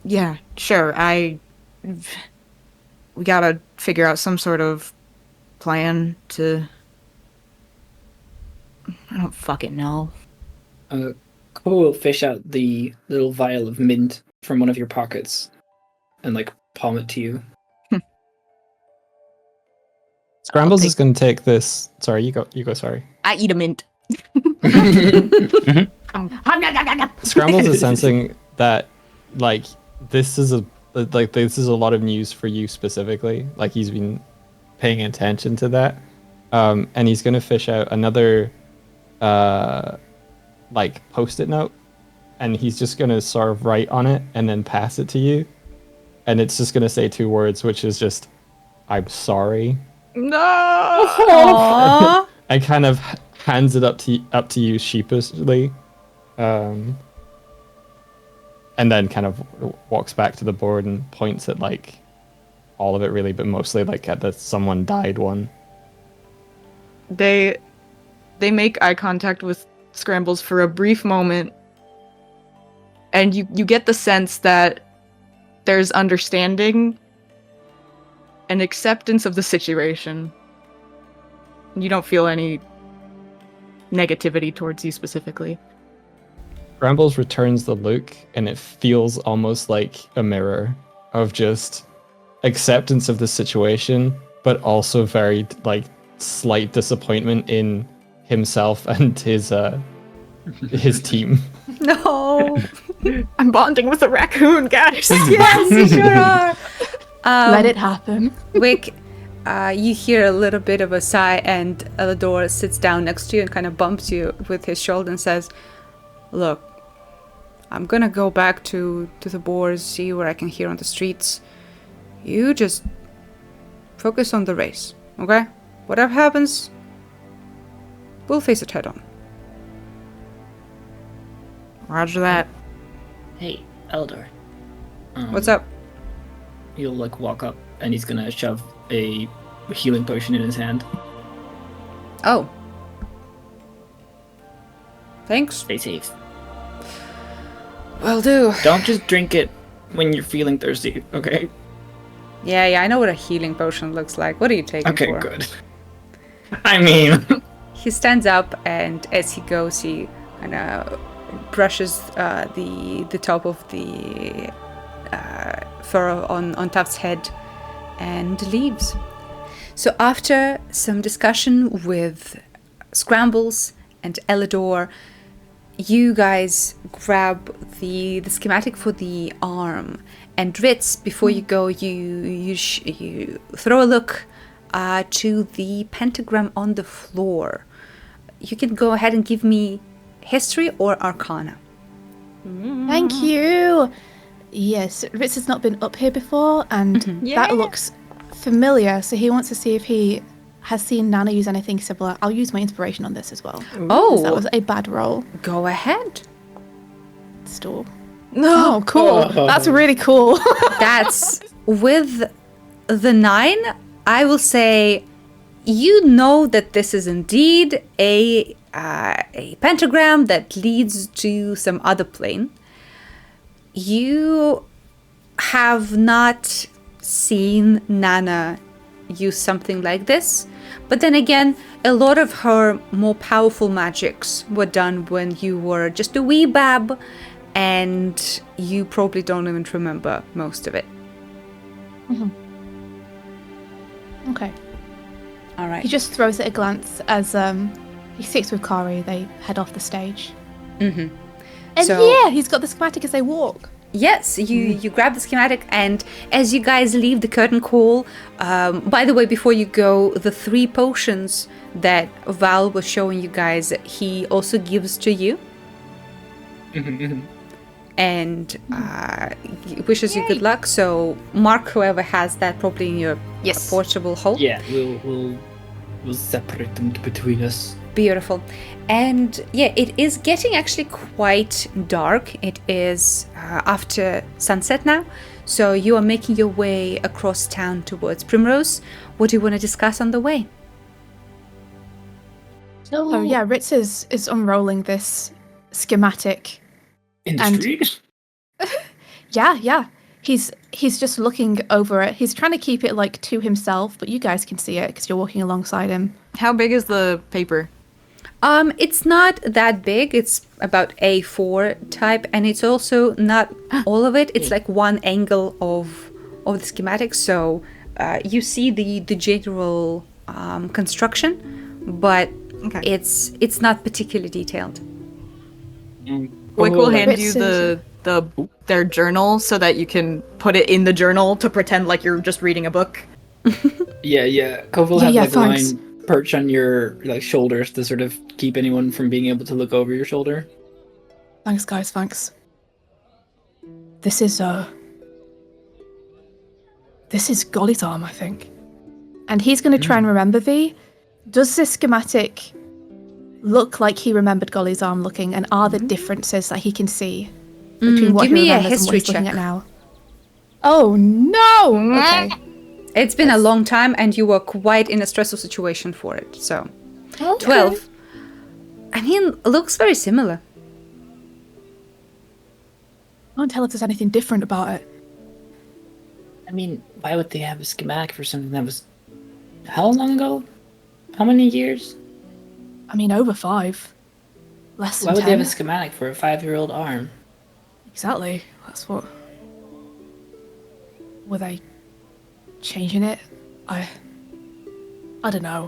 yeah, sure, we gotta figure out some sort of plan to... I don't fucking know. Cole will fish out the little vial of mint from one of your pockets and, palm it to you. Scrambles I'll is going to take this. Sorry, you go. Sorry. I eat a mint. Scrambles is sensing that, this is a lot of news for you specifically. Like, he's been paying attention to that, and he's going to fish out another, post-it note, and he's just going to sort of write on it and then pass it to you, and it's just going to say 2 words, which is just, "I'm sorry." No! Aww. And kind of hands it up to you sheepishly, and then kind of walks back to the board and points at all of it really, but mostly at the someone died one. They make eye contact with Scrambles for a brief moment, and you get the sense that there's understanding and acceptance of the situation. You don't feel any negativity towards you specifically. Brambles returns the look, and it feels almost like a mirror of just acceptance of the situation, but also very slight disappointment in himself and his team. No. I'm bonding with a raccoon, guys. Yes, you sure are. Let it happen. Wick, you hear a little bit of a sigh, and Elidor sits down next to you and kind of bumps you with his shoulder and says, "Look, I'm gonna go back to the boars, see what I can hear on the streets. You just focus on the race, okay? Whatever happens, we'll face it head on." Roger that. Hey, Eldor. What's up? He'll like walk up and he's gonna shove a healing potion in his hand. Oh. Thanks. Stay safe. Will do. Don't just drink it when you're feeling thirsty, okay? Yeah, I know what a healing potion looks like. What are you taking Okay, for? good. I mean... He stands up, and as he goes, he kind of brushes the top of the fur on Tuft's head and leaves. So after some discussion with Scrambles and Elidor, you guys grab the schematic for the arm. And Ritz, before you go, you throw a look to the pentagram on the floor. You can go ahead and give me history or arcana. Thank you. Yes, Ritz has not been up here before, and that looks familiar. So he wants to see if he has seen Nana use anything similar. I'll use my inspiration on this as well. Oh, that was a bad roll. Go ahead. Stall. Oh, cool. That's really cool. That's with the 9. I will say, you know that this is indeed a pentagram that leads to some other plane. You have not seen Nana use something like this, but then again, a lot of her more powerful magics were done when you were just a wee bab, and you probably don't even remember most of it. Okay. All right. He just throws it a glance as he sits with Kari. They head off the stage. Mm-hmm. And So- yeah, he's got the schematic as they walk. Yes, you grab the schematic, and as you guys leave the curtain call, by the way, before you go, the 3 potions that Val was showing you guys, he also gives to you. And wishes you good luck. So mark whoever has that probably in your portable hold. Yeah, we'll separate them between us. Beautiful. And yeah, it is getting actually quite dark. It is after sunset now. So you are making your way across town towards Primrose. What do you want to discuss on the way? Oh yeah, Ritz is unrolling this schematic. In the And- street? Yeah. He's just looking over it. He's trying to keep it like to himself, but you guys can see it because you're walking alongside him. How big is the paper? It's not that big. It's about A4 type, and it's also not all of it. It's like one angle of the schematic. So you see the general construction, but Okay. it's not particularly detailed. Quick will hand Ritz you is- their journal so that you can put it in the journal to pretend like you're just reading a book. Yeah. Cove will Yeah, have yeah, like a thanks. line perch on your like shoulders to sort of keep anyone from being able to look over your shoulder. Thanks, guys. Thanks. This is Golly's arm, I think. And he's going to try and remember V. Does this schematic look like he remembered Golly's arm looking, and are there differences that he can see between what give he me a remembers and what history he's looking check. at now? Oh no! Okay. It's been a long time, and you were quite in a stressful situation for it. So, 12. I mean, looks very similar. I can't tell if there's anything different about it. I mean, why would they have a schematic for something that was how long ago? How many years? I mean, over 5. Less than Why would 10. they have a schematic for a 5-year-old arm? Exactly. That's what. Were they changing it? I don't know.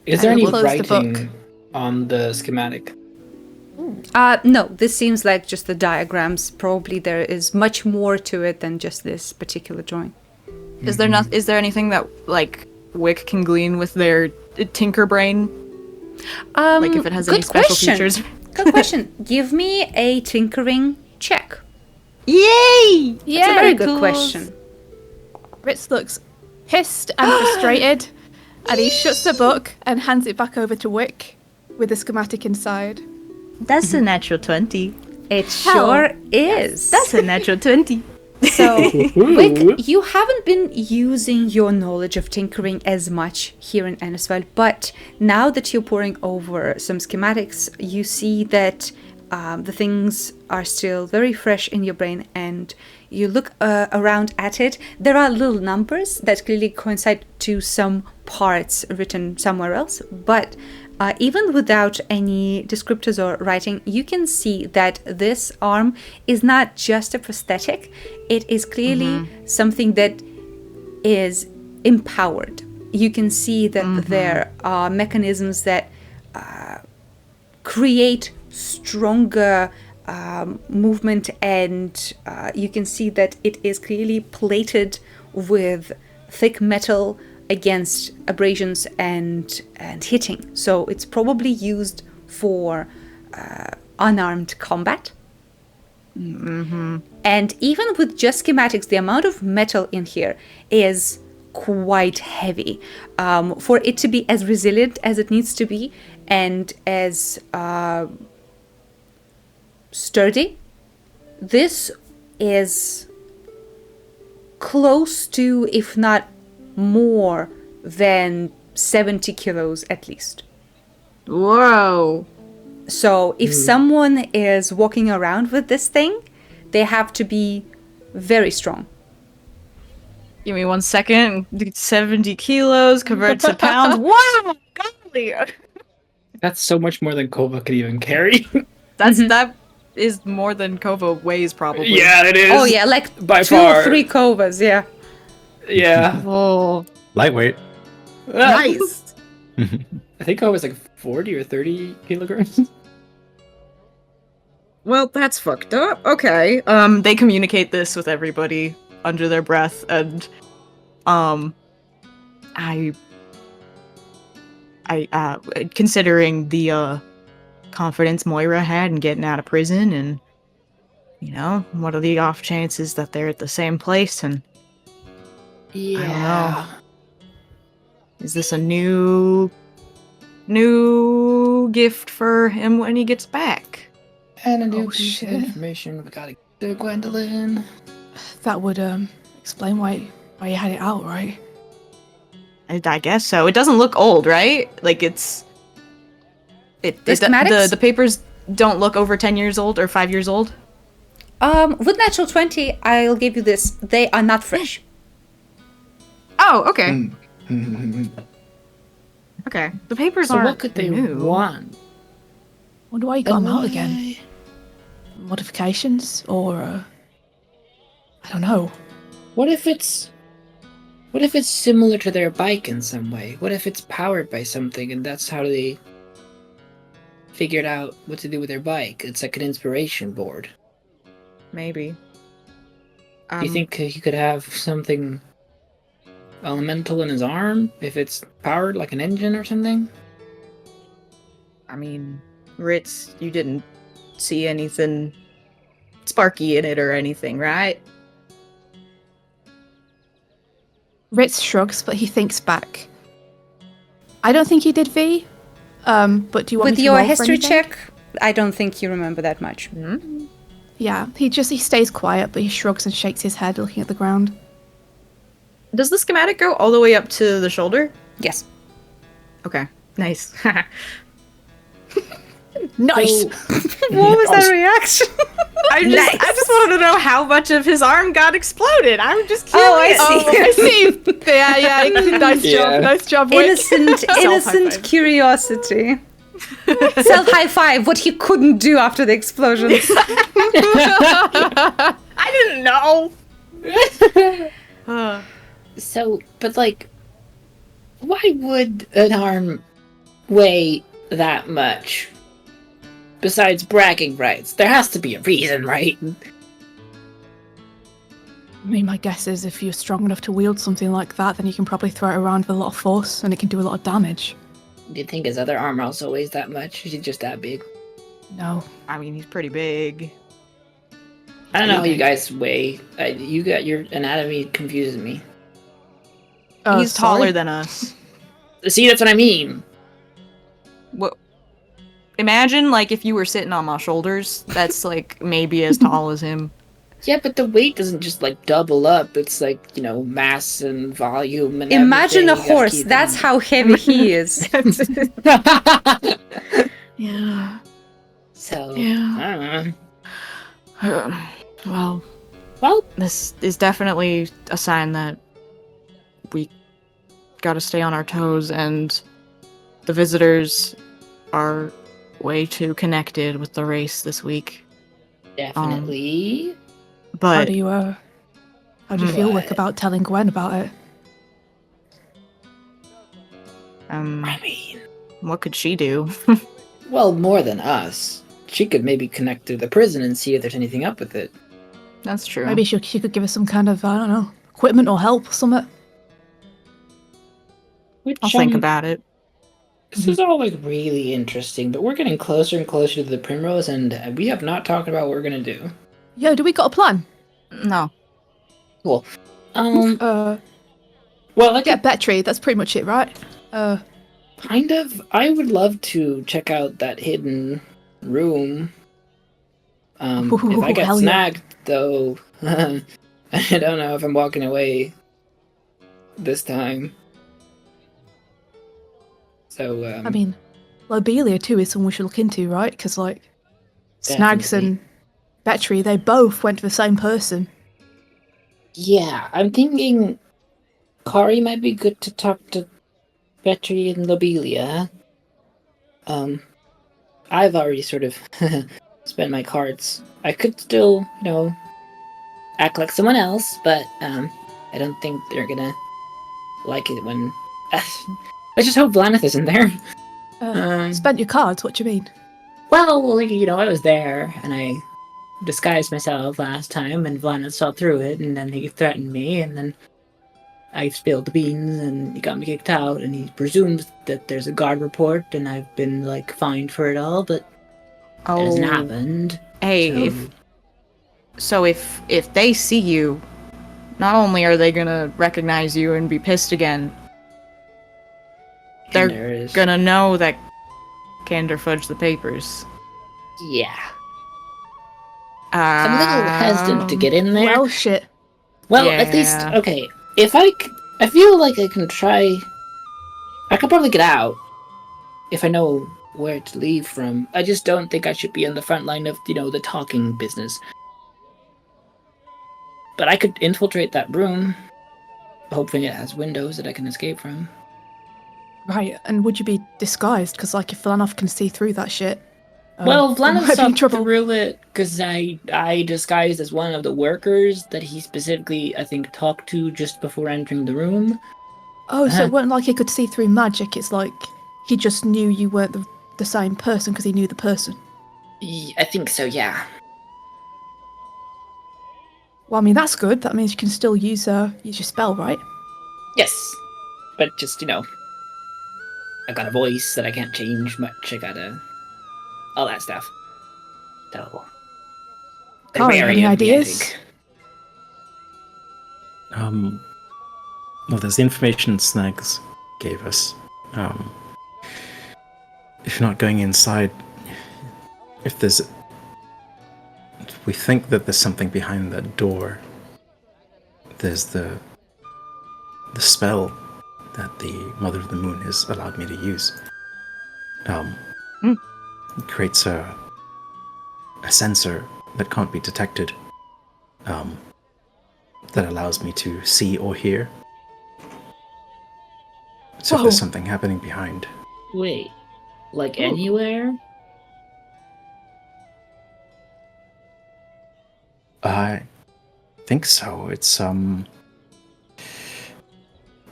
Is there I any will close the book. writing on the schematic? No, this seems like just the diagrams. Probably there is much more to it than just this particular drawing. Is there not? Is there anything that like Wick can glean with their tinker brain? Like if it has any good special question. features? Good question. Give me a tinkering check. Yay! It's a very good question. Ritz looks pissed and frustrated, and he shuts the book and hands it back over to Wick with the schematic inside. That's a natural 20. It sure is. That's a natural 20. So, Wick, you haven't been using your knowledge of tinkering as much here in Ennersval, but now that you're poring over some schematics, you see that the things are still very fresh in your brain, and you look around at it. There are little numbers that clearly coincide to some parts written somewhere else, but even without any descriptors or writing, you can see that this arm is not just a prosthetic. It is clearly something that is empowered. You can see that there are mechanisms that create stronger movement, and you can see that it is clearly plated with thick metal against abrasions and hitting. So it's probably used for unarmed combat. And even with just schematics, the amount of metal in here is quite heavy. For it to be as resilient as it needs to be and as sturdy, this is close to, if not more than 70 kilos at least. Whoa. So if someone is walking around with this thing, they have to be very strong. Give me 1 second. 70 kilos converts to pounds. Wow! Golly! That's so much more than Kova could even carry. That is more than Kova weighs, probably. Yeah, it is. Oh yeah, like by 2 far. or 3 Kovas, yeah. Yeah. Oh, Lightweight. nice. I think I was like 40 or 30 kilograms. Well, that's fucked up. Okay. They communicate this with everybody under their breath, and I considering the confidence Moira had in getting out of prison, and what are the off chances that they're at the same place? And Yeah. I don't know. Is this a new gift for him when he gets back? And a new piece of information. We gotta get to Gwendolyn. That would explain why you had it out, right? I guess so. It doesn't look old, right? Like the schematics? the papers don't look over 10 years old or 5 years old. With natural 20, I'll give you this. They are not fresh. Oh, okay. Okay. The papers So aren't what could they new. want? Wonder why you got them out again. Modifications, or I don't know. What if it's similar to their bike in some way? What if it's powered by something and that's how they figured out what to do with their bike? It's like an inspiration board. Maybe. Do you think he could have something elemental in his arm if it's powered like an engine or something? I mean, Ritz, you didn't see anything sparky in it or anything, right? Ritz shrugs, but he thinks back. I don't think he did V. But do you want With me to your roll for history anything? check, I don't think you remember that much. Yeah, he stays quiet, but he shrugs and shakes his head, looking at the ground. Does the schematic go all the way up to the shoulder? Yes. Okay, nice. Nice. What was that reaction? I just wanted to know how much of his arm got exploded. I'm just curious. Oh, I see. I see. Yeah, nice job, Wick. Innocent curiosity. Self high five, what he couldn't do after the explosions. I didn't know. So, but like, why would an arm weigh that much? Besides bragging rights, there has to be a reason, right? I mean, my guess is if you're strong enough to wield something like that, then you can probably throw it around with a lot of force, and it can do a lot of damage. Do you think his other arm also weighs that much? Is he just that big? No. I mean, he's pretty big. I don't know how you guys weigh. You got your anatomy confuses me. He's taller than us. See, that's what I mean. What? Imagine, like, if you were sitting on my shoulders, that's, like, maybe as tall as him. Yeah, but the weight doesn't just, like, double up. It's, like, you know, mass and volume and Imagine a everything. You gotta horse. keep That's in- how heavy he is. Yeah. So, Yeah. I don't know. Well, this is definitely a sign that we gotta stay on our toes, and the visitors are way too connected with the race this week. Definitely. How But do you feel, Wick, about telling Gwen about it? I mean, what could she do? well, more than us. She could maybe connect to the prison and see if there's anything up with it. That's true. Maybe she could give us some kind of, I don't know, equipment or help or something. I'll think about it. This is all like really interesting, but we're getting closer and closer to the Primrose, and we have not talked about what we're gonna do. Yeah, do we got a plan? No. Cool. Well, get Betry, that's pretty much it, right? Kind of. I would love to check out that hidden room. If I get hell yeah. snagged, though, I don't know if I'm walking away this time. So, I mean, Lobelia too is someone we should look into, right? Because, like, Snags and Betry, they both went to the same person. yeah, I'm thinking Kari might be good to talk to Betry and Lobelia. I've already sort of spent my cards. I could still, you know, act like someone else, but I don't think they're gonna like it when... Let's just hope Vlaneth isn't there. Spent your cards, what do you mean? Well, you know, I was there, and I disguised myself last time, and Vlaneth saw through it, and then he threatened me, and then I spilled the beans, and he got me kicked out, and he presumes that there's a guard report, and I've been, like, fined for it all, but it hasn't happened. Hey, so... if they see you, not only are they gonna recognize you and be pissed again, they're gonna know that Kander fudged the papers. Yeah. I'm a little hesitant to get in there. Well, shit. Well, at least, okay, if I feel like I can try... I could probably get out if I know where to leave from. I just don't think I should be on the front line of, you know, the talking business. But I could infiltrate that room, hoping it has windows that I can escape from. Right, and would you be disguised? Because, like, if Vlanov can see through that shit... Well, might Vlanov be in saw trouble. through it because I disguised as one of the workers that he specifically, I think, talked to just before entering the room. Oh, so it wasn't like he could see through magic, it's like he just knew you weren't the same person because he knew the person. I think so, yeah. Well, I mean, that's good. That means you can still use your spell, right? Yes. But just, you know, I got a voice that I can't change much. I gotta... all that stuff. So... Kari, any ideas? Well, there's the information Snags gave us. If you're not going inside, if there's... we think that there's something behind that door. There's the spell that the Mother of the Moon has allowed me to use. It creates a sensor that can't be detected, that allows me to see or hear. So if there's something happening behind. Wait. Like anywhere? I think so. It's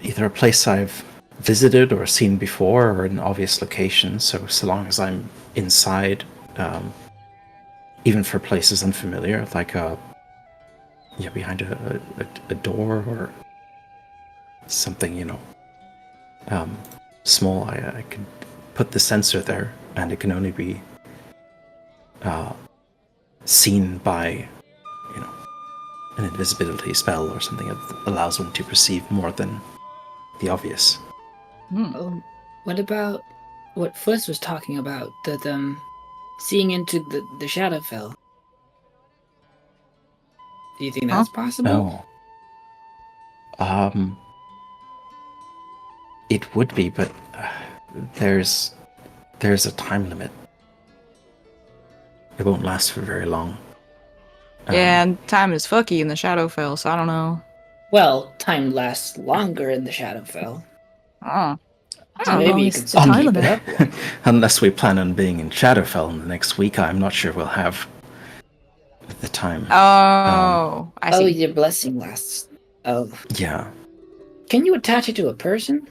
either a place I've visited or seen before, or an obvious location. So long as I'm inside, even for places unfamiliar, like behind a door or something, small. I could put the sensor there, and it can only be seen by, an invisibility spell or something that allows one to perceive more than the obvious. What about what Fliss was talking about? That seeing into the Shadowfell. Do you think that's possible? No. It would be, but there's a time limit. It won't last for very long. Yeah, and time is fucky in the Shadowfell, so I don't know. Well, time lasts longer in the Shadowfell. Oh. So maybe you could still keep it up. Unless we plan on being in Shadowfell in the next week, I'm not sure we'll have the time. Oh, I see. Oh, your blessing lasts. Oh. Yeah. Can you attach it to a person?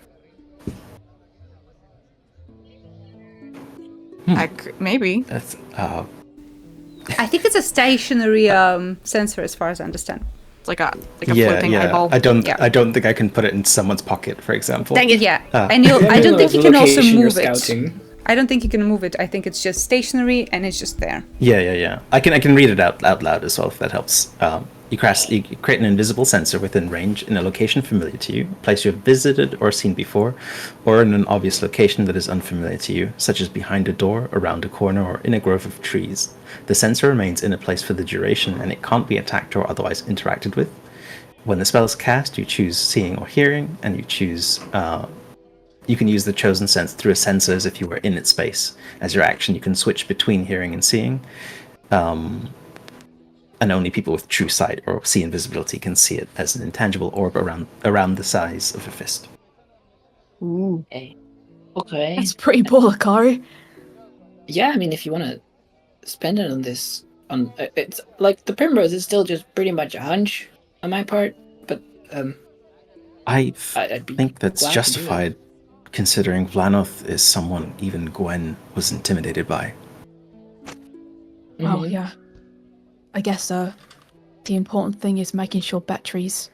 Maybe. That's, I think it's a stationary sensor, as far as I understand. It's like a floating eyeball. I don't think I can put it in someone's pocket, for example. Dang it, yeah. And I don't think you can also move it. Scouting. I don't think you can move it. I think it's just stationary and it's just there. Yeah. I can read it out loud as well, if that helps. You create an invisible sensor within range in a location familiar to you, a place you have visited or seen before, or in an obvious location that is unfamiliar to you, such as behind a door, around a corner, or in a grove of trees. The sensor remains in a place for the duration, and it can't be attacked or otherwise interacted with. When the spell is cast, you choose seeing or hearing, and you choose... you can use the chosen sense through a sensor as if you were in its space. As your action, you can switch between hearing and seeing. And only people with true sight or see invisibility can see it as an intangible orb around the size of a fist. Ooh. Okay. That's pretty baller, Kari. Yeah, I mean, if you want to spend it on this, it's like the Primrose is still just pretty much a hunch on my part, but I I'd be think that's glad to do it. justified, considering Vlanoth is someone even Gwen was intimidated by. Oh, yeah. I guess the important thing is making sure Bettry's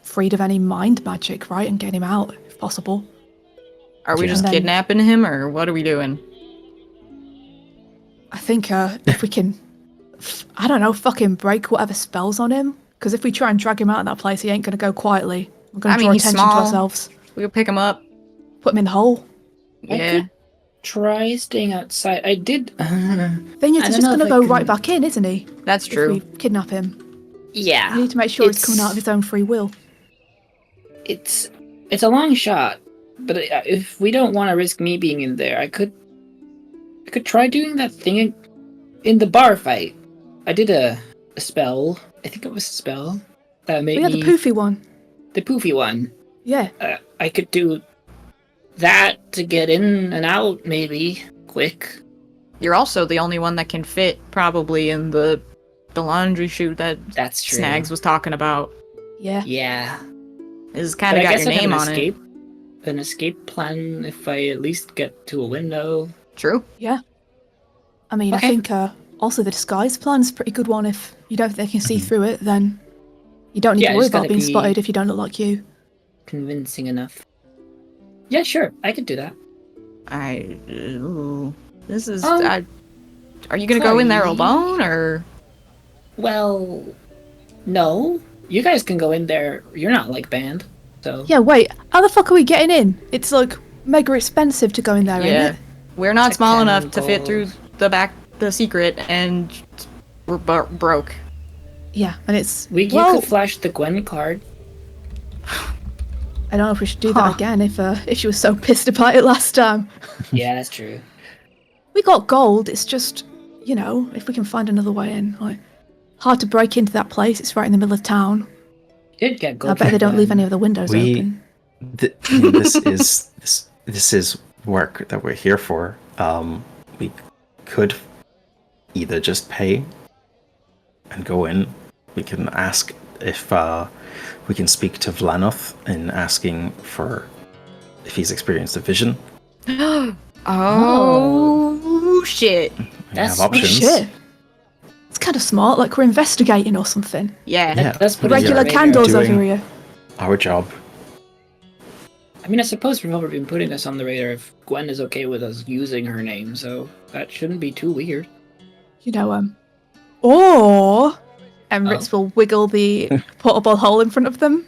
freed of any mind magic, right? And getting him out, if possible. Are we Yeah. just And then- kidnapping him, or what are we doing? I think if we can, I don't know, fucking break whatever spells on him. Because if we try and drag him out of that place, he ain't going to go quietly. We're going to draw he's attention small. to ourselves. We could pick him up. Put him in the hole. Yeah. Try staying outside. I did. Thing is, I he's don't just know going to if I go can- right back in, isn't he? That's If true. we kidnap him. Yeah. We need to make sure he's coming out of his own free will. It's a long shot, but if we don't want to risk me being in there, I could try doing that thing in the bar fight. I did a spell. I think it was a spell that made Oh, yeah, me the poofy one. the poofy one. Yeah. I could do that to get in and out, maybe quick. You're also the only one that can fit probably in the laundry chute that That's true. Snags was talking about. Yeah. Yeah. This has But kind of I got guess your I have name an on escape. An escape plan if I at least get to a window. it. True. Yeah. I mean, Okay. I think also the disguise plan's a pretty good one. If you don't think they can see through it, then you don't need Yeah, to worry it's gotta about being be- spotted if you don't look like you. Convincing enough. Yeah, sure. I could do that. This is. Um, are you gonna go in there sorry. alone, or? Well, no. You guys can go in there. You're not banned. So Yeah, wait. How the fuck are we getting in? It's mega expensive to go in there, Yeah, ain't it? we're not It's like small 10 enough to fit through gold. the secret, and we're broke. Yeah, and it's you could flash the Gwen card. I don't know if we should do Huh. that again if she was so pissed about it last time. Yeah, that's true. We got gold. It's just, if we can find another way in, hard to break into that place. It's right in the middle of town. Did get gold. I bet they don't from leave Gwen. any of the windows open. This is work that we're here for. We could either just pay and go in. We can ask if we can speak to Vlanoth in asking for if he's experienced a vision. Oh shit! We That's- have options. Shit. It's kind of smart, like we're investigating or something. Yeah, that's put Regular radar. candles over Doing- here. Our job. I mean, I suppose we've already been putting us on the radar if Gwen is okay with us using her name, so that shouldn't be too weird. You know, or... And Ritz will wiggle the portable hole in front of them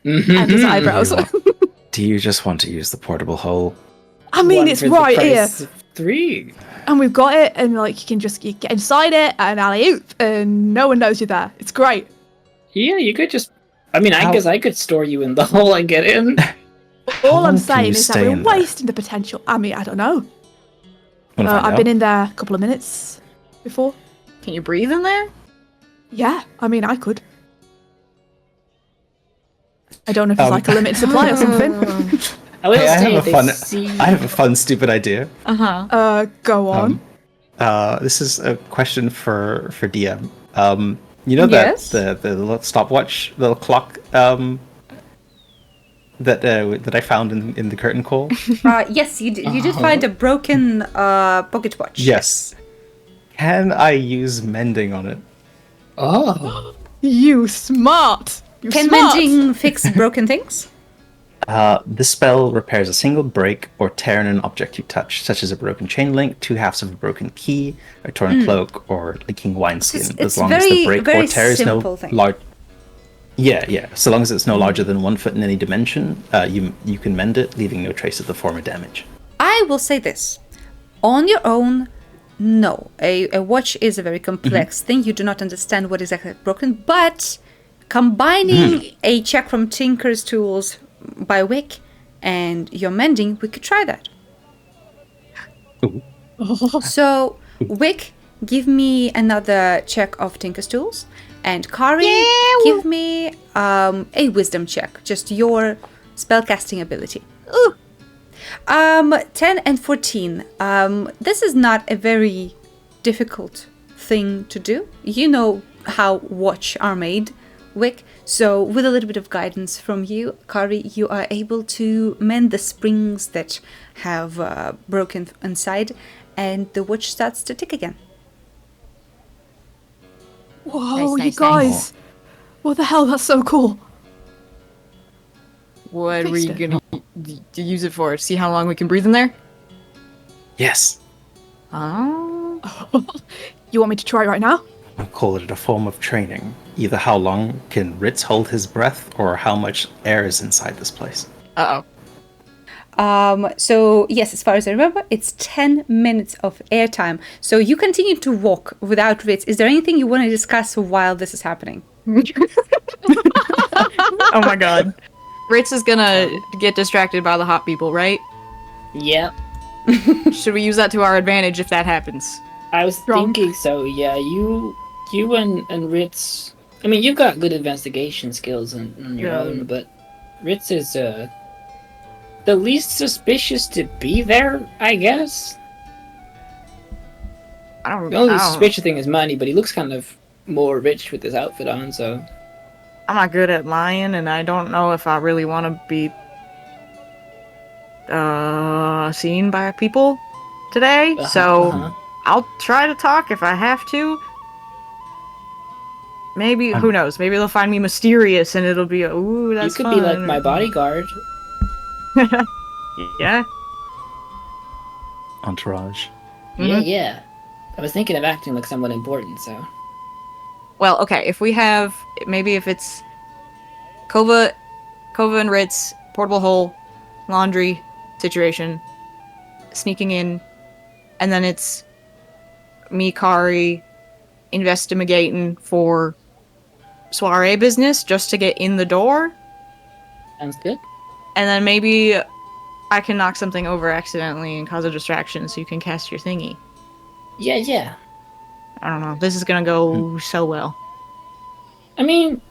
and his eyebrows. Do you just want to use the portable hole? I mean, One it's for the right here. price of 3. And we've got it, and like you get inside it and alley-oop, and no one knows you're there. It's great. Yeah, you could just... I mean, I guess I could store you in the hole and get in. All long I'm can saying you is that stay we're in there? wasting the potential. I mean, I don't know. Wanna find I've out? been in there a couple of minutes before. Can you breathe in there? Yeah, I mean, I could. I don't know if it's like a limited supply or something. I will Hey, say they I have a fun, stupid idea. Go on. This is a question for DM. You know Yes? that the little stopwatch, little clock that I found in the curtain call? Yes, you did find a broken pocket watch. Yes. Can I use mending on it? Oh. You smart. You Can smart. mending fix broken things? This spell repairs a single break or tear in an object you touch, such as a broken chain link, 2/2 of a broken key, a torn cloak, or leaking wineskin, It's as long as very- the break very or tear is no simple thing. large. Yeah. So long as it's no larger than 1 foot in any dimension, you can mend it, leaving no trace of the former damage. I will say this. On your own, no. A watch is a very complex thing. You do not understand what exactly is broken, but combining a check from Tinker's Tools by Wick and your mending, we could try that. Ooh. So, Wick, give me another check of Tinker's Tools, and Kari, give me a wisdom check, just your spellcasting ability. Ooh. 10 and 14. This is not a very difficult thing to do. You know how watch are made, Wick. So with a little bit of guidance from you, Kari, you are able to mend the springs that have broken inside, and the watch starts to tick again. Whoa, Nice, you nice, guys. What the hell? That's so cool. What were you Fixed it. gonna use it for? See how long we can breathe in there? Yes. Oh. You want me to try it right now? I'll call it a form of training. Either how long can Ritz hold his breath, or how much air is inside this place. Uh-oh. So yes, as far as I remember, it's 10 minutes of airtime. So you continue to walk without Ritz. Is there anything you want to discuss while this is happening? Oh my god. Ritz is gonna get distracted by the hot people, right? Yep. Should we use that to our advantage if that happens? I was Wrong. thinking so, yeah. You and Ritz... I mean, you've got good investigation skills on your Yeah. own, but Ritz is, the least suspicious to be there, I guess. I don't The only know. suspicious thing is money, but he looks kind of more rich with his outfit on, so... I'm not good at lying, and I don't know if I really want to be seen by people today. So I'll try to talk if I have to. Maybe who knows? Maybe they'll find me mysterious, and it'll be ooh, You that's could fun. be like my bodyguard. Yeah. Entourage. Yeah, yeah. I was thinking of acting like someone important, so... Well, okay. If we have maybe if it's Kova and Ritz, portable hole, laundry situation, sneaking in, and then it's me, Kari, investigating for soiree business just to get in the door, Sounds good. and then maybe I can knock something over accidentally and cause a distraction, so you can cast your thingy. Yeah, yeah. I don't know. This is gonna go so well. I mean,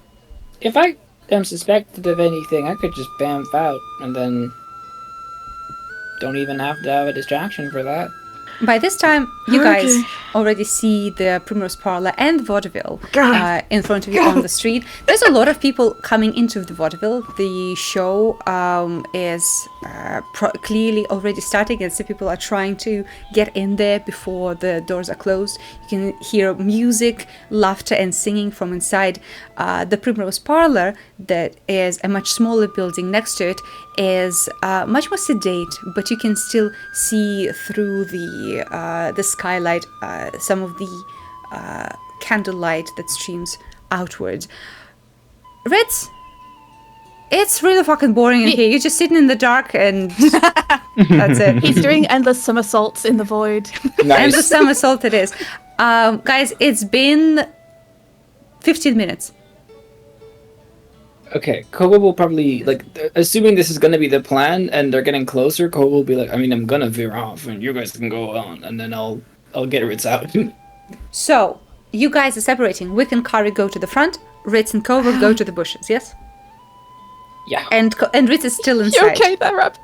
if I am suspected of anything, I could just bamf out and then don't even have to have a distraction for that. By this time, you guys already see the Primrose Parlor and Vaudeville in front of you on the street. There's a lot of people coming into the Vaudeville. The show is clearly already starting, and so people are trying to get in there before the doors are closed. You can hear music, laughter, and singing from inside. The Primrose Parlor, that is a much smaller building next to it, is much more sedate, but you can still see through the skylight some of the candlelight that streams outwards. Ritz, it's really fucking boring in here. You're just sitting in the dark and that's it. He's doing endless somersaults in the void. Nice. Endless somersault it is. Guys, it's been 15 minutes. Okay, Koba will probably, like, assuming this is going to be the plan and they're getting closer, Koba will be like, I mean, I'm going to veer off and you guys can go on, and then I'll get Ritz out. So, you guys are separating. Wick and Kari go to the front, Ritz and Koba go to the bushes, yes? Yeah. And Ritz is still inside. You okay there, Rab?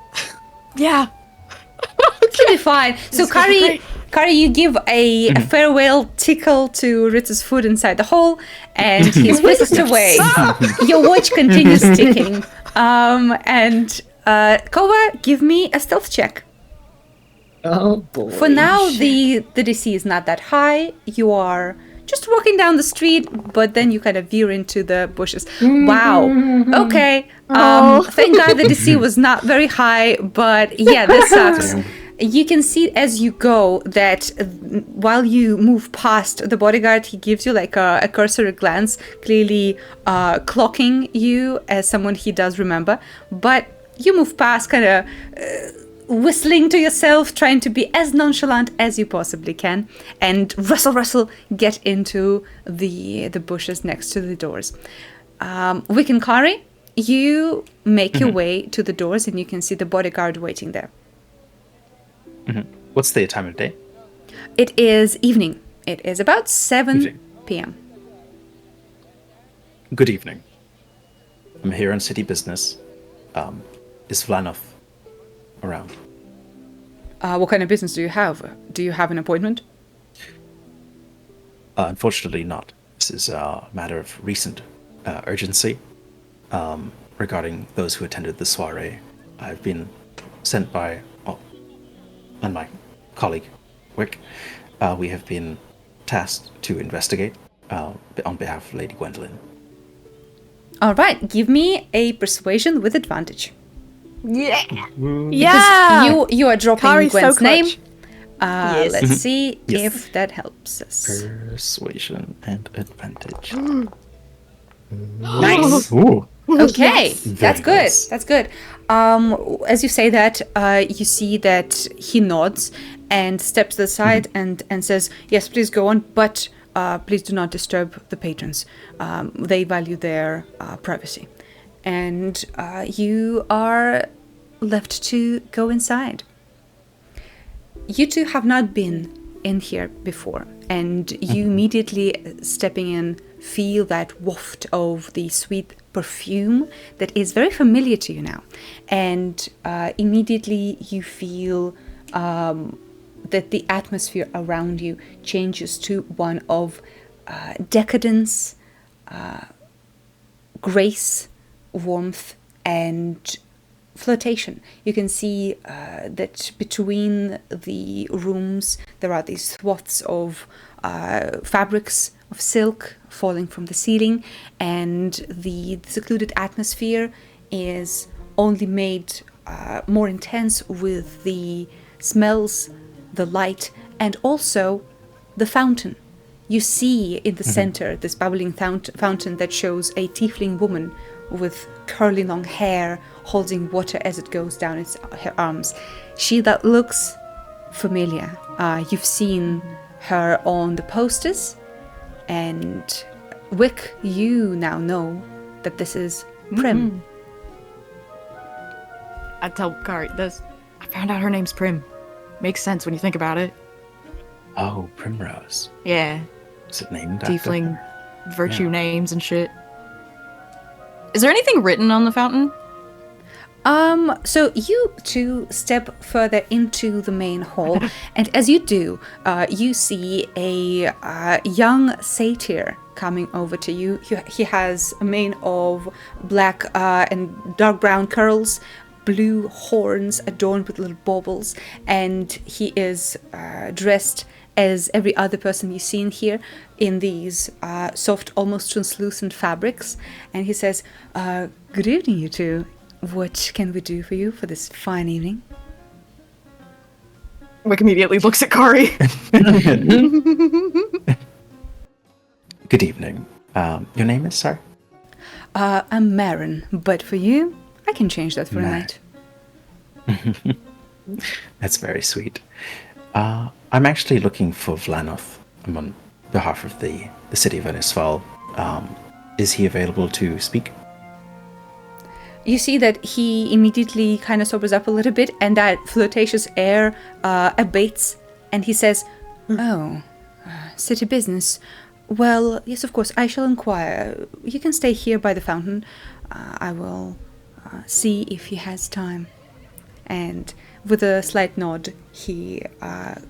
Yeah. It'll be fine. So, Kari, you give a farewell tickle to Ritz's foot inside the hole, and he's whisked away. Your watch continues ticking. And Koba, give me a stealth check. Oh boy. For now, the DC is not that high. You are just walking down the street, but then you kind of veer into the bushes. Wow. Okay. Thank God the DC was not very high, but yeah, this sucks. You can see as you go that while you move past the bodyguard, he gives you like a cursory glance, clearly clocking you as someone he does remember. But you move past, kind of whistling to yourself, trying to be as nonchalant as you possibly can, and rustle, get into the bushes next to the doors. Wick and Kari, you make your way to the doors, and you can see the bodyguard waiting there. What's the time of day? It is evening. It is about 7 p.m. Good evening. I'm here on city business. Is Vlanov around? What kind of business do you have? Do you have an appointment? Unfortunately not. This is a matter of recent urgency regarding those who attended the soiree. I've been sent by... and my colleague, Wick, we have been tasked to investigate on behalf of Lady Gwendolyn. All right, give me a persuasion with advantage. Yeah. Because you are dropping Kari's Gwen's so name. clutch. Let's see Yes. if that helps us. Persuasion and advantage. Nice. Ooh. Okay, that's good. nice. That's good. As you say that, you see that he nods and steps to the side and says, "Yes, please go on, but please do not disturb the patrons. They value their privacy." And you are left to go inside. You two have not been in here before, and you immediately stepping in feel that waft of the sweet perfume that is very familiar to you now, and immediately you feel that the atmosphere around you changes to one of decadence, grace, warmth, and flirtation. You can see that between the rooms there are these swaths of fabrics of silk falling from the ceiling, and the secluded atmosphere is only made more intense with the smells, the light, and also the fountain. You see in the center this bubbling fountain that shows a tiefling woman with curly long hair holding water as it goes down her arms. She that looks familiar. You've seen her on the posters, and Wick, you now know that this is Prim. I tell Kari this. I found out her name's Prim. Makes sense when you think about it. Oh, Primrose. Yeah. Is it named after Tiefling her? virtue names and shit. Is there anything written on the fountain? So you two step further into the main hall, and as you do, you see a young satyr coming over to you. He has a mane of black and dark brown curls, blue horns adorned with little baubles, and he is dressed as every other person you've seen here in these soft, almost translucent fabrics. And he says, good evening, you two. What can we do for you for this fine evening? Wick immediately looks at Kari. Good evening. Your name is, sir? I'm Marin, but for you, I can change that for a night. That's very sweet. I'm actually looking for Vlanoth. I'm on behalf of the city of Ennersval. Is he available to speak? You see that he immediately kind of sobers up a little bit, and that flirtatious air abates, and he says, city business. Well, yes, of course, I shall inquire. You can stay here by the fountain. I will see if he has time. And with a slight nod, he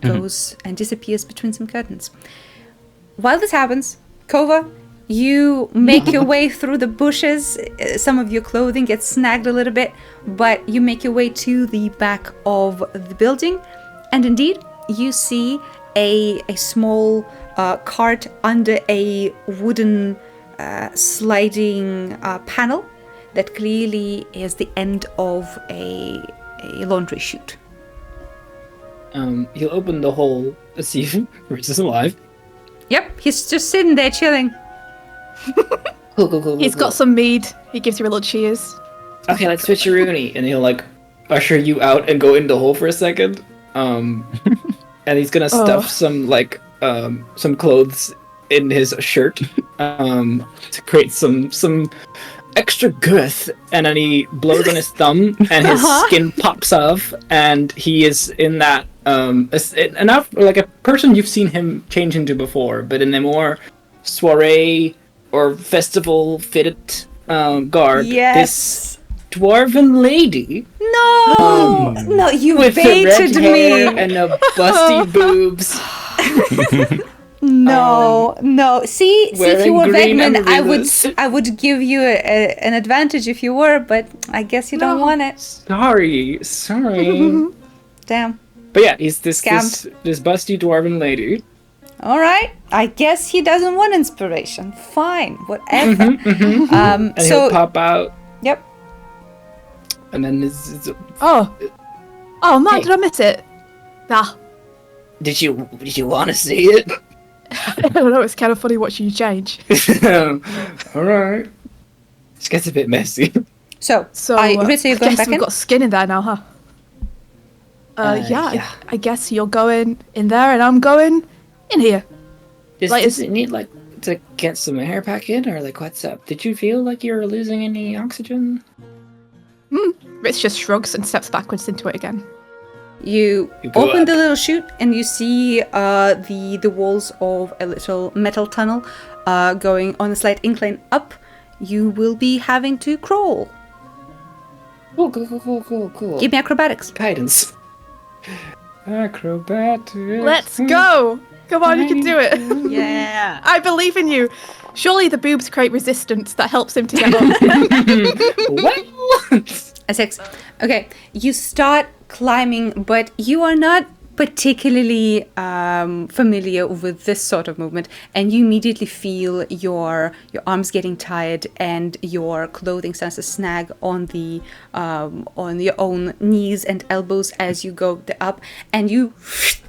goes and disappears between some curtains. While this happens, Kova, you make your way through the bushes. Some of your clothing gets snagged a little bit, but you make your way to the back of the building. And indeed, you see a small cart under a wooden sliding panel that clearly is the end of a laundry chute. He'll open the hole to see if Rich is alive. Yep, he's just sitting there chilling. Cool. He's got some mead. He gives you a little cheers. Okay, let's switcheroonie, and he'll like usher you out and go in the hole for a second. And he's gonna stuff some clothes in his shirt to create some extra girth, and then he blows on his thumb, and his skin pops off, and he is in that enough like a person you've seen him change into before, but in a more soiree or festival fitted garb. Yes. This dwarven lady. No, you with baited the red me. hair and the busty boobs. No. See, if you were wearing green Vegman, amaryllis. I would give you an advantage if you were, but I guess you don't want it. Sorry. Damn. But yeah, he's this Scamp. this busty dwarven lady. All right. I guess he doesn't want inspiration. Fine, whatever. And he'll pop out, Yep. and then this Oh, man, Hey. did I miss it? Nah. did you want to see it? I don't know, it's kind of funny watching you change. All right. This gets a bit messy. So, So, Ritz, are you I going guess back we've in? got skin in there now, huh? Yeah. I guess you're going in there and I'm going in here. Does it need like to get some air back in, or like what's up? Did you feel like you were losing any oxygen? Ritz just shrugs and steps backwards into it again. You You go open up. the little chute and you see the walls of a little metal tunnel going on a slight incline up. You will be having to crawl. Cool. Give me acrobatics. Guidance. Acrobatics. Let's go! Come on, you can do it. Yeah. I believe in you. Surely the boobs create resistance that helps him to get up. What? A 6. Okay, you start climbing, but you are not particularly familiar with this sort of movement, and you immediately feel your arms getting tired and your clothing starts to snag on your own knees and elbows as you go up, and you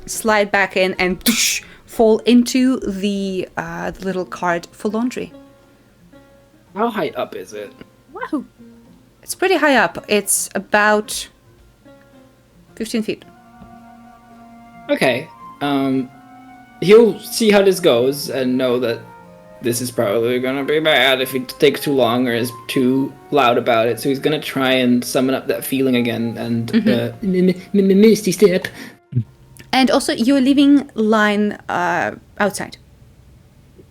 slide back in and fall into the little cart for laundry. How high up is it? Wahoo. It's pretty high up. It's about 15 feet. Okay. He'll see how this goes and know that this is probably gonna be bad if he takes too long or is too loud about it. So he's gonna try and summon up that feeling again and misty step. And also, you're leaving line outside.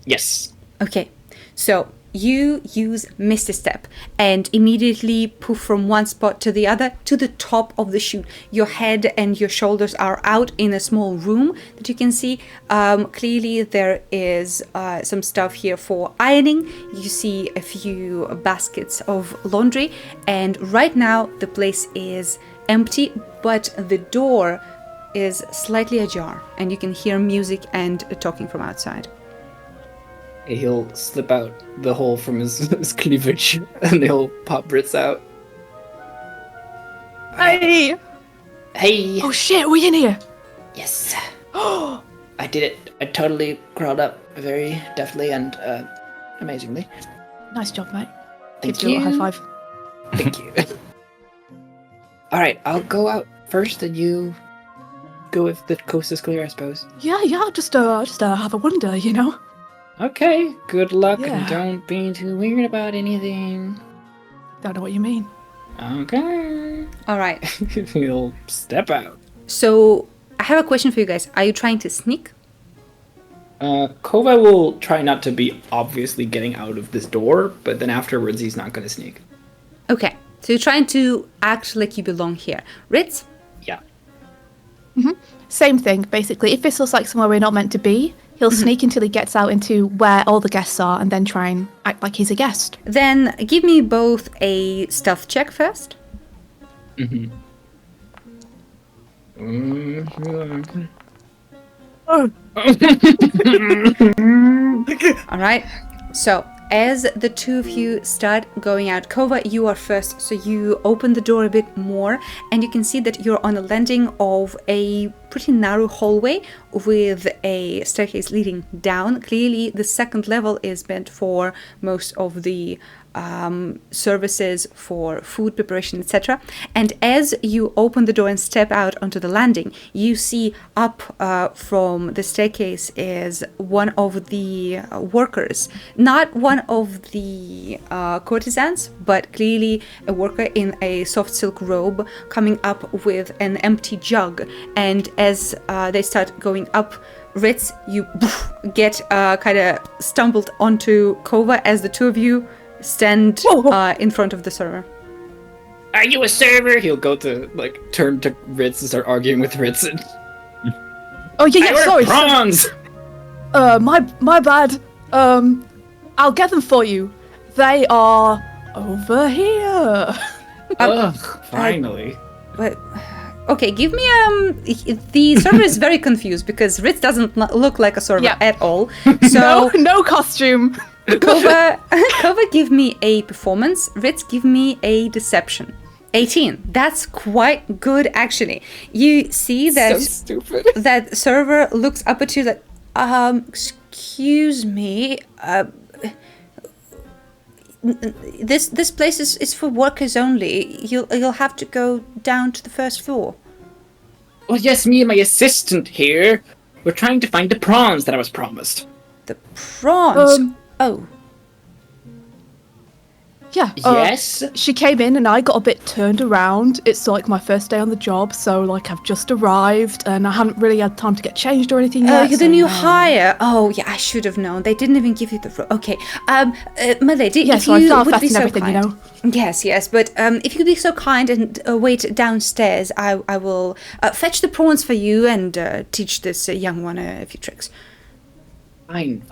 Yes. Okay, so you use Misty Step and immediately poof from one spot to the other to the top of the chute. Your head and your shoulders are out in a small room that you can see. Clearly there is some stuff here for ironing. You see a few baskets of laundry, and right now the place is empty, but the door is slightly ajar and you can hear music and talking from outside. He'll slip out the hole from his cleavage and he'll pop Ritz out. Hey! Hey! Oh shit, we in here? Yes! I did it. I totally crawled up very deftly and amazingly. Nice job, mate. Thank Give you a you. high five. Thank you. Alright, I'll go out first and you go if the coast is clear, I suppose. Yeah, just have a wonder, you know? Okay, good luck Yeah. and don't be too weird about anything. Don't know what you mean. Okay. All right. He'll step out. So I have a question for you guys. Are you trying to sneak? Kova will try not to be obviously getting out of this door, but then afterwards he's not going to sneak. Okay. So you're trying to act like you belong here. Ritz? Yeah. Same thing, basically. If this looks like somewhere we're not meant to be, he'll sneak until he gets out into where all the guests are and then try and act like he's a guest. Then give me both a stealth check first. Oh. All right. So as the two of you start going out, Kova, you are first. So you open the door a bit more and you can see that you're on a landing of a pretty narrow hallway with a staircase leading down. Clearly the second level is meant for most of the services for food preparation, etc. And as you open the door and step out onto the landing, you see up from the staircase is one of the workers, not one of the courtesans, but clearly a worker in a soft silk robe coming up with an empty jug. And as they start going up, Ritz, you get kind of stumbled onto Kova as the two of you stand in front of the server. Are you a server? He'll go to turn to Ritz and start arguing with Ritz. And, Oh yeah, I sorry. ordered prawns. My bad. I'll get them for you. They are over here. Ugh, finally. But okay, give me the server is very confused because Ritz doesn't look like a server Yeah. at all. So No costume. Kova, give me a performance. Ritz, give me a deception. 18. That's quite good, actually. You see that So stupid. that server looks up at you like, excuse me, this place is for workers only. You'll have to go down to the first floor. Well, yes, me and my assistant here. We're trying to find the prawns that I was promised. The prawns. Oh. Yeah. Yes? She came in and I got a bit turned around. It's like my first day on the job, so like I've just arrived and I haven't really had time to get changed or anything Oh, yet. you're the so new now- hire. Oh, yeah, I should have known. They didn't even give you the... Okay. My lady, Yeah, if so I you felt would fast be and so everything, kind. you know. Yes, but if you could be so kind and wait downstairs, I will fetch the prawns for you and teach this young one a few tricks. Fine.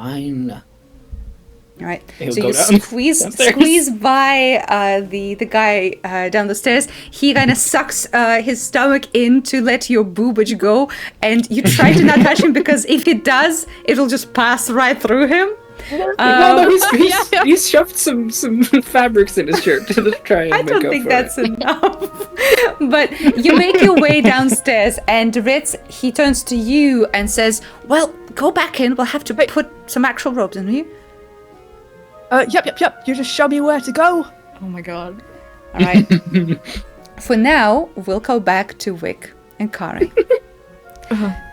All right. He'll So go you down squeeze by the guy down the stairs. He kind of sucks his stomach in to let your boobage go, and you try to not touch him because if he does, it'll just pass right through him. No, he's shoved some fabrics in his shirt to try and I make up don't think for that's it. enough. But you make your way downstairs, and Ritz, he turns to you and says, "Well, go back in. We'll have to put some actual robes in you." Yep. You just show me where to go. Oh my god. All right. For now, we'll go back to Wick and Kari.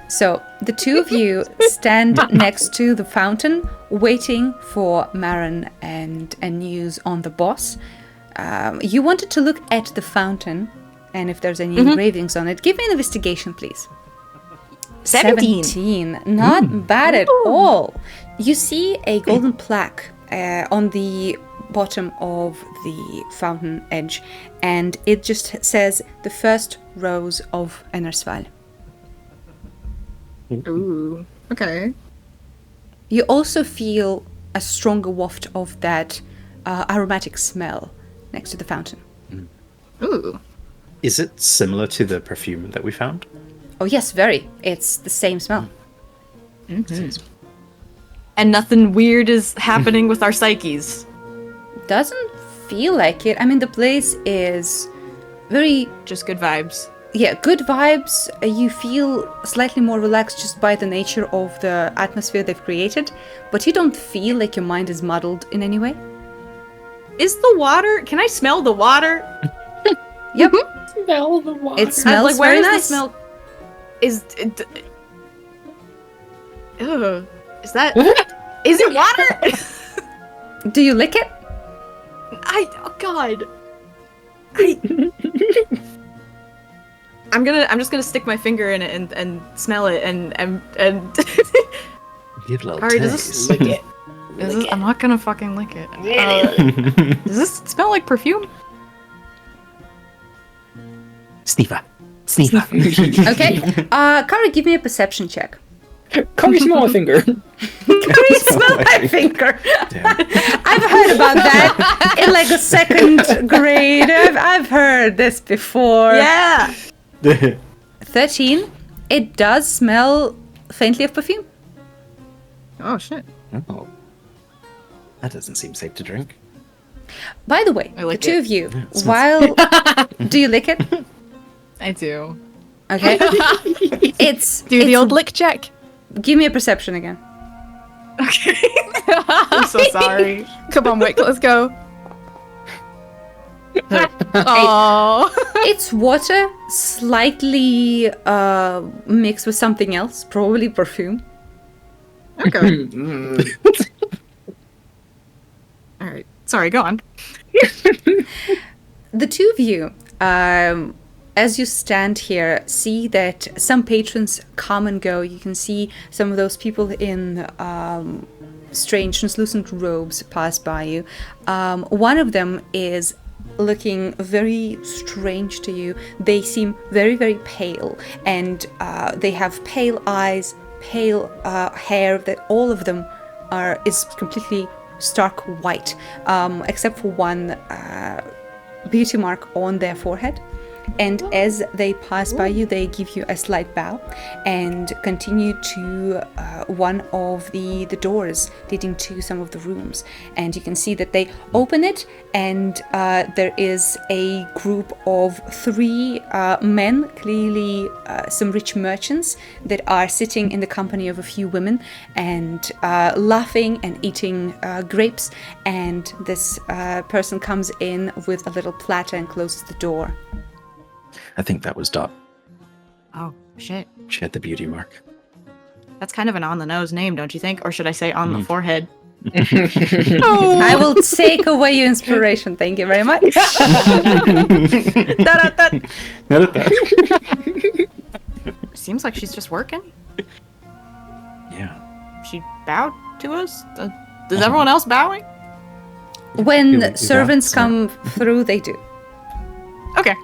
So the two of you stand next to the fountain, waiting for Marin and news on the boss. You wanted to look at the fountain, and if there's any engravings on it, give me an investigation, please. 17. 17. Not bad at all. You see a golden plaque on the bottom of the fountain edge, and it just says the first rose of Ennersval. Ooh. Okay. You also feel a stronger waft of that aromatic smell next to the fountain. Ooh. Is it similar to the perfume that we found? Oh yes, very. It's the same smell. And nothing weird is happening with our psyches. Doesn't feel like it. I mean, the place is very, Just good vibes. yeah, good vibes. You feel slightly more relaxed just by the nature of the atmosphere they've created, but you don't feel like your mind is muddled in any way. Is the water? Can I smell the water? Yep, Smell the water. it smells like, where very does nice. the smell? Is it? Ugh. Is that? Is it water? Do you lick it? Oh God. I'm just gonna stick my finger in it and smell it and Give a little Alright, does taste. this lick it? I'm not gonna fucking lick it. Does this smell like perfume? Sniffer. Sniffer. Okay. Kari, give me a perception check. Curry small finger. Kari, smell my finger. Damn. I've heard about that in like a second grade. I've heard this before. Yeah. 13. It does smell faintly of perfume. Oh shit. Oh. That doesn't seem safe to drink. By the way, I the lick two it. of you, it smells- while do you lick it? I do. Okay. It's Do the old lick check. Give me a perception again. Okay. I'm so sorry. Come on, Wick, let's go. Oh. It's water, slightly mixed with something else, probably perfume. Okay. All right. Sorry. Go on. The two of you, as you stand here, see that some patrons come and go. You can see some of those people in strange, translucent robes pass by you. One of them is looking very strange to you. They seem very, very pale, and they have pale eyes, pale hair. That all of them is completely stark white, except for one beauty mark on their forehead. And as they pass by you, they give you a slight bow and continue to one of the doors leading to some of the rooms. And you can see that they open it, and there is a group of 3 men, clearly some rich merchants, that are sitting in the company of a few women and laughing and eating grapes. And this person comes in with a little platter and closes the door. I think that was Dot. Oh shit. She had the beauty mark. That's kind of an on the nose name, don't you think? Or should I say on the forehead? I will take away your inspiration. Thank you very much. Seems like she's just working. Yeah. She bowed to us. Is everyone else bowing? When You like servants that? come through, they do. Okay.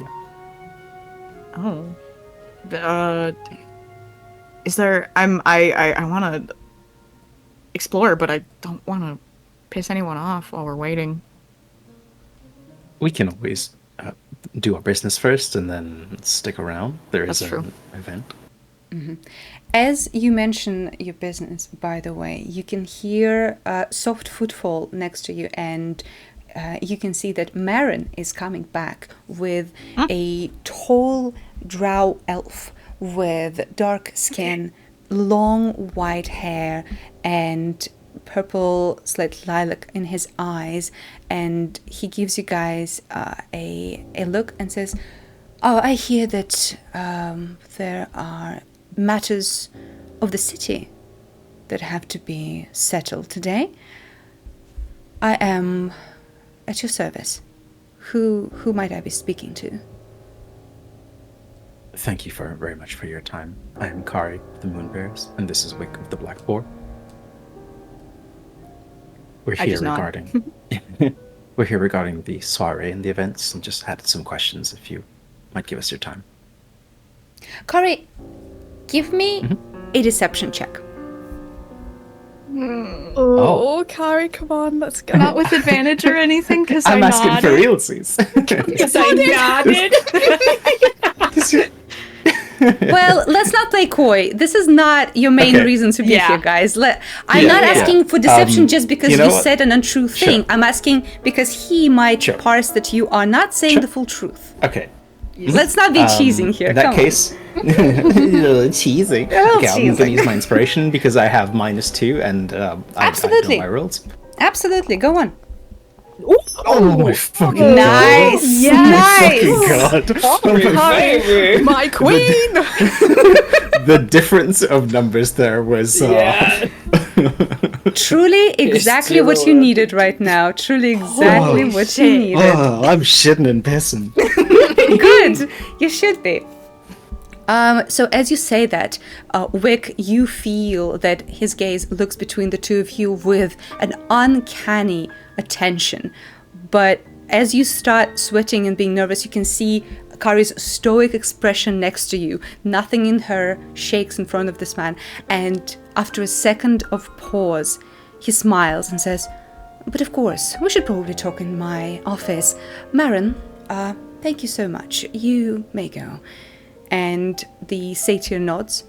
Oh. Is there? I want to explore, but I don't want to piss anyone off while we're waiting. We can always do our business first and then stick around. There is That's true. an event. As you mention your business, by the way, you can hear a soft footfall next to you, and you can see that Marin is coming back with a tall drow elf with dark skin, long white hair, and purple / lilac in his eyes. And he gives you guys a look and says, "Oh, I hear that there are matters of the city that have to be settled today. I am at your service. Who might I be speaking to?" Thank you very much for your time. I am Kari of the Moonbears, and this is Wick of the Black Boar. We're I here just nod. we're here regarding the soiree and the events, and just had some questions if you might give us your time. Kari, give me a deception check. Oh, Kari, come on, let's go. Not with advantage or anything, because I'm I asking for nodded. realsies. Because I nodded. Well, let's not play coy. This is not your main Okay. reason to be Yeah. here, guys. I'm not asking for deception just because you know you what? said an untrue thing. I'm asking because he might Sure. parse that you are not saying the full truth. Okay. Let's not be cheesing here. In that Come case, cheesing. Okay, I'm going to use my inspiration because I have -2 and I Absolutely. know my rules. on. Absolutely. Go on. Oh my fucking Nice. Nice. god! My queen! The difference of numbers there was. Truly exactly what you needed right now. Truly exactly what you needed. I'm shitting and pissing. Good. You should be. So as you say that, Wick, you feel that his gaze looks between the two of you with an uncanny attention. But as you start sweating and being nervous, you can see Kari's stoic expression next to you. Nothing in her shakes in front of this man. And after a second of pause, he smiles and says, "But of course, we should probably talk in my office. Marin, thank you so much. You may go." And the satyr nods,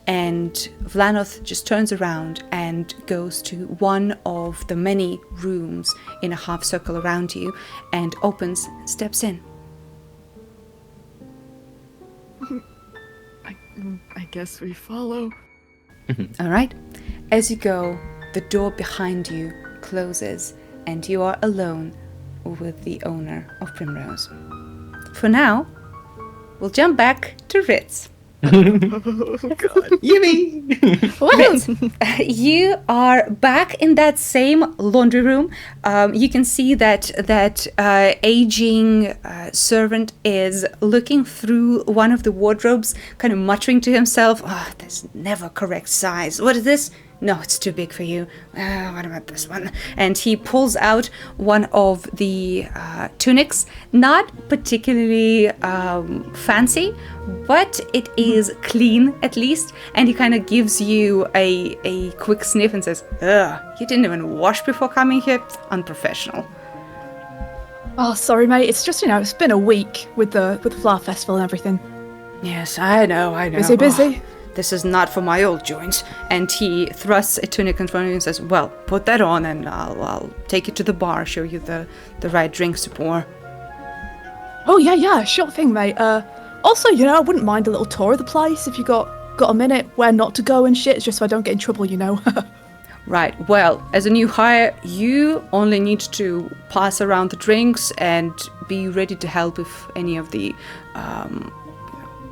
and Vlanoth just turns around and goes to one of the many rooms in a half circle around you and opens and steps in. I guess we follow. All right. As you go, the door behind you closes and you are alone with the owner of Primrose. For now, we'll jump back to Ritz. Yippee! Ritz, you are back in that same laundry room. You can see that aging servant is looking through one of the wardrobes, kind of muttering to himself, "Oh, that's never correct size. What is this? No, it's too big for you. What about this one?" And he pulls out one of the tunics, not particularly fancy, but it is clean at least. And he kind of gives you a quick sniff and says, "Ugh, you didn't even wash before coming here? Unprofessional." Oh, sorry, mate. It's just, it's been a week with the Flower Festival and everything. Yes, I know. Busy. This is not for my old joints. And he thrusts a tunic in front of you and says, "Well, put that on and I'll take you to the bar, show you the right drinks to pour." Oh, yeah, sure thing, mate. Also, I wouldn't mind a little tour of the place if you got a minute where not to go and shit, just so I don't get in trouble, Right, well, as a new hire, you only need to pass around the drinks and be ready to help if any of the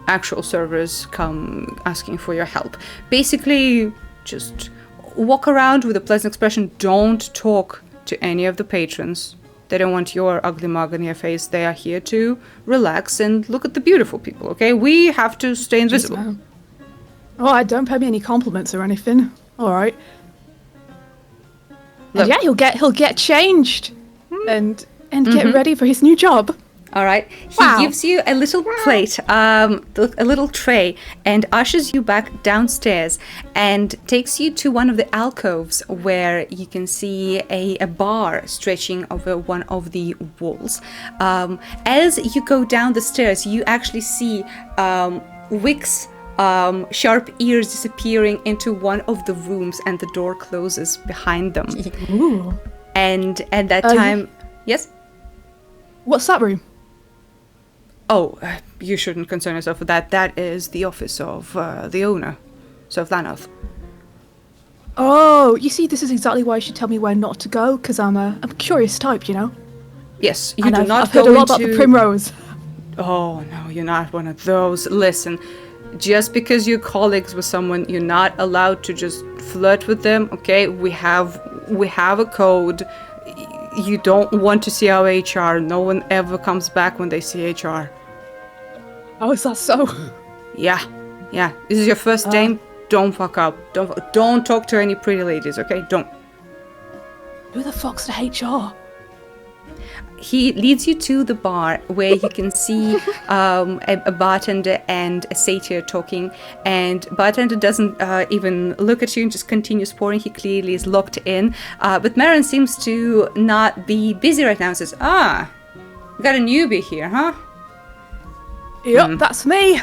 actual servers come asking for your help. Basically, just walk around with a pleasant expression. Don't talk to any of the patrons. They don't want your ugly mug on your face. They are here to relax and look at the beautiful people, okay? We have to stay invisible. Oh, don't pay me any compliments or anything. All right. And yeah, he'll get changed and get ready for his new job. All right. He gives you a little plate, a little tray, and ushers you back downstairs and takes you to one of the alcoves where you can see a bar stretching over one of the walls. As you go down the stairs, you actually see Wick's sharp ears disappearing into one of the rooms, and the door closes behind them. Ooh. And at that time, yes? What's that room? Oh, you shouldn't concern yourself with that. That is the office of the owner, Sir Vlanoth. Oh, you see, this is exactly why you should tell me where not to go, because I'm a curious type, Yes, you and do I've not heard go a lot into... about the Primrose. Oh, no, you're not one of those. Listen, just because you're colleagues with someone, you're not allowed to just flirt with them, okay? We have a code. You don't want to see our HR. No one ever comes back when they see HR. Oh, is that so? Yeah. This is your first day. Don't fuck up. Don't talk to any pretty ladies, okay? Don't. Who the fuck's the HR? He leads you to the bar where you can see a bartender and a satyr talking, and bartender doesn't even look at you and just continues pouring. He clearly is locked in, but Marin seems to not be busy right now and says, we got a newbie here, huh? Yep, that's me.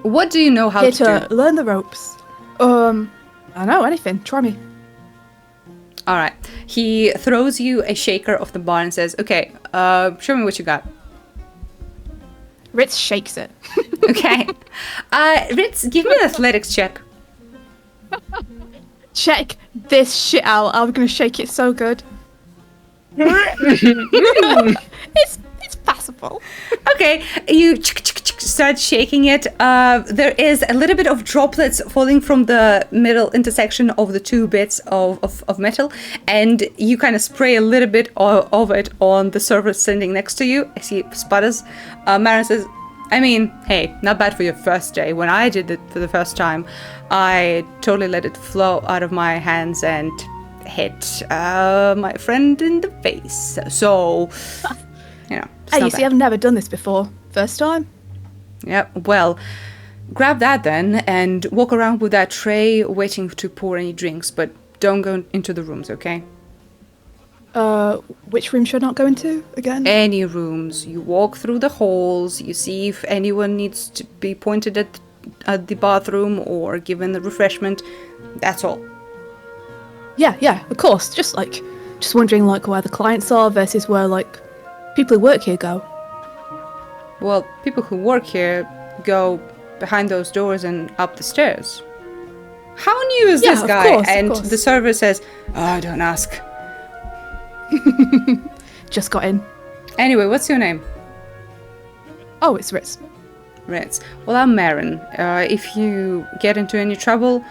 What do you know how Here to to learn the ropes. I know anything. Try me. All right. He throws you a shaker of the bar and says, okay, show me what you got. Ritz shakes it. Okay. Ritz, give me an athletics check. Check this shit out. I'm gonna shake it so good. It's passable. Okay, you start shaking it. There is a little bit of droplets falling from the middle intersection of the two bits of metal, and you kind of spray a little bit of it on the server sitting next to you as he sputters. Marin says, I mean, hey, not bad for your first day. When I did it for the first time, I totally let it flow out of my hands and hit my friend in the face. So, you know. Hey, you see, I've never done this before. First time? Yep, well, grab that then and walk around with that tray waiting to pour any drinks, but don't go into the rooms, okay? Which room should I not go into again? Any rooms. You walk through the halls, you see if anyone needs to be pointed at the bathroom or given the refreshment. That's all. Yeah, of course. Just wondering where the clients are versus where people who work here go. Well, people who work here go behind those doors and up the stairs. How new is this guy? Of course. The server says, don't ask. Just got in. Anyway, what's your name? Oh, it's Ritz. Ritz. Well, I'm Marin. If you get into any trouble,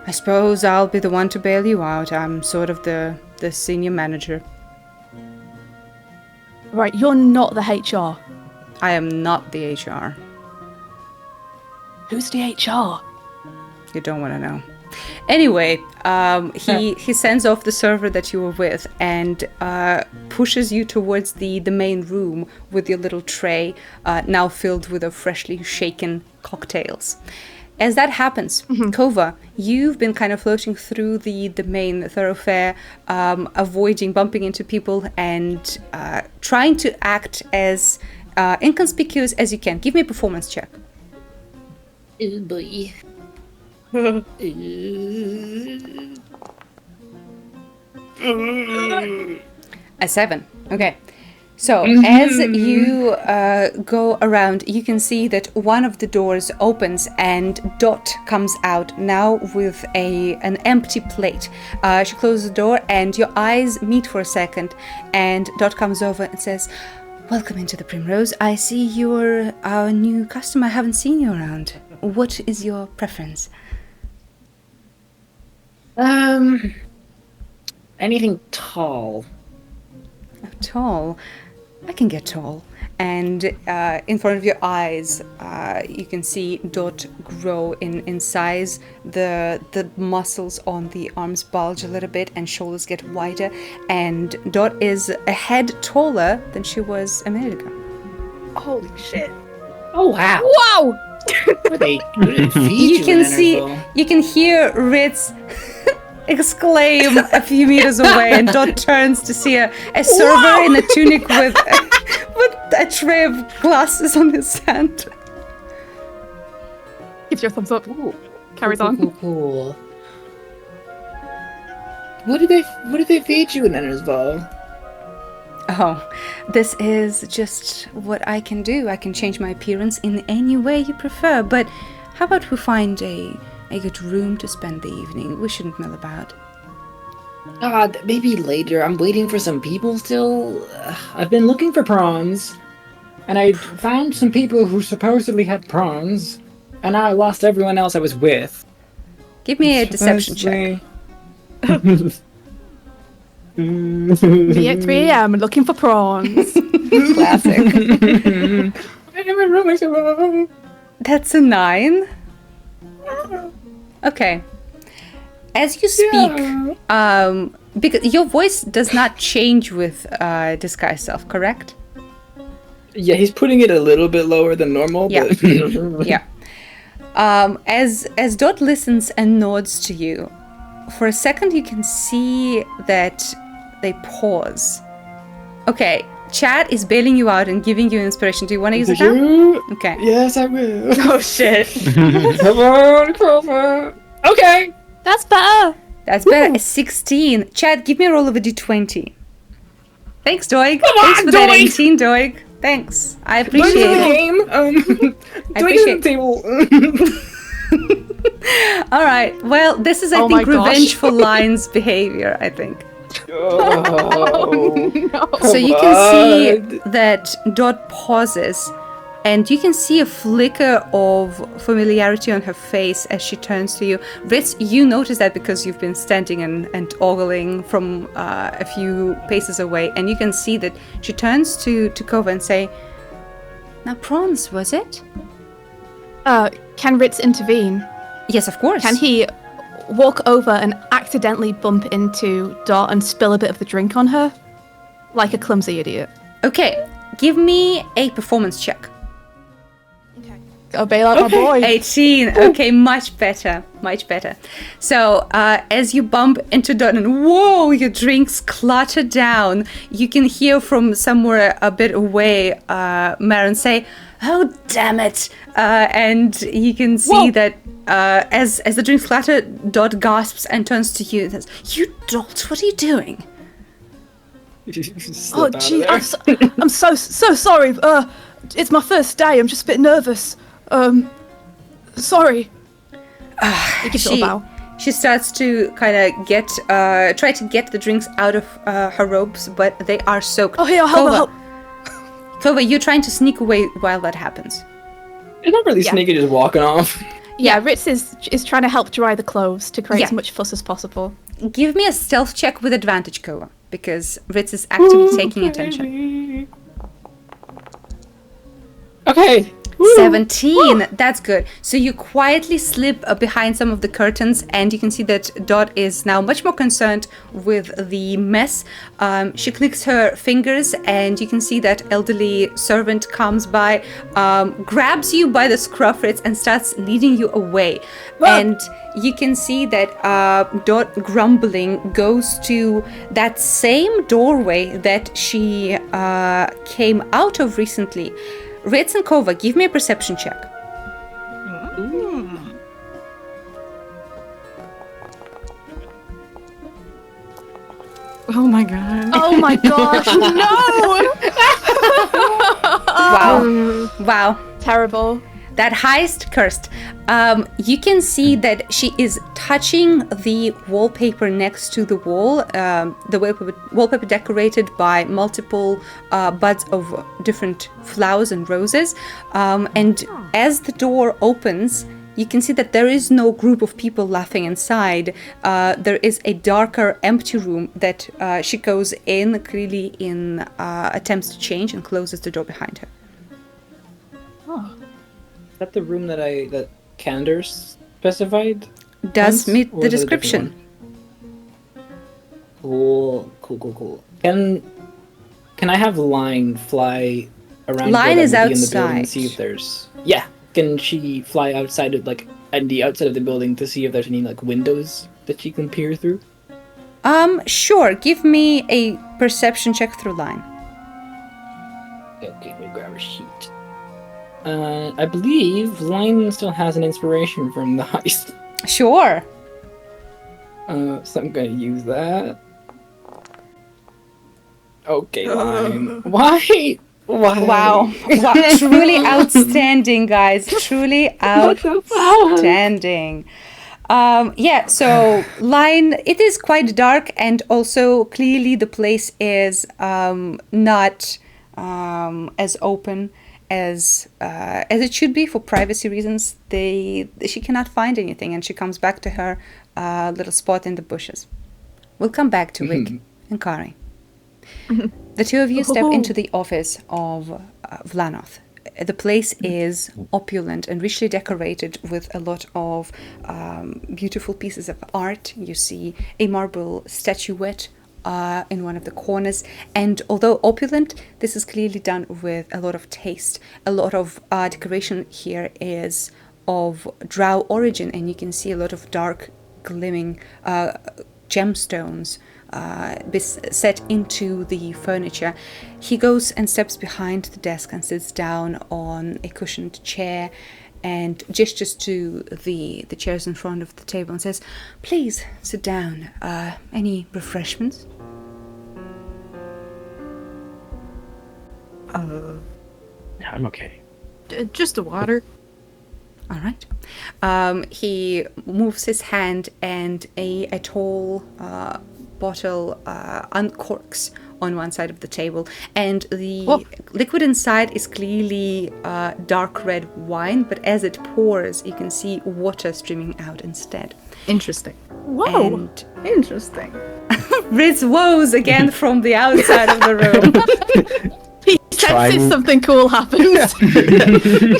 I suppose I'll be the one to bail you out. I'm sort of the senior manager. Right, you're not the HR. I am not the HR. Who's the HR? You don't want to know. Anyway, he sends off the server that you were with and pushes you towards the main room with your little tray, now filled with the freshly shaken cocktails. As that happens, Kova, you've been kind of floating through the main thoroughfare, avoiding bumping into people and trying to act as inconspicuous as you can. Give me a performance check. Oh boy. A 7. Okay. So as you go around, you can see that one of the doors opens and Dot comes out now with an empty plate. She closes the door and your eyes meet for a second, and Dot comes over and says, "Welcome into the Primrose. I see you're our new customer. I haven't seen you around. What is your preference?" Anything tall. Tall. I can get tall. And in front of your eyes, you can see Dot grow in size. The muscles on the arms bulge a little bit and shoulders get wider. And Dot is a head taller than she was a minute ago. Holy shit. Oh wow. Wow! You can hear Ritz exclaim a few meters away, and Dot turns to see a server in a tunic with a tray of glasses on his hand. Gives you a thumbs up. Ooh. Carries on. Cool. What did they feed you in Ennersval? Oh, this is just what I can do. I can change my appearance in any way you prefer, but how about we find a good room to spend the evening? We shouldn't mill about. Maybe later. I'm waiting for some people still. I've been looking for prawns, and I found some people who supposedly had prawns, and I lost everyone else I was with. Give me a deception check. Me at 3 a.m. looking for prawns. Classic. That's a 9. Okay. As you speak, because your voice does not change with disguise self, correct? Yeah, he's putting it a little bit lower than normal. Yeah. But Yeah. As Dot listens and nods to you, for a second you can see that they pause. Okay, chat is bailing you out and giving you inspiration. Do you want to use it now? Okay. Yes, I will. Oh shit. Come on, Clover. Okay. That's better. That's better. A 16. Chat, give me a roll of a d20. Thanks, Doig. Come on, Thanks for that Doig! 18, Doig. Thanks. I appreciate Doing the it. game. I Doing the table. All right. Well, this is, I Oh think, my gosh. revengeful Lion's behavior, I think. Oh, So you can see that Dot pauses, and you can see a flicker of familiarity on her face as she turns to you. Ritz, you notice that because you've been standing and ogling from a few paces away, and you can see that she turns to Kova and say, "Now, prawns, was it?" Can Ritz intervene? Yes, of course. Can he walk over and accidentally bump into Dot and spill a bit of the drink on her? Like a clumsy idiot. Okay, give me a performance check. Gotta bail out my boy. 18. Okay, much better. Much better. So, as you bump into Dot and whoa, your drinks clutter down, you can hear from somewhere a bit away Marin say, "Oh, damn it." And you can see that as the drinks clatter, Dot gasps and turns to you and says, "You dolt, what are you doing?" Oh, gee, I'm so sorry. It's my first day. I'm just a bit nervous. Sorry. He gives her a bow. She starts to kind of try to get the drinks out of her robes, but they are soaked. Oh, here, I'll help. Clover, you're trying to sneak away while that happens. It's not really sneaky, just walking off. Yeah, Ritz is trying to help dry the clothes to create Yeah. as much fuss as possible. Give me a stealth check with advantage, Clover, because Ritz is actively taking attention. Okay. 17. That's good. So you quietly slip behind some of the curtains, and you can see that Dot is now much more concerned with the mess. She clicks her fingers, and you can see that elderly servant comes by, grabs you by the scruff, Ritz, and starts leading you away. And you can see that Dot, grumbling, goes to that same doorway that she came out of recently. Ritz and Kova, give me a perception check. Oh my god. Oh my gosh, no! Wow. Terrible. That heist cursed. You can see that she is touching the wallpaper next to the wall. The wallpaper decorated by multiple buds of different flowers and roses. And as the door opens, you can see that there is no group of people laughing inside. There is a darker, empty room that she goes in, clearly in attempts to change, and closes the door behind her. Is that the room that Candace specified? Does once, meet or the is it a different description. one? Cool. Can I have Line fly around? Line where is that would be in the building outside. and see if there's. Yeah. Can she fly outside of the outside of the building to see if there's any windows that she can peer through? Sure. Give me a perception check through Line. Okay, let me grab a sheet. I believe Line still has an inspiration from the heist. Sure. So I'm gonna use that. Okay, Line. Why? Wow. Truly outstanding, guys. Truly outstanding. So Line, it is quite dark, and also clearly the place is not as open as it should be for privacy reasons. She cannot find anything, and she comes back to her little spot in the bushes. We'll come back to Rick and Kari. The two of you step into the office of Vlanoth. the place is opulent and richly decorated with a lot of beautiful pieces of art. You see a marble statuette in one of the corners, and although opulent, this is clearly done with a lot of taste. A lot of decoration here is of drow origin, and you can see a lot of dark gleaming gemstones set into the furniture. He goes and steps behind the desk and sits down on a cushioned chair and gestures to the chairs in front of the table and says, "Please sit down. Any refreshments?" I'm okay. Just the water. All right. He moves his hand, and a tall bottle uncorks on one side of the table, and the liquid inside is clearly dark red wine, but as it pours, you can see water streaming out instead. Interesting. Whoa. And Interesting. Riz woes again from the outside of the room. He senses something cool happens.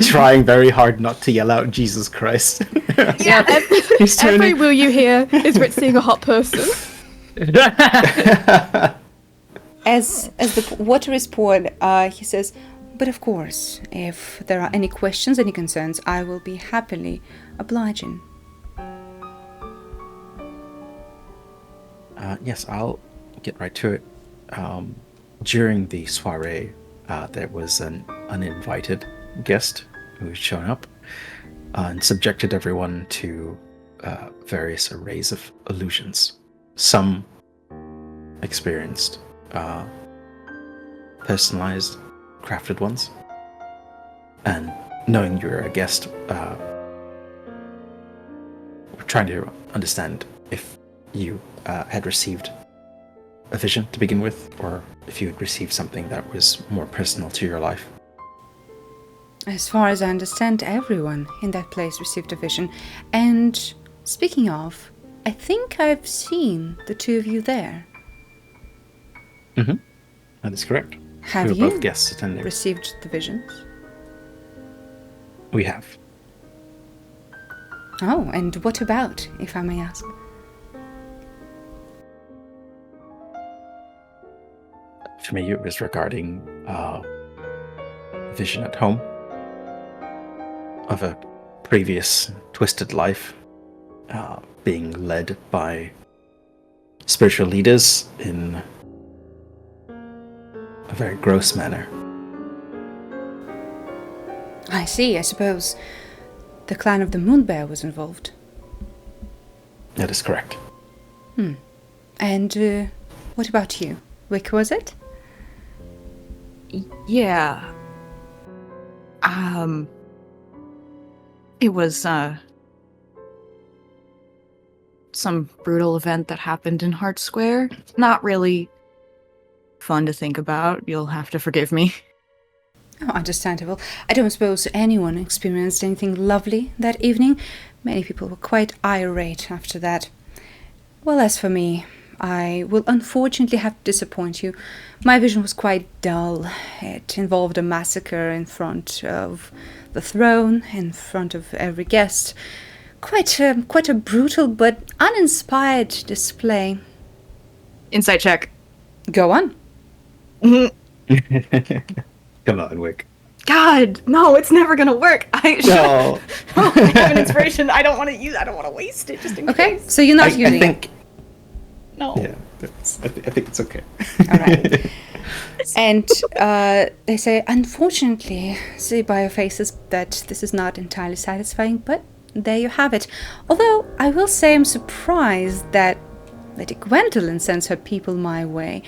Trying very hard not to yell out Jesus Christ. Yeah, He's every turning. will you hear is Ritz seeing a hot person. As the water is poured, he says, "But of course, if there are any questions, any concerns, I will be happily obliging." Yes, I'll get right to it. During the soiree, there was an uninvited guest who had shown up and subjected everyone to various arrays of illusions. Some experienced personalized, crafted ones. And knowing you're a guest, we're trying to understand if you had received a vision to begin with, or if you had received something that was more personal to your life. As far as I understand, everyone in that place received a vision. And speaking of, I think I've seen the two of you there. Mm-hmm. That is correct. Have we were you both guests attending. received the visions? We have. Oh, and what about, if I may ask? For me, it was regarding vision at home of a previous twisted life, being led by spiritual leaders in a very gross manner. I see. I suppose the clan of the Moonbear was involved. That is correct. And what about you? Wick, was it? Yeah. It was some brutal event that happened in Hart Square. Not really fun to think about. You'll have to forgive me. Oh, understandable. I don't suppose anyone experienced anything lovely that evening. Many people were quite irate after that. Well, as for me, I will unfortunately have to disappoint you. My vision was quite dull. It involved a massacre in front of the throne, in front of every guest. Quite a brutal but uninspired display. Insight check. Go on. Come on, Wick. God, no, it's never gonna work. No. I have an inspiration. I don't want to waste it just in Okay, case. so you're not using I think. No. Yeah, I think it's okay. All right. And they say, unfortunately, see by your faces that this is not entirely satisfying, but there you have it. Although, I will say I'm surprised that Lady Gwendolyn sends her people my way.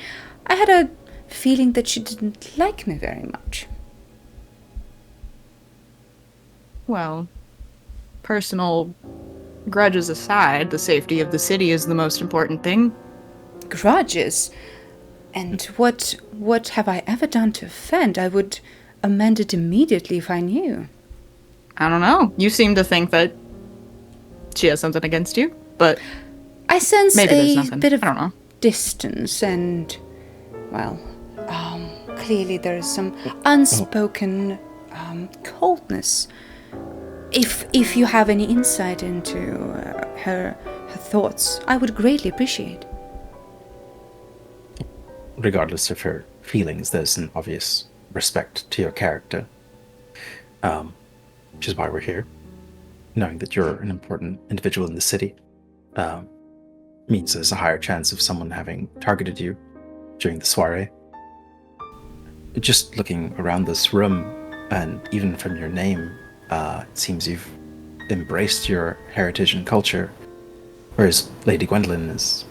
I had a feeling that she didn't like me very much. Well, personal grudges aside, the safety of the city is the most important thing. Grudges? And what have I ever done to offend? I would amend it immediately if I knew. I don't know. You seem to think that she has something against you, but I sense maybe there's a nothing. bit of I don't know. distance and, well, clearly there is some unspoken coldness. If you have any insight into her thoughts, I would greatly appreciate. Regardless of her feelings, there's an obvious respect to your character, which is why we're here. Knowing that you're an important individual in the city means there's a higher chance of someone having targeted you during the soiree. Just looking around this room, and even from your name, it seems you've embraced your heritage and culture, whereas Lady Gwendolyn has,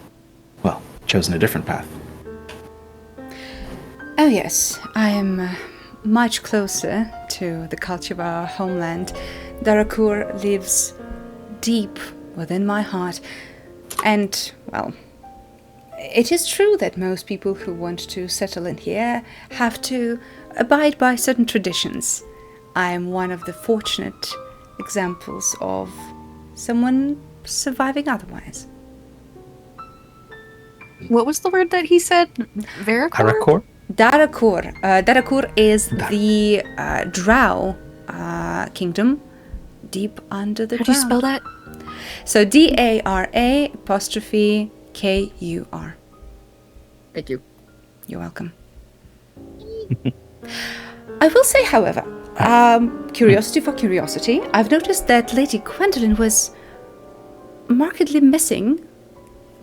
well, chosen a different path. Oh yes, I am much closer to the culture of our homeland. Darakur lives deep within my heart, and, well, it is true that most people who want to settle in here have to abide by certain traditions. I am one of the fortunate examples of someone surviving otherwise. What was the word that he said? Harakor? Darakur. Darakur is the Drow kingdom deep under the ground. How do you spell that? So DARA''KUR. Thank you. You're welcome. I will say, however, curiosity for curiosity, I've noticed that Lady Gwendolyn was markedly missing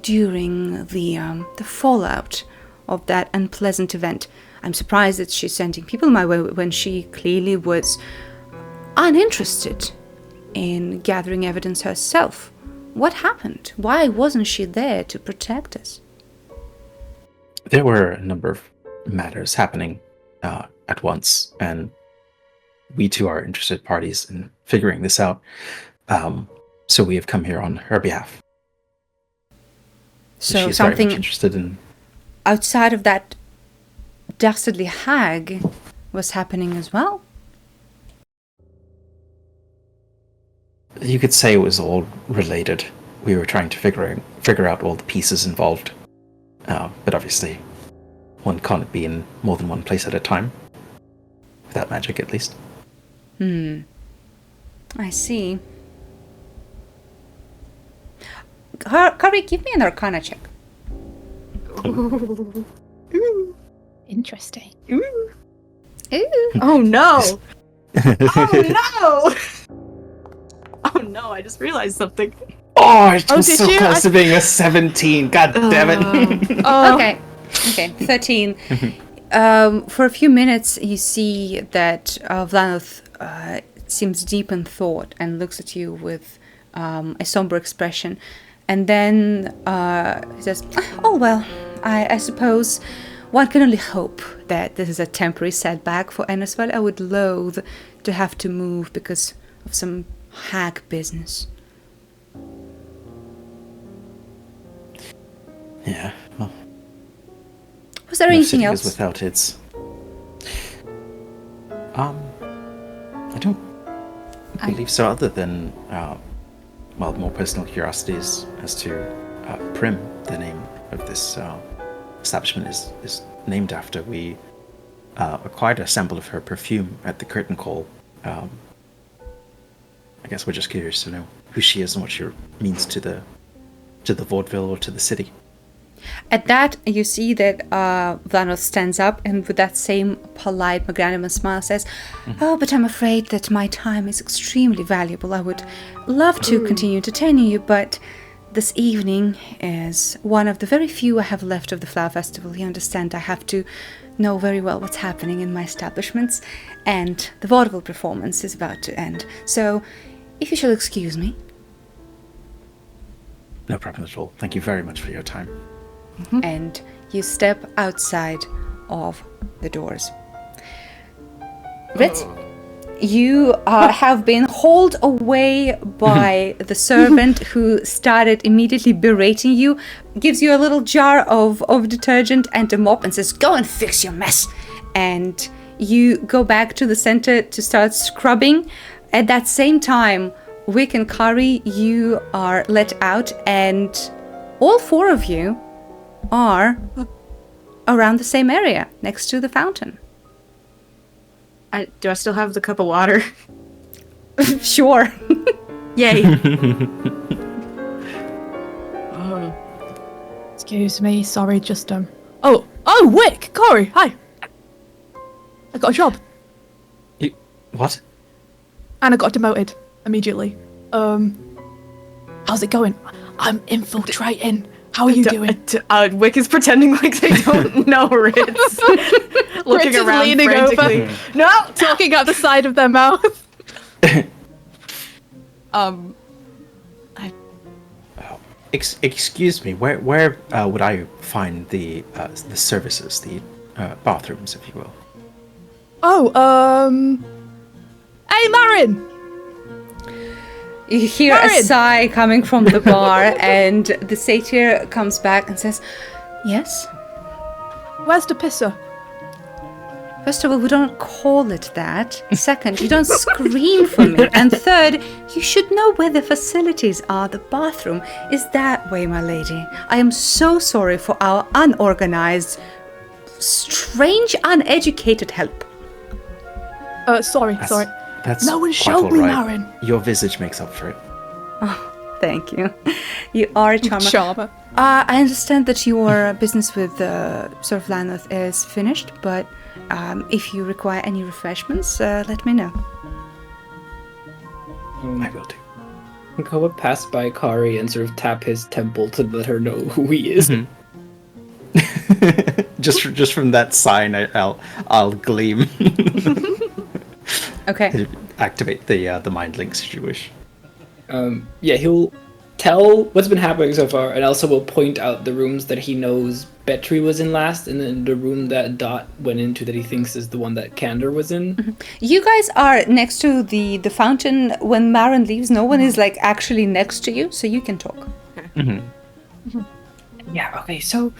during the fallout of that unpleasant event. I'm surprised that she's sending people my way when she clearly was uninterested in gathering evidence herself. What happened? Why wasn't she there to protect us? There were a number of matters happening at once, and we too are interested parties in figuring this out. So we have come here on her behalf. So she's something very much interested in outside of that dastardly hag was happening as well? You could say it was all related. We were trying to figure out all the pieces involved. But obviously, one can't be in more than one place at a time. Without magic, at least. I see. Kari, give me an Arcana check. Interesting. Ooh. Oh no! Oh no! Oh no, I just realized something. Oh, it was did so you? close to being a 17. God damn it. Okay, 13. For a few minutes, you see that Vlanoth seems deep in thought and looks at you with a somber expression. And then he says, oh, well, I suppose one can only hope that this is a temporary setback for Ennersval. I would loathe to have to move because of some hag business. Yeah, well. Was there anything else? Without its... I don't believe so, other than, well, more personal curiosities as to Prim, the name of this establishment is named after. We acquired a sample of her perfume at the curtain call. I guess we're just curious to know who she is and what she means to the vaudeville or to the city. At that, you see that Vlanoth stands up and with that same polite, magnanimous smile says, oh, but I'm afraid that my time is extremely valuable. I would love to continue entertaining you, but this evening is one of the very few I have left of the Flower Festival. You understand, I have to know very well what's happening in my establishments, and the vaudeville performance is about to end. So, if you shall excuse me. No problem at all. Thank you very much for your time. And you step outside of the doors. Ritz, you have been hauled away by the servant who started immediately berating you, gives you a little jar of detergent and a mop and says, go and fix your mess. And you go back to the center to start scrubbing. At that same time, Wick and Kari, you are let out, and all four of you are around the same area, next to the fountain. Do I still have the cup of water? Sure. Yay. Excuse me, sorry, just Oh, Wick, Corey, hi. I got a job, What? and I got demoted immediately. How's it going? I'm infiltrating. How are you doing? Wick is pretending like they don't know Ritz. Looking Ritz is around leaning frantically. over. No, talking out the side of their mouth. Excuse me. Where would I find the services, the bathrooms, if you will? Hey, Marin! You hear a Marin! sigh coming from the bar, and the satyr comes back and says, "Yes? Where's the pisser? First of all, we don't call it that. Second, you don't scream for me. And third, you should know where the facilities are. The bathroom is that way, my lady. I am so sorry for our unorganized, strange, uneducated help." Sorry. That's No one quite showed all me, right. Marin. Your visage makes up for it. Thank you. You are a charmer. Charmer. I understand that your business with Sir Vlanoth is finished, but if you require any refreshments, let me know. I will do. Koa pass by Kari and sort of tap his temple to let her know who he is. Just from that sign, I'll gleam. Okay. Activate the mind links if you wish. Yeah, he'll tell what's been happening so far, and also will point out the rooms that he knows Betry was in last, and then the room that Dot went into that he thinks is the one that Candor was in. You guys are next to the fountain. When Marin leaves, no one is like actually next to you, so you can talk. Yeah, okay, so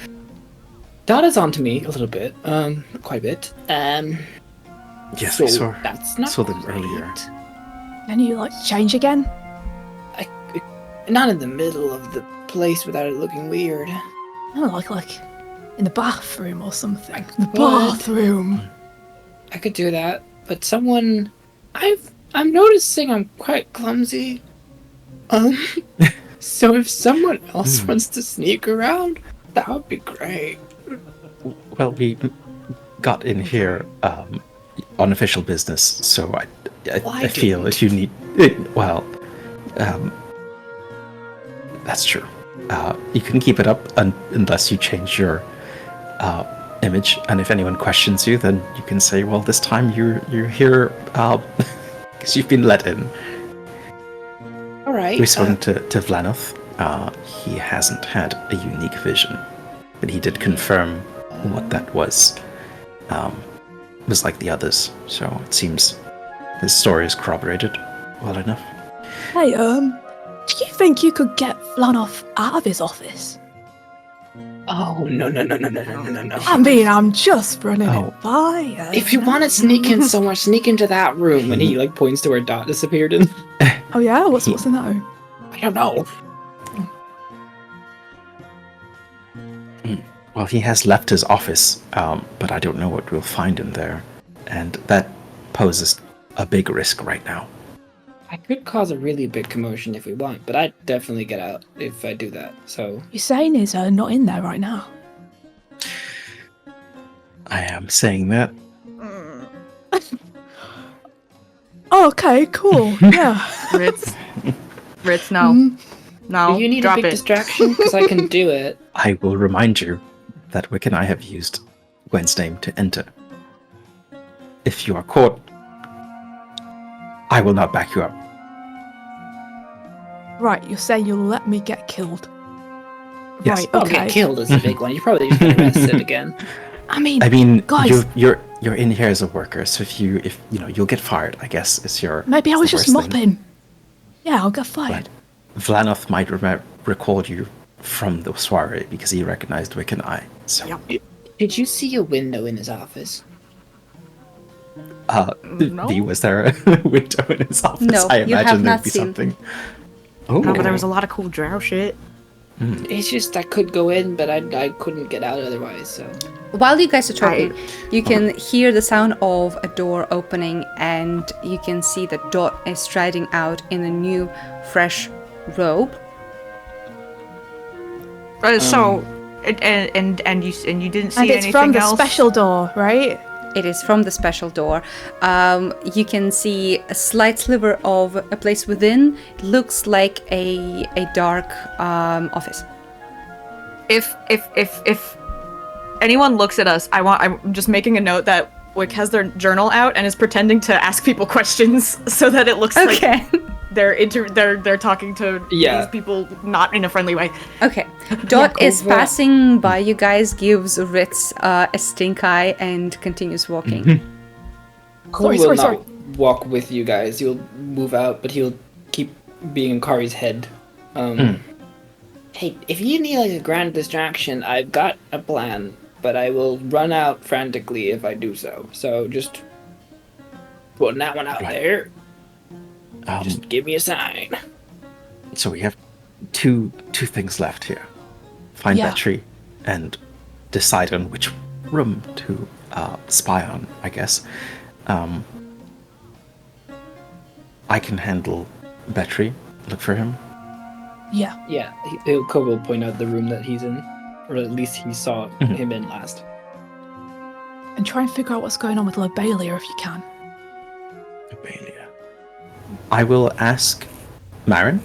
Dot is on to me a little bit, quite a bit. Yes, so I saw. That's not saw them great. earlier. Can you, change again? Not in the middle of the place without it looking weird. Oh, like in the bathroom or something. The could. bathroom. I could do that, but someone... I'm noticing I'm quite clumsy. So if someone else wants to sneak around, that would be great. Well, we got in here on official business, so I feel if you need it, well, that's true. You can keep it up unless you change your image, and if anyone questions you, then you can say, well, this time you're here because you've been let in. All right. We've spoken to Vlanoth. He hasn't had a unique vision, but he did confirm what that was like the others, so it seems his story is corroborated well enough. Hey, do you think you could get Vlanoth out of his office? Oh, no. I mean, I'm just running Oh. it by you. If you want to sneak in somewhere, sneak into that room. And he points to where Dot disappeared in. Oh yeah? What's in that room? I don't know. Well, he has left his office, but I don't know what we'll find in there, and that poses a big risk right now. I could cause a really big commotion if we want, but I'd definitely get out if I do that, so... You're saying he's not in there right now? I am saying that. Oh, okay, cool. Yeah. Ritz, no. No, Do you need drop a big it. distraction? Because I can do it. I will remind you that Wick and I have used Gwen's name to enter. If you are caught, I will not back you up. Right, you're saying you'll let me get killed. Yes. Right, I'll okay. get killed is a big one. You probably just get arrested again. I mean, I mean, guys. you're in here as a worker, so if you'll get fired, I guess is your. Maybe I was is the just worst thing. mopping. Yeah, I'll get fired. But Vlanoth might recall you from the soiree because he recognized Wick and I. So, Did you see a window in his office? V, was there a window in his office? No, I you have imagine not there'd be seen. something. Oh, No, but there was a lot of cool drow shit. It's just I could go in, but I couldn't get out otherwise, so... While you guys are talking, you can hear the sound of a door opening, and you can see that Dot is striding out in a new, fresh robe. And you didn't see And it's anything from the else? special door, right? It is from the special door. You can see a slight sliver of a place within. It looks like a dark office. If anyone looks at us, I'm just making a note that Wick has their journal out and is pretending to ask people questions so that it looks like they're talking to these people not in a friendly way. Okay. Dot is passing by you guys, gives Ritz a stink eye, and continues walking. Cole will not walk with you guys. He'll move out, but he'll keep being in Kari's head. Hey, if you need like a grand distraction, I've got a plan, but I will run out frantically if I do so. So just putting that one out there. Just give me a sign. So we have two things left here. Find Battery and decide on which room to spy on, I guess. I can handle Battery. Look for him. Yeah. Yeah, Ko will point out the room that he's in, or at least he saw him in last. And try and figure out what's going on with Lobelia if you can. Lobelia. I will ask Marin.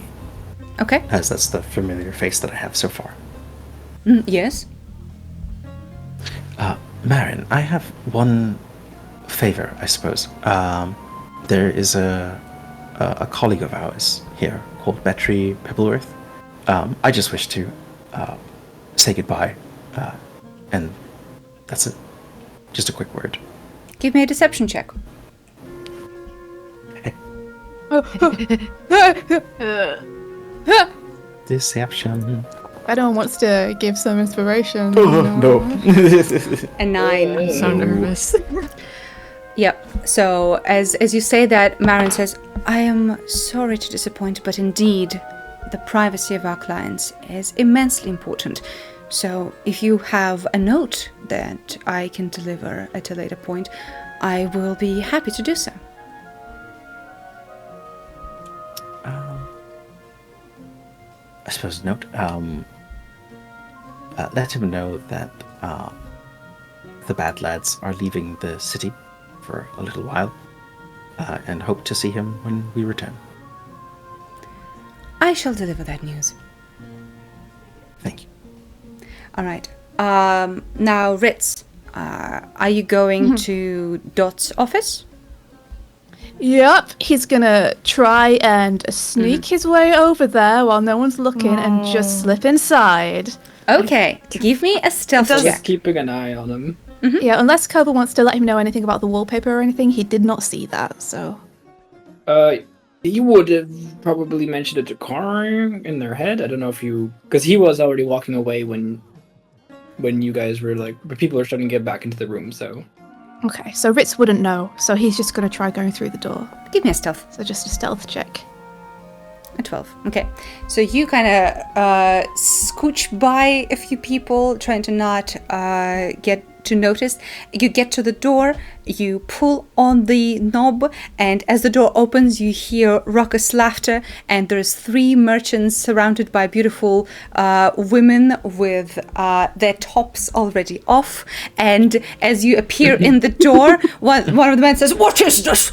Okay. As that's the familiar face that I have so far. Yes. Marin, I have one favor, I suppose. There is a colleague of ours here called Battery Pebbleworth. I just wish to say goodbye, and that's it. Just a quick word. Give me a deception check. Deception. Everyone wants to give some inspiration. No. A 9. I'm so nervous. Yep. So as you say that, Marin says, I am sorry to disappoint, but indeed, the privacy of our clients is immensely important. So if you have a note that I can deliver at a later point, I will be happy to do so. I suppose note. Let him know that the bad lads are leaving the city for a little while, and hope to see him when we return. I shall deliver that news. Thank you. All right. Now, Ritz, are you going to Dot's office? Yep, he's gonna try and sneak his way over there while no one's looking and just slip inside. Okay, give me a stealth check. Just keeping an eye on him. Yeah, unless Koba wants to let him know anything about the wallpaper or anything, he did not see that, so... He would have probably mentioned it to Kari in their head. I don't know if you... Because he was already walking away when you guys were like... But people are starting to get back into the room, so... Okay, so Ritz wouldn't know, so he's just gonna try going through the door. Give me a stealth. So just a stealth check. A 12. Okay. So you kind of scooch by a few people, trying to not get to notice. You get to the door, you pull on the knob, and as the door opens, you hear raucous laughter, and there's 3 merchants surrounded by beautiful women with their tops already off. And as you appear in the door, one of the men says, "What is this?"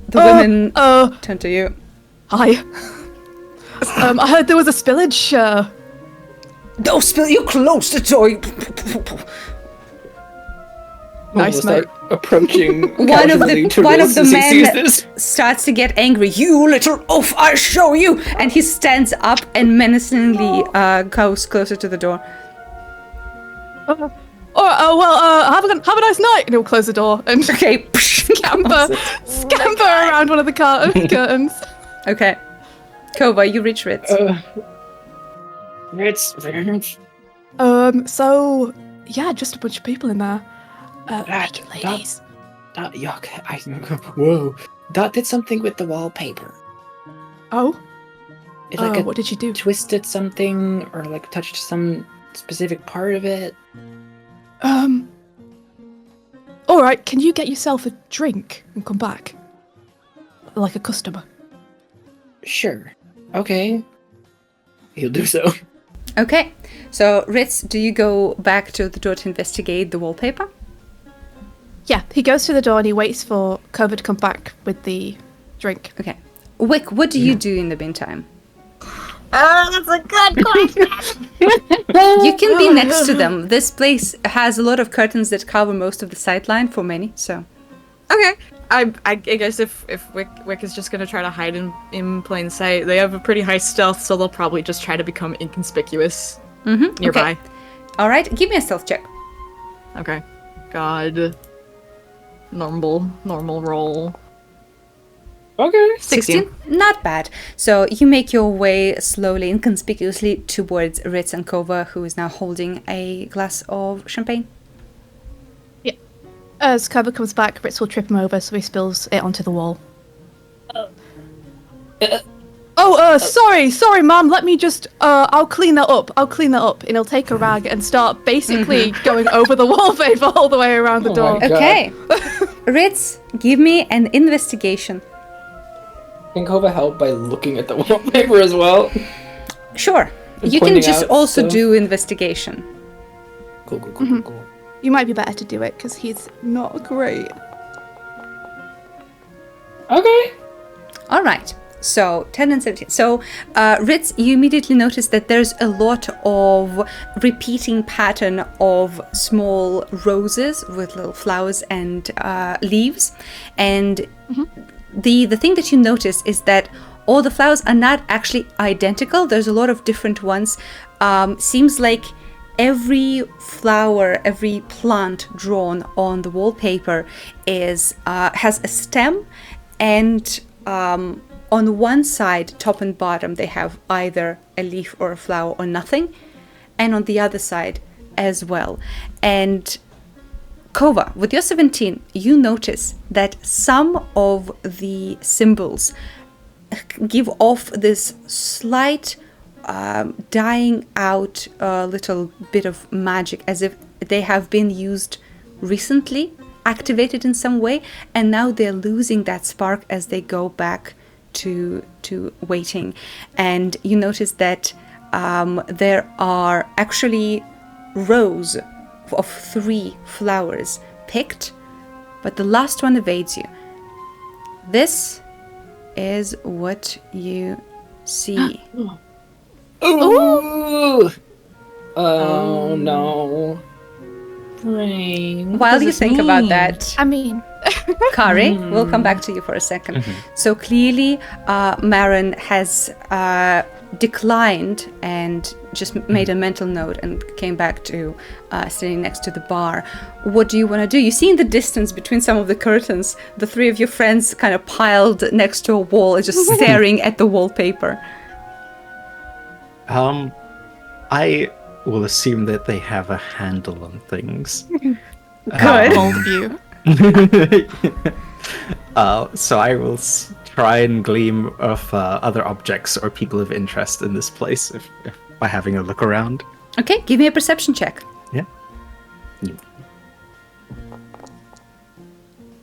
The women turn to you. Hi. I heard there was a spillage. Don't spill, you close the door. Nice, mate. Approaching One of the men this. starts to get angry. "You little oaf, I'll show you!" And he stands up and menacingly goes closer to the door. Have a nice night. And he'll close the door and Okay. scamper around one of the curtains. Okay. Kova, you reach Ritz. Ritz. So yeah, just a bunch of people in there. Ladies. Yuck. Whoa. That did something with the wallpaper. Oh. It like what did you do? twisted something or like touched some specific part of it. All right, can you get yourself a drink and come back? Like a customer. Sure. Okay. He'll do so. Okay, so Ritz, do you go back to the door to investigate the wallpaper? Yeah, he goes to the door and he waits for Cova to come back with the drink. Okay. Wick, what do you do in the meantime? That's a good question. You can be next to them. This place has a lot of curtains that cover most of the sightline for many, so... Okay. I guess if Wick is just gonna try to hide in plain sight, they have a pretty high stealth, so they'll probably just try to become inconspicuous nearby. Okay. All right, give me a stealth check. Okay. God. Normal roll. Okay. 16. Not bad. So you make your way slowly, inconspicuously towards Ritz and Kova, who is now holding a glass of champagne. Yeah. As Cova comes back, Ritz will trip him over, so he spills it onto the wall. Sorry, Mom. Let me just, I'll clean that up. And he'll take a rag and start basically going over the wallpaper all the way around the door. Okay. Ritz, give me an investigation. Can Kova help by looking at the wallpaper as well? Sure. And You can pointing just out also stuff? do investigation. Cool. You might be better to do it, because he's not great. Okay. All right. So 10 and 17. So Ritz, you immediately notice that there's a lot of repeating pattern of small roses with little flowers and leaves. And the thing that you notice is that all the flowers are not actually identical. There's a lot of different ones. Seems like every flower, every plant drawn on the wallpaper has a stem, and on one side, top and bottom, they have either a leaf or a flower or nothing, and on the other side as well. And Kova, with your 17, you notice that some of the symbols give off this slight dying out little bit of magic, as if they have been used recently, activated in some way, and now they're losing that spark as they go back to waiting. And you notice that there are actually rows of 3 flowers picked, but the last one evades you. This is what you see. Ooh! Oh no. Brain. While you think about that, I mean... Kari, we'll come back to you for a second. So clearly, Marin has declined and just made a mental note and came back to sitting next to the bar. What do you want to do? You see in the distance between some of the curtains, the 3 of your friends kind of piled next to a wall and just staring at the wallpaper. I will assume that they have a handle on things. Good. Homebrew. So I will try and glean of other objects or people of interest in this place if by having a look around. Okay, give me a perception check. Yeah.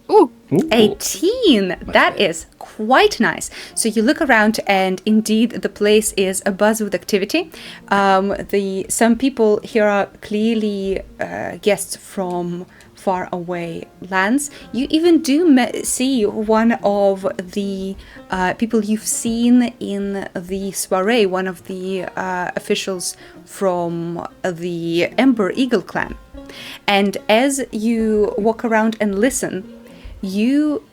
Ooh. 18. That is quite nice. So you look around, and indeed the place is abuzz with activity. Some people here are clearly guests from far away lands. You even do see one of the people you've seen in the soiree, one of the officials from the Ember Eagle clan. And as you walk around and listen, you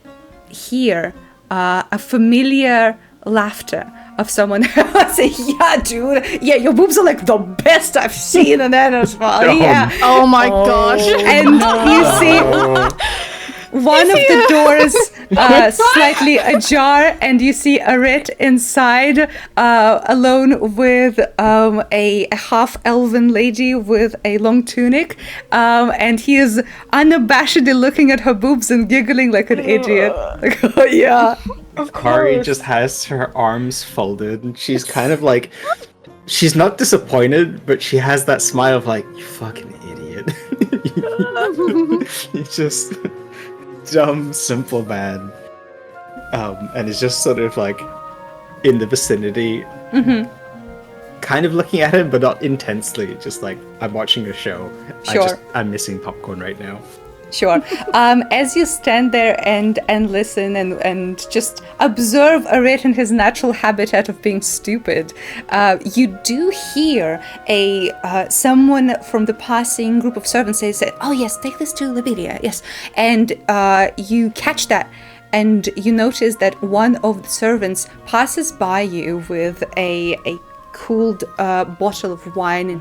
hear a familiar laughter of someone saying, "Yeah, dude, yeah, your boobs are like the best I've seen in Ennersval, yeah." Oh my gosh. And you see one of the doors slightly ajar, and you see Arit inside, alone with a half-elven lady with a long tunic, and he is unabashedly looking at her boobs and giggling like an idiot. Like, oh yeah. Kari just has her arms folded, and she's kind of like, she's not disappointed, but she has that smile of like, you fucking idiot. You're just dumb, simple man. And it's just sort of like in the vicinity, kind of looking at him, but not intensely. Just like, I'm watching a show. Sure. I'm missing popcorn right now. Sure. As you stand there and listen and just observe Arit in his natural habitat of being stupid, you do hear someone from the passing group of servants say, "Oh yes, take this to Lobelia." Yes, and you catch that, and you notice that one of the servants passes by you with a cooled bottle of wine in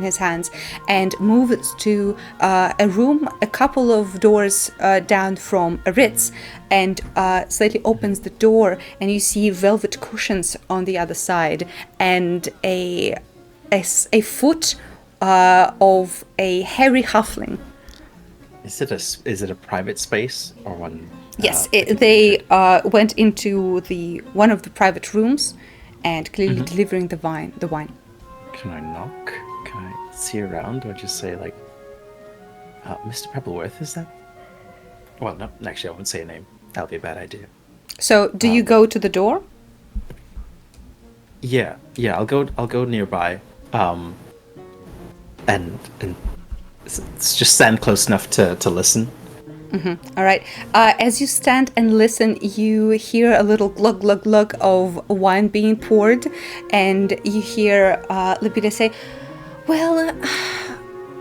his hands, and moves to a room a couple of doors down from Arit's, and slightly opens the door, and you see velvet cushions on the other side, and a foot of a hairy halfling. Is it a private space or one? Yes, they went into one of the private rooms, and clearly delivering the wine. Can I knock? Can I see around, or just say like, Mr. Pebbleworth, is that? Well, no, actually, I won't say a name. That'll be a bad idea. So, do you go to the door? Yeah. I'll go nearby, and just stand close enough to listen. All right. As you stand and listen, you hear a little glug, glug, glug of wine being poured, and you hear Lobelia say, "Well,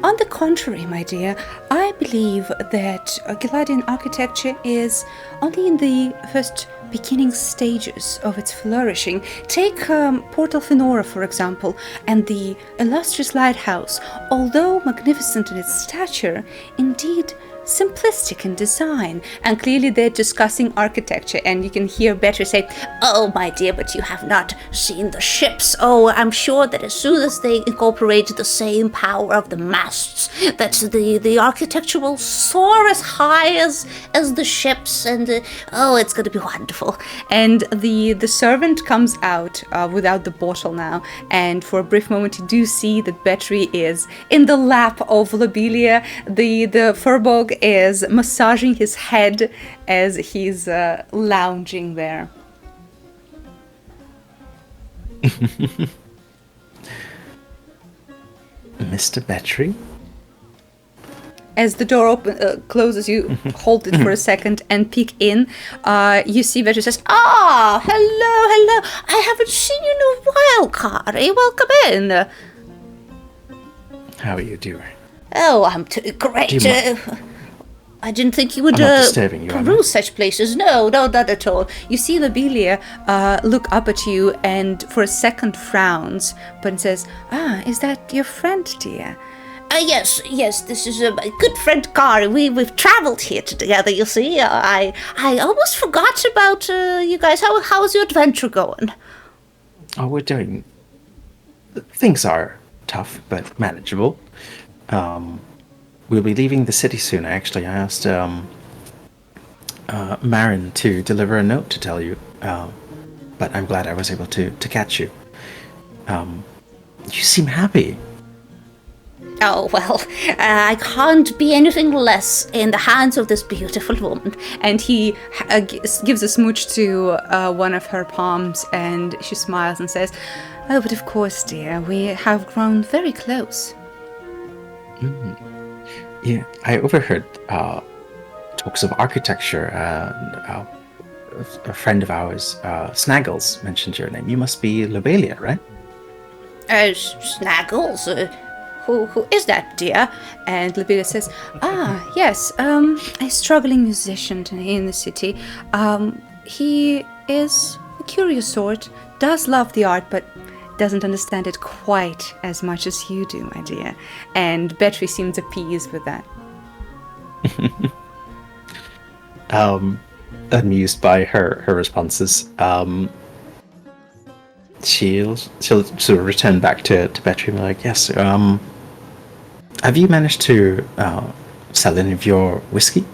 on the contrary, my dear, I believe that Giladian architecture is only in the first beginning stages of its flourishing. Take Port Elfinora, for example, and the illustrious lighthouse, although magnificent in its stature, indeed simplistic in design." And clearly they're discussing architecture, and you can hear Betty say, "Oh, my dear, but you have not seen the ships. Oh, I'm sure that as soon as they incorporate the same power of the masts, that the architecture will soar as high as the ships, and it's going to be wonderful." And the servant comes out without the bottle now, and for a brief moment you do see that Betry is in the lap of Lobelia. The Furbog is massaging his head as he's lounging there. Mr. Betry? As the door closes, you hold it for a second and peek in. You see Betty says, hello. I haven't seen you in a while, Kari. Welcome in. How are you doing? Oh, I'm great. I didn't think you would peruse such places. No, not at all. You see Lobelia look up at you and for a second frowns, but says, is that your friend, dear? Yes, this is my good friend Kari. We've travelled here together, you see. I almost forgot about you guys. How's your adventure going? Oh, we're doing... Things are tough, but manageable. We'll be leaving the city soon, actually. I asked Marin to deliver a note to tell you, but I'm glad I was able to catch you. You seem happy. Oh, well, I can't be anything less in the hands of this beautiful woman. And he gives a smooch to one of her palms, and she smiles and says, "Oh, but of course, dear, we have grown very close." Yeah, I overheard talks of architecture. A friend of ours, Snaggles, mentioned your name. You must be Lobelia, right? Snaggles? Who is that, dear? And Lobelia says, yes, a struggling musician in the city. He is a curious sort, does love the art, but doesn't understand it quite as much as you do, my dear. And Betry seems appeased with that. amused by her responses. She'll sort of return back to Betty and be like, yes, have you managed to sell any of your whiskey?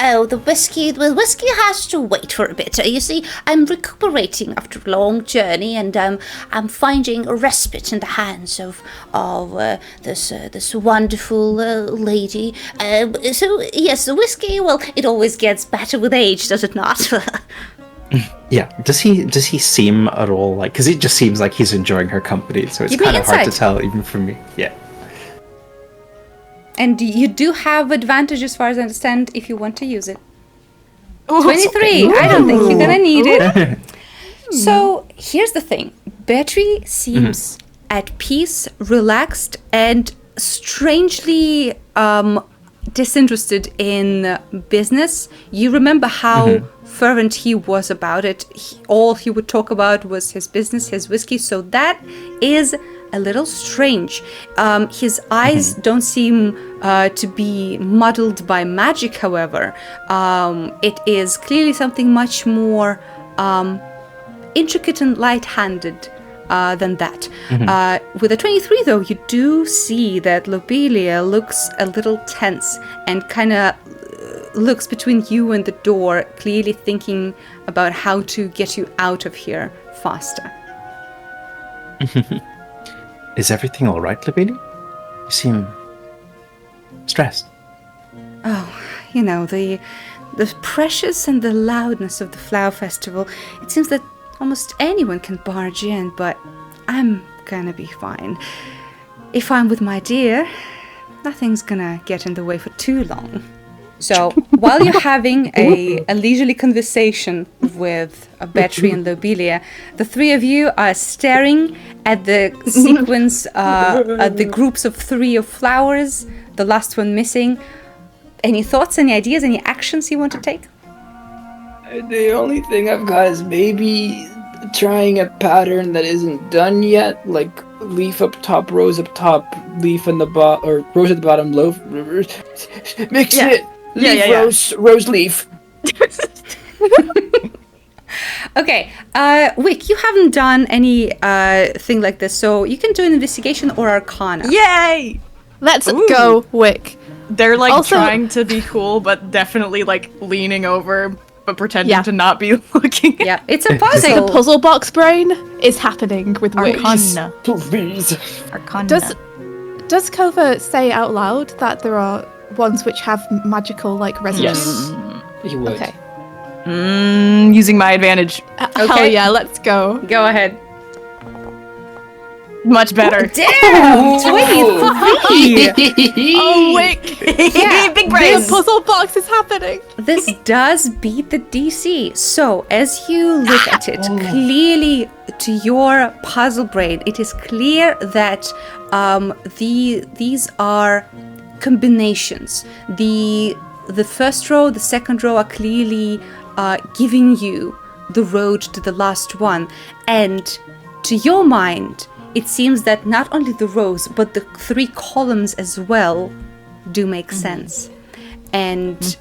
Oh, the whiskey has to wait for a bit. You see, I'm recuperating after a long journey, and I'm finding a respite in the hands of this wonderful lady. So yes, the whiskey. Well, it always gets better with age, does it not? Yeah. Does he seem at all like? Because it just seems like he's enjoying her company, so it's kind of hard to tell even from me. Yeah. And you do have advantage as far as I understand if you want to use it. Ooh, 23. okay. I don't think you're gonna need it. So here's the thing. Betty seems at peace, relaxed, and strangely disinterested in business. You remember how fervent he was about it. All he would talk about was his business, his whiskey. So that is a little strange. His eyes don't seem to be muddled by magic, however. It is clearly something much more intricate and light-handed than that. With a 23, though, you do see that Lobelia looks a little tense and kind of looks between you and the door, clearly thinking about how to get you out of here faster. Is everything all right, Lobelia? You seem stressed. Oh, you know, the pressures and the loudness of the flower festival. It seems that almost anyone can barge in, but I'm gonna be fine. If I'm with my dear, nothing's gonna get in the way for too long. So, while you're having a leisurely conversation with Betty and Lobelia, the three of you are staring at the sequence, at the groups of 3 of flowers, the last one missing. Any thoughts, any ideas, any actions you want to take? The only thing I've got is maybe trying a pattern that isn't done yet, like leaf up top, rose up top, leaf in the bottom, or rose at the bottom, loaf. Mix it. Leaf, rose, leaf. Okay, Wick, you haven't done any thing like this, so you can do an investigation or arcana. Yay! Let's go, Wick. They're like Also- trying to be cool, but definitely like leaning over, but pretending to not be looking. Yeah, it's a The puzzle. puzzle box brain is happening with Wick. Arcana. Please. Arcana. Does Kova say out loud that there are ones which have magical like resonance? Yes. He would. Okay. Using my advantage. Hell yeah, let's go. Go ahead. Much better. Damn! 23! Oh, Wick! Yeah, Big The brains. puzzle box is happening. This does beat the DC. So, as you look at it, clearly to your puzzle brain, it is clear that these are combinations. The first row, the second row are clearly giving you the road to the last one. And to your mind, it seems that not only the rows, but the 3 columns as well do make sense. And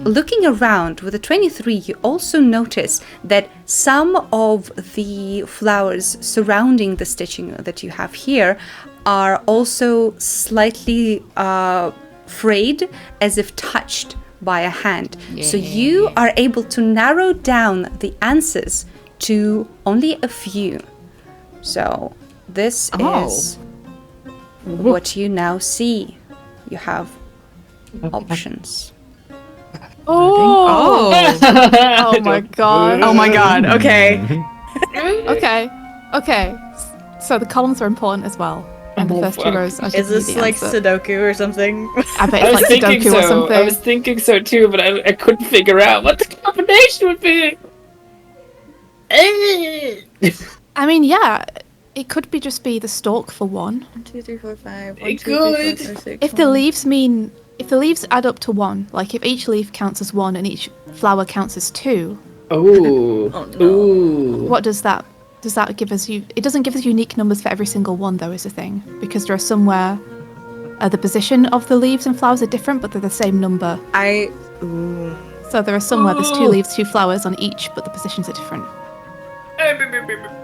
looking around with the 23, you also notice that some of the flowers surrounding the stitching that you have here are also slightly frayed, as if touched by a hand. So you are able to narrow down the answers to only a few. So this is what you now see. You have options. Oh my god. Oh my god. Okay. Okay. So the columns are important as well. And the first 2 rows are Is giving you this the like answer. Sudoku or something? I bet I it's was like thinking Sudoku or so. something. I was thinking so too, but I couldn't figure out what the combination would be. I mean, yeah, it could be just be the stalk for 1. 1, 2, 3, 4, 5. It could. If the leaves add up to 1, like if each leaf counts as 1 and each flower counts as 2, Oh. Oh, no. Ooh. what does that give us? It doesn't give us unique numbers for every single one, though, is the thing, because there are some where The position of the leaves and flowers are different, but they're the same number. So there are some where there's 2 leaves, 2 flowers on each, but the positions are different.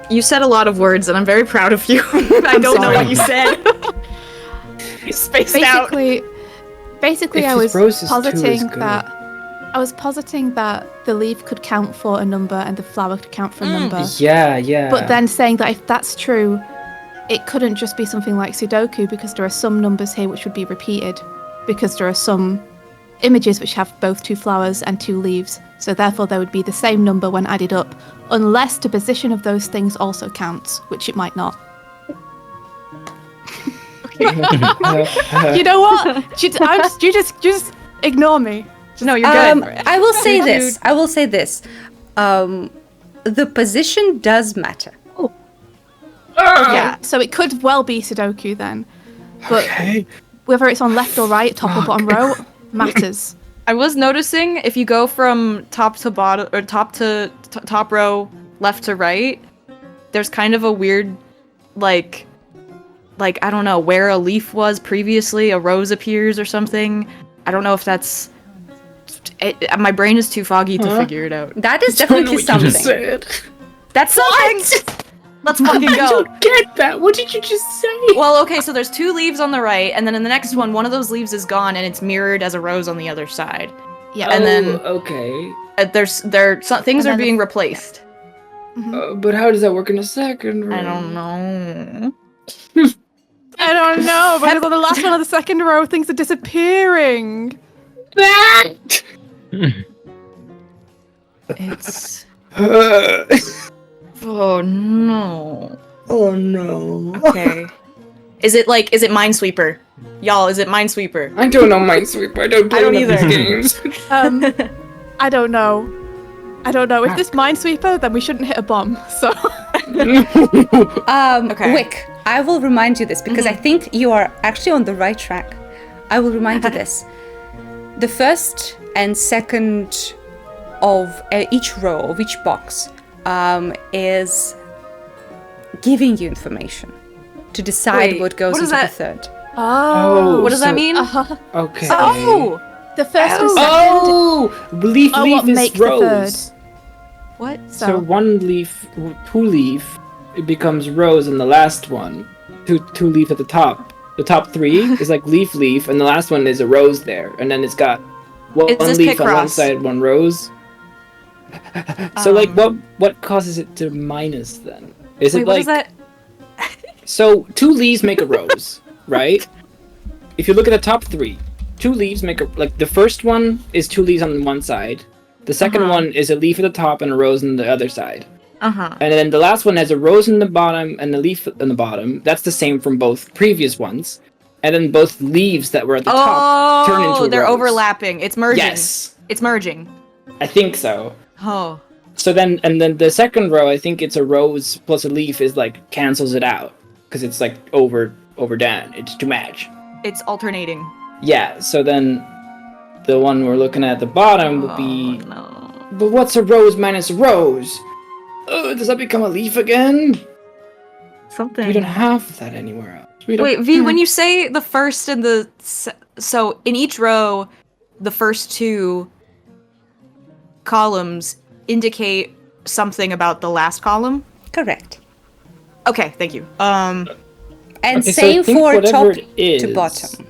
You said a lot of words, and I'm very proud of you. I don't know what you said. You spaced out. Basically, If I was his rose is 2 is positing good. that the leaf could count for a number and the flower could count for a number. Yeah. But then saying that if that's true, it couldn't just be something like Sudoku, because there are some numbers here which would be repeated, because there are some images which have both 2 flowers and 2 leaves. So therefore there would be the same number when added up, unless the position of those things also counts, which it might not. You know what? You just ignore me. No, you're good. I will say this. The position does matter. Yeah, so it could well be Sudoku then. But whether it's on left or right, top or bottom row, matters. I was noticing if you go from top to bottom, or top row, left to right, there's kind of a weird, like I don't know, where a leaf was previously, a rose appears or something. I don't know if that's... my brain is too foggy to figure it out. That is definitely something. That's something! Let's fucking I go. don't get that. What did you just say? Well, okay, so there's 2 leaves on the right, and then in the next one of those leaves is gone, and it's mirrored as a rose on the other side. Yeah. And then okay. Things are being replaced. But how does that work in a second? I don't know. I don't know, because on the last one of the second row, things are disappearing. It's... Oh no. Oh no. Okay. Is it Minesweeper? Y'all, is it Minesweeper? I don't know Minesweeper. I don't play don't enough either. these games. I don't know. If this Minesweeper, then we shouldn't hit a bomb, so... Okay. Wick, I will remind you this, because I think you are actually on the right track. I will remind you this. The first and second of each row, of each box, is giving you information to decide Wait, what goes what is into the that? third. Oh. What does that mean? Okay. Oh! The first and second... Oh! Leaf what is make the rose. What? So 1 leaf, 2 leaf, it becomes rose in the last one. Two leaf at the top. The top 3 is like leaf, and the last one is a rose there, and then it's got one this leaf on one Picross? side, 1 rose. So like, what causes it to minus then? Is Wait, it what like is that? so 2 leaves make a rose, right? If you look at the top 3, 2 leaves make a the first one is 2 leaves on one side. The second one is a leaf at the top and a rose on the other side. And then the last one has a rose in the bottom and a leaf on the bottom. That's the same from both previous ones. And then both leaves that were at the top turn into a they're rose. overlapping. It's merging. Yes. It's merging. I think so. Oh. So then the second row, I think it's a rose plus a leaf is like cancels it out. Because it's like overdone. It's too much. It's alternating. Yeah, so then the one we're looking at the bottom would be... No. But what's a rose minus a rose? Does that become a leaf again? Something. We don't have that anywhere else. Wait, V, when you say the first and the... So, in each row, the first 2 columns indicate something about the last column? Correct. Okay, thank you. And Okay, so I same think for whatever top it is- to bottom.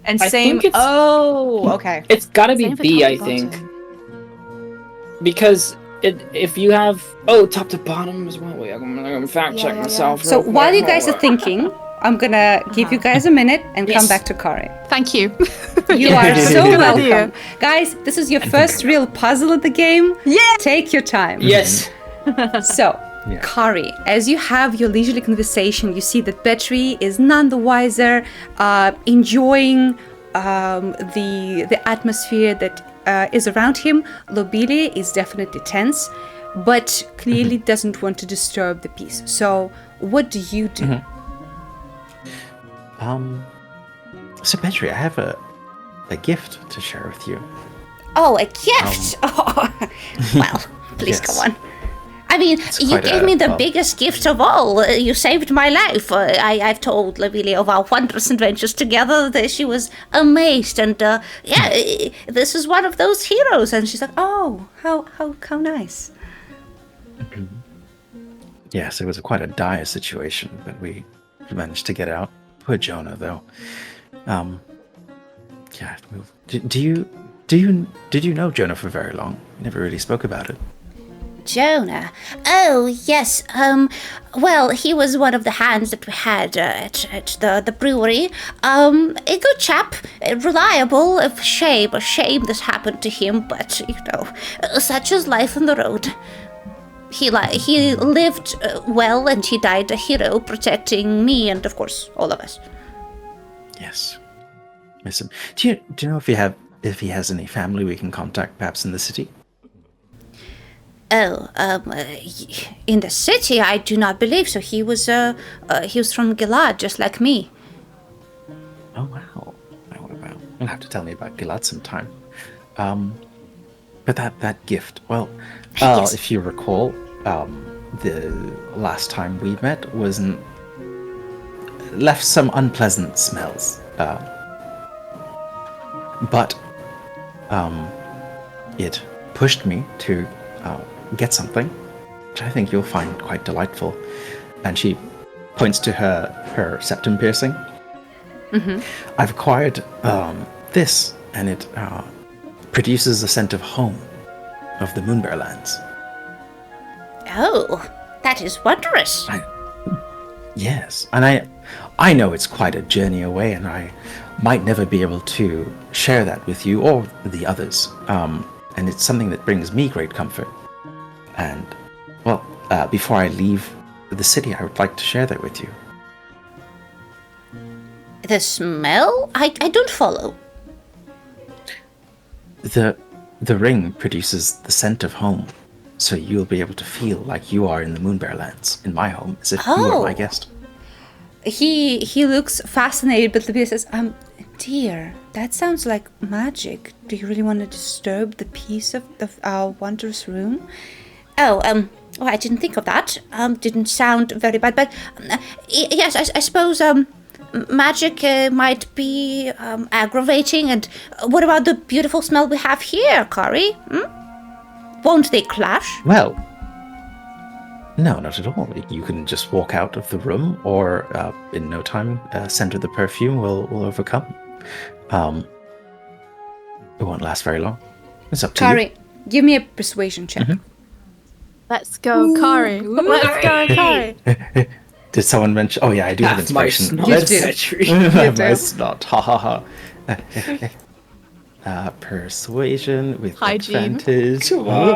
And I same... think it's- Oh, okay. It's gotta be Same for B, top I to think. bottom. Because if you have... top to bottom as well. Wait, I'm gonna fact check myself. So real while quick. you guys are Hold on. thinking, I'm gonna give you guys a minute and come Yes. back to Kari. Thank you. You are so Good welcome. idea. Guys, this is your first real puzzle of the game. Yeah! Take your time. Yes. So, Kari, as you have your leisurely conversation, you see that Betri is none the wiser, enjoying the atmosphere that is around him. Lobile is definitely tense, but clearly doesn't want to disturb the peace. So, what do you do? So Petri, I have a gift to share with you. Oh, a gift! Oh. Well, please Yes. go on. I mean, you quite gave a- me the well- biggest gift of all. You saved my life. I've told Lavilia of our wondrous adventures together. That she was amazed, and this is one of those heroes. And she's like, "Oh, how nice." Yes, it was quite a dire situation, but we managed to get out. Poor Jonah, though. Yeah. Did you know Jonah for very long? We never really spoke about it. Jonah. Oh, yes. Well, he was one of the hands that we had at the brewery. A good chap, reliable. A shame this happened to him, but, such is life on the road. He lived well, and he died a hero, protecting me and, of course, all of us. Yes. Miss him. Do you know if he has any family we can contact, perhaps in the city? Oh, in the city, I do not believe so. He was from Gilad, just like me. Oh wow! Wow. You'll have to tell me about Gilad sometime. But that gift. Well, Yes. if you recall, the last time we met left some unpleasant smells. But it pushed me to get something, which I think you'll find quite delightful. And she points to her septum piercing. Mm-hmm. I've acquired this, and it produces a scent of home, of the Moonbear lands. Oh, that is wondrous. Yes, and I know it's quite a journey away, and I might never be able to share that with you or the others. And it's something that brings me great comfort. And, well, before I leave the city, I would like to share that with you. The smell? I don't follow. The ring produces the scent of home, so you'll be able to feel like you are in the Moonbear lands, in my home, as if you were my guest. He looks fascinated, but Libya says, dear, that sounds like magic. Do you really want to disturb the peace of our wondrous room? Oh, I didn't think of that. Didn't sound very bad, but yes, I suppose magic might be aggravating. And what about the beautiful smell we have here, Kari? Won't they clash? Well, no, not at all. You can just walk out of the room, or in no time, scent of the perfume will overcome. It won't last very long. It's up to Kari, you. give me a persuasion check. Mm-hmm. Let's go, Kari. Let's go, Kari. Did someone mention? Oh yeah, I do have inspiration. snot. You do. My snot. Ha ha ha. Persuasion with Hygiene. advantage. What?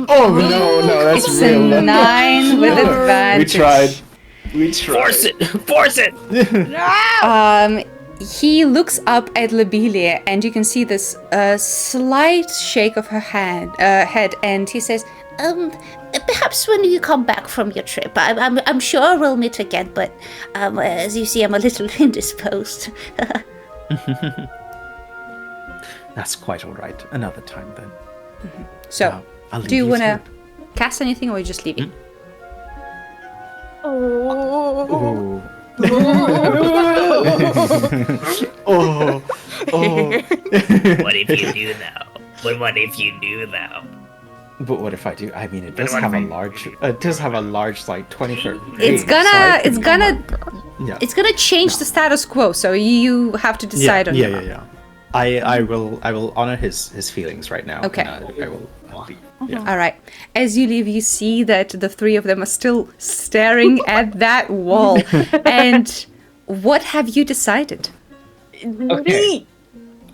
Oh no, that's It's real. a 9 with advantage. We tried. Force it! He looks up at Lobelia, and you can see this slight shake of her head, and he says, Perhaps when you come back from your trip, I'm sure we'll meet again. But as you see, I'm a little indisposed. That's quite all right. Another time then. So, I'll leave do you you want to to cast anything, or are you just leaving? Oh. Oh. What if you do though? What if you do though? But what if I do? I mean, it does have a large. It does have a large, like 20-foot. It's gonna change the status quo, so you have to decide on your own. Yeah. I will honor his feelings right now. Okay. And, I will leave. Yeah. All right. As you leave, you see that the three of them are still staring at that wall. And what have you decided? Okay.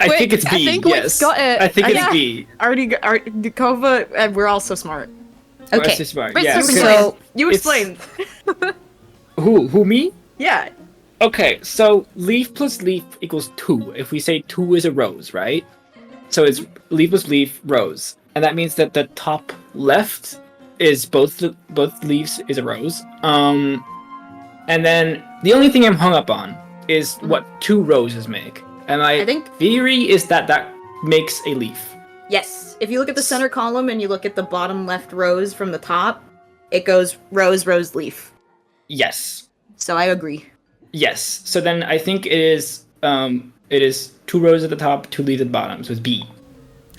I Wick, think it's B. I think yes. Wick's got it. I think it's Yeah. B. Kova, we're all so smart. We're Okay. so smart. Wait, Yeah. you So You It's- explain. Who me? Yeah. Okay, so leaf plus leaf equals 2. If we say 2 is a rose, right? So it's leaf plus leaf, rose. And that means that the top left is both leaves is a rose. And then the only thing I'm hung up on is what 2 roses make. And my I think- theory is that makes a leaf. Yes. If you look at the center column and you look at the bottom left rows from the top, it goes rose, rose, leaf. Yes. So I agree. Yes. So then I think it is 2 rows at the top, 2 leaves at the bottom. So it's B.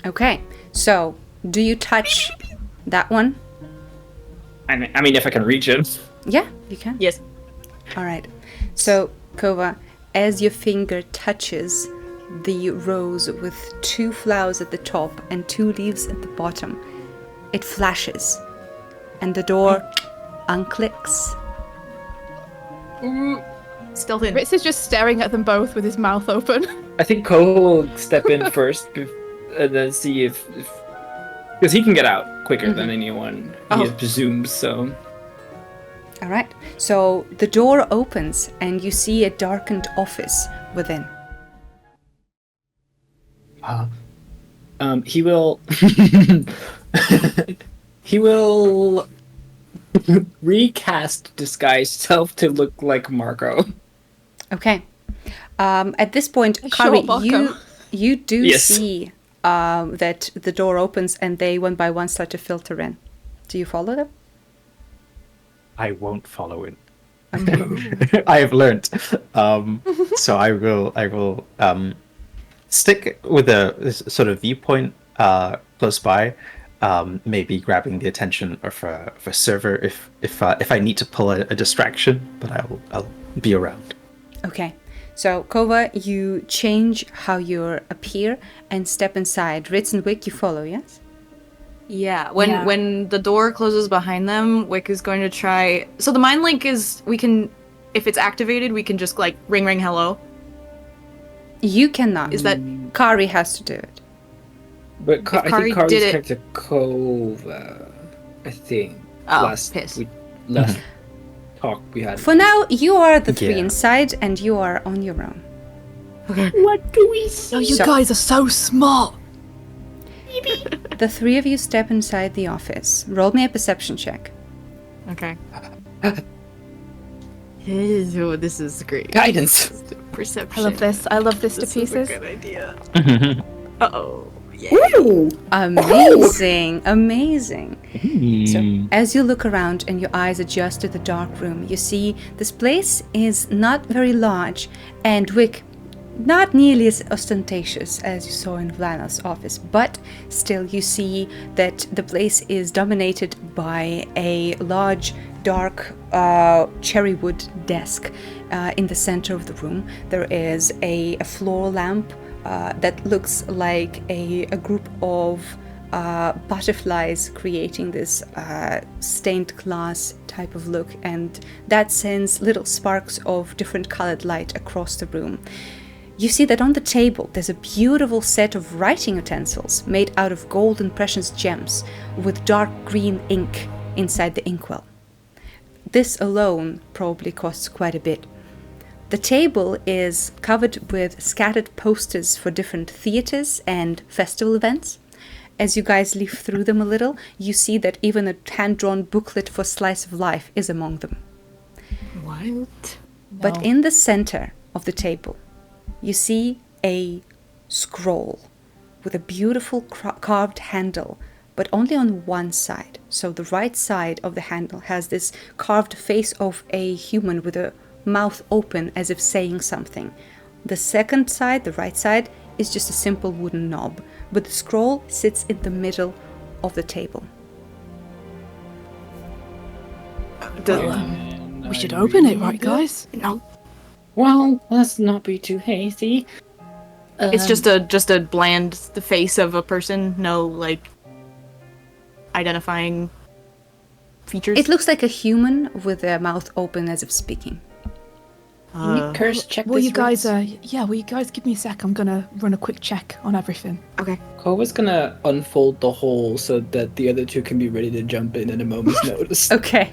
Okay, so do you touch that one? I mean, if I can reach it. Yeah, you can. Yes. All right. So, Kova, as your finger touches the rose with 2 flowers at the top and 2 leaves at the bottom, it flashes, and the door unclicks. Stealth in. Ritz is just staring at them both with his mouth open. I think Ko will step in first and then see if because he can get out quicker than anyone. He presumes so. All right. So the door opens and you see a darkened office within. He will he will recast disguise self to look like Marco. Okay. At this point, A Kari, short Marco. you do Yes. see that the door opens and they one by one start to filter in. Do you follow them? I won't follow it. I have learnt. So I will stick with a sort of viewpoint close by, maybe grabbing the attention of a server if I need to pull a distraction, but I'll be around. Okay. So, Kova, you change how you appear and step inside. Ritz and Wick, you follow, yes? Yeah, when the door closes behind them, Wick is going to try. So the mind link is if it's activated, we can just like ring hello. You cannot. Is that Kari has to do it. But I Kari think Kari's did it- character Kova, I think. Last talk we had. For now, you are the 3 Yeah. inside and you are on your own. What do we see? Oh, you So- guys are so smart. The 3 of you step inside the office. Roll me a perception check. Okay. This is great. Guidance. Perception. I love this to This is a pieces. good idea. Uh-oh. Yeah. Amazing, amazing. So, as you look around and your eyes adjust to the dark room, you see this place is not very large, and Wick, not nearly as ostentatious as you saw in Vlana's office, but still you see that the place is dominated by a large, dark cherry wood desk. In the center of the room, there is a floor lamp that looks like a group of butterflies creating this stained glass type of look, and that sends little sparks of different colored light across the room. You see that on the table there's a beautiful set of writing utensils made out of gold and precious gems with dark green ink inside the inkwell. This alone probably costs quite a bit. The table is covered with scattered posters for different theaters and festival events. As you guys leaf through them a little, you see that even a hand-drawn booklet for Slice of Life is among them. What? But in the center of the table, you see a scroll with a beautiful carved handle, but only on one side. So the right side of the handle has this carved face of a human with a mouth open as if saying something. The second side, the right side, is just a simple wooden knob, but the scroll sits in the middle of the table. We should open it, right, guys? No. Well, let's not be too hasty. It's just a bland the face of a person, no like identifying features. It looks like a human with their mouth open as if speaking. Can you curse check Will this? you guys, Ritz? will you guys give me a sec? I'm gonna run a quick check on everything. Okay. Kova's gonna unfold the hole so that the other two can be ready to jump in at a moment's notice. Okay.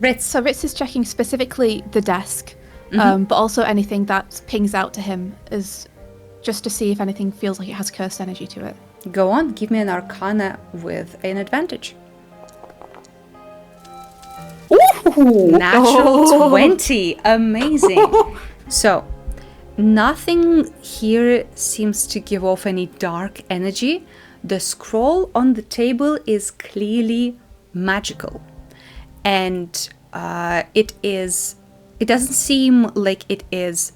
Ritz. So Ritz is checking specifically the desk, but also anything that pings out to him is just to see if anything feels like it has cursed energy to it. Go on, give me an arcana with an advantage. Natural 20. Amazing. So, Nothing here seems to give off any dark energy. The scroll on the table is clearly magical. And it doesn't seem like it is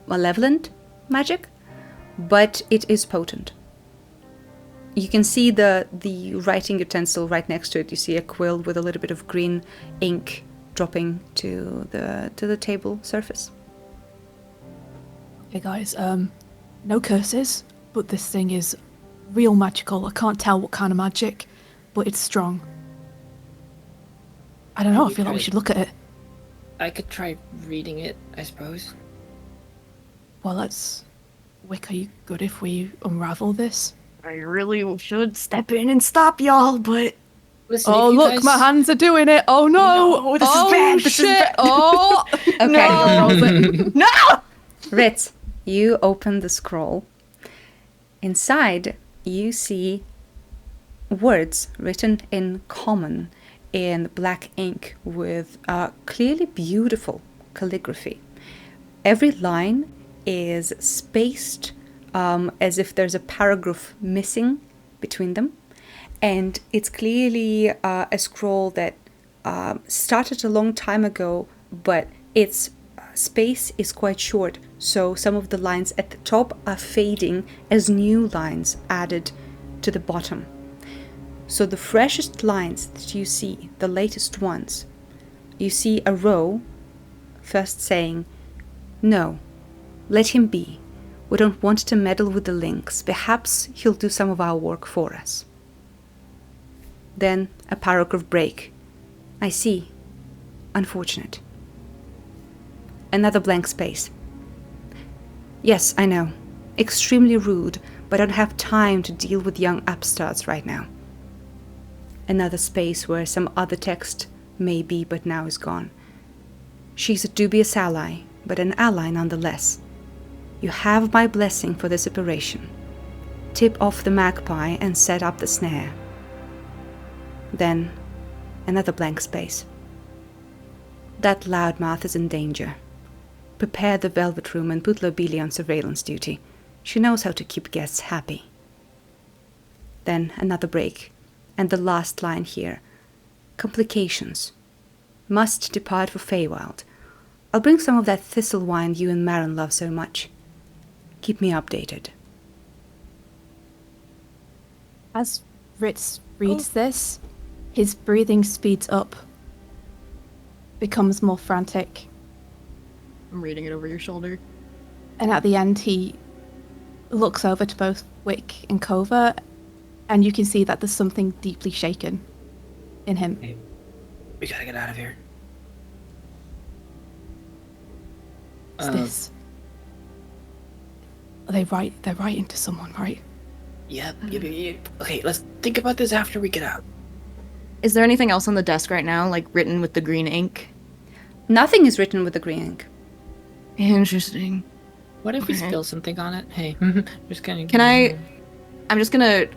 malevolent magic, but it is potent. You can see the writing utensil right next to it. You see a quill with a little bit of green ink dropping to the table surface. Hey guys, no curses, but this thing is real magical. I can't tell what kind of magic, but it's strong. I don't know, I feel like we should look at it. I could try reading it, I suppose. Well, Wick, are you good if we unravel this? I really should step in and stop y'all, but... Listen, Oh, look, guys... my hands are doing it. Oh, no. No, this is bad. This is bad. Oh, Okay. No! Ritz, you open the scroll. Inside, you see words written in common in black ink with clearly beautiful calligraphy. Every line is spaced as if there's a paragraph missing between them. And it's clearly a scroll that started a long time ago, but its space is quite short. So some of the lines at the top are fading as new lines added to the bottom. So the freshest lines that you see, the latest ones, you see a row first saying, "No, let him be. We don't want to meddle with the links. Perhaps he'll do some of our work for us." Then a paragraph break. "I see. Unfortunate." Another blank space. "Yes, I know. Extremely rude, but I don't have time to deal with young upstarts right now." Another space where some other text may be, but now is gone. "She's a dubious ally, but an ally nonetheless. You have my blessing for this operation. Tip off the magpie and set up the snare." Then another blank space. "That loudmouth is in danger. Prepare the velvet room and put Lobelia on surveillance duty. She knows how to keep guests happy." Then another break, and the last line here. "Complications. Must depart for Feywild. I'll bring some of that thistle wine you and Marin love so much. Keep me updated." As Ritz reads this, his breathing speeds up, becomes more frantic, I'm reading it over your shoulder. and at the end he looks over to both Wick and Kova, and you can see that there's something deeply shaken in him. Hey, we gotta get out of here. What's this? They're writing to someone, right? Yep. Okay, let's think about this after we get out. Is there anything else on the desk right now, like written with the green ink? Nothing is written with the green ink. Interesting. What if we Okay. spill something on it? Hey, just kind of. I'm just gonna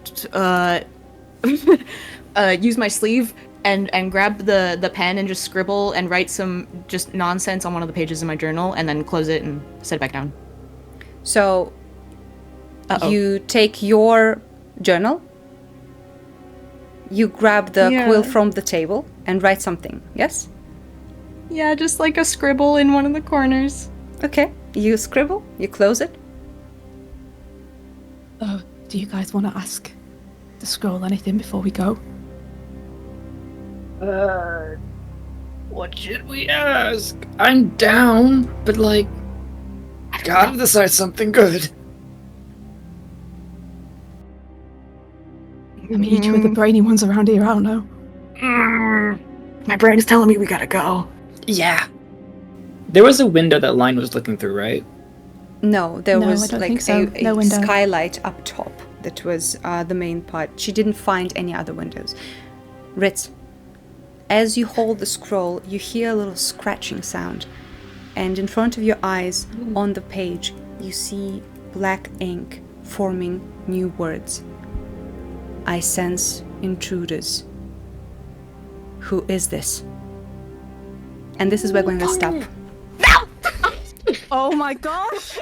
use my sleeve and grab the pen and just scribble and write some just nonsense on one of the pages in my journal and then close it and set it back down. So Uh-oh. you take your journal, you grab the Yeah. quill from the table and write something, yes? Yeah, just like a scribble in one of the corners. Okay, you scribble, you close it. Do you guys want to ask the scroll anything before we go? What should we ask? I'm down, but like, gotta decide something good. I mean, you two are the brainy ones around here, I don't know. My brain is telling me we gotta go. Yeah. There was a window that Line was looking through, right? No, there No, I was don't like think so. a No window. skylight up top that was the main part. She didn't find any other windows. Ritz, as you hold the scroll, you hear a little scratching sound, and in front of your eyes, on the page, you see black ink forming new words. "I sense intruders. Who is this?" And this is where we're going to stop. Oh my gosh!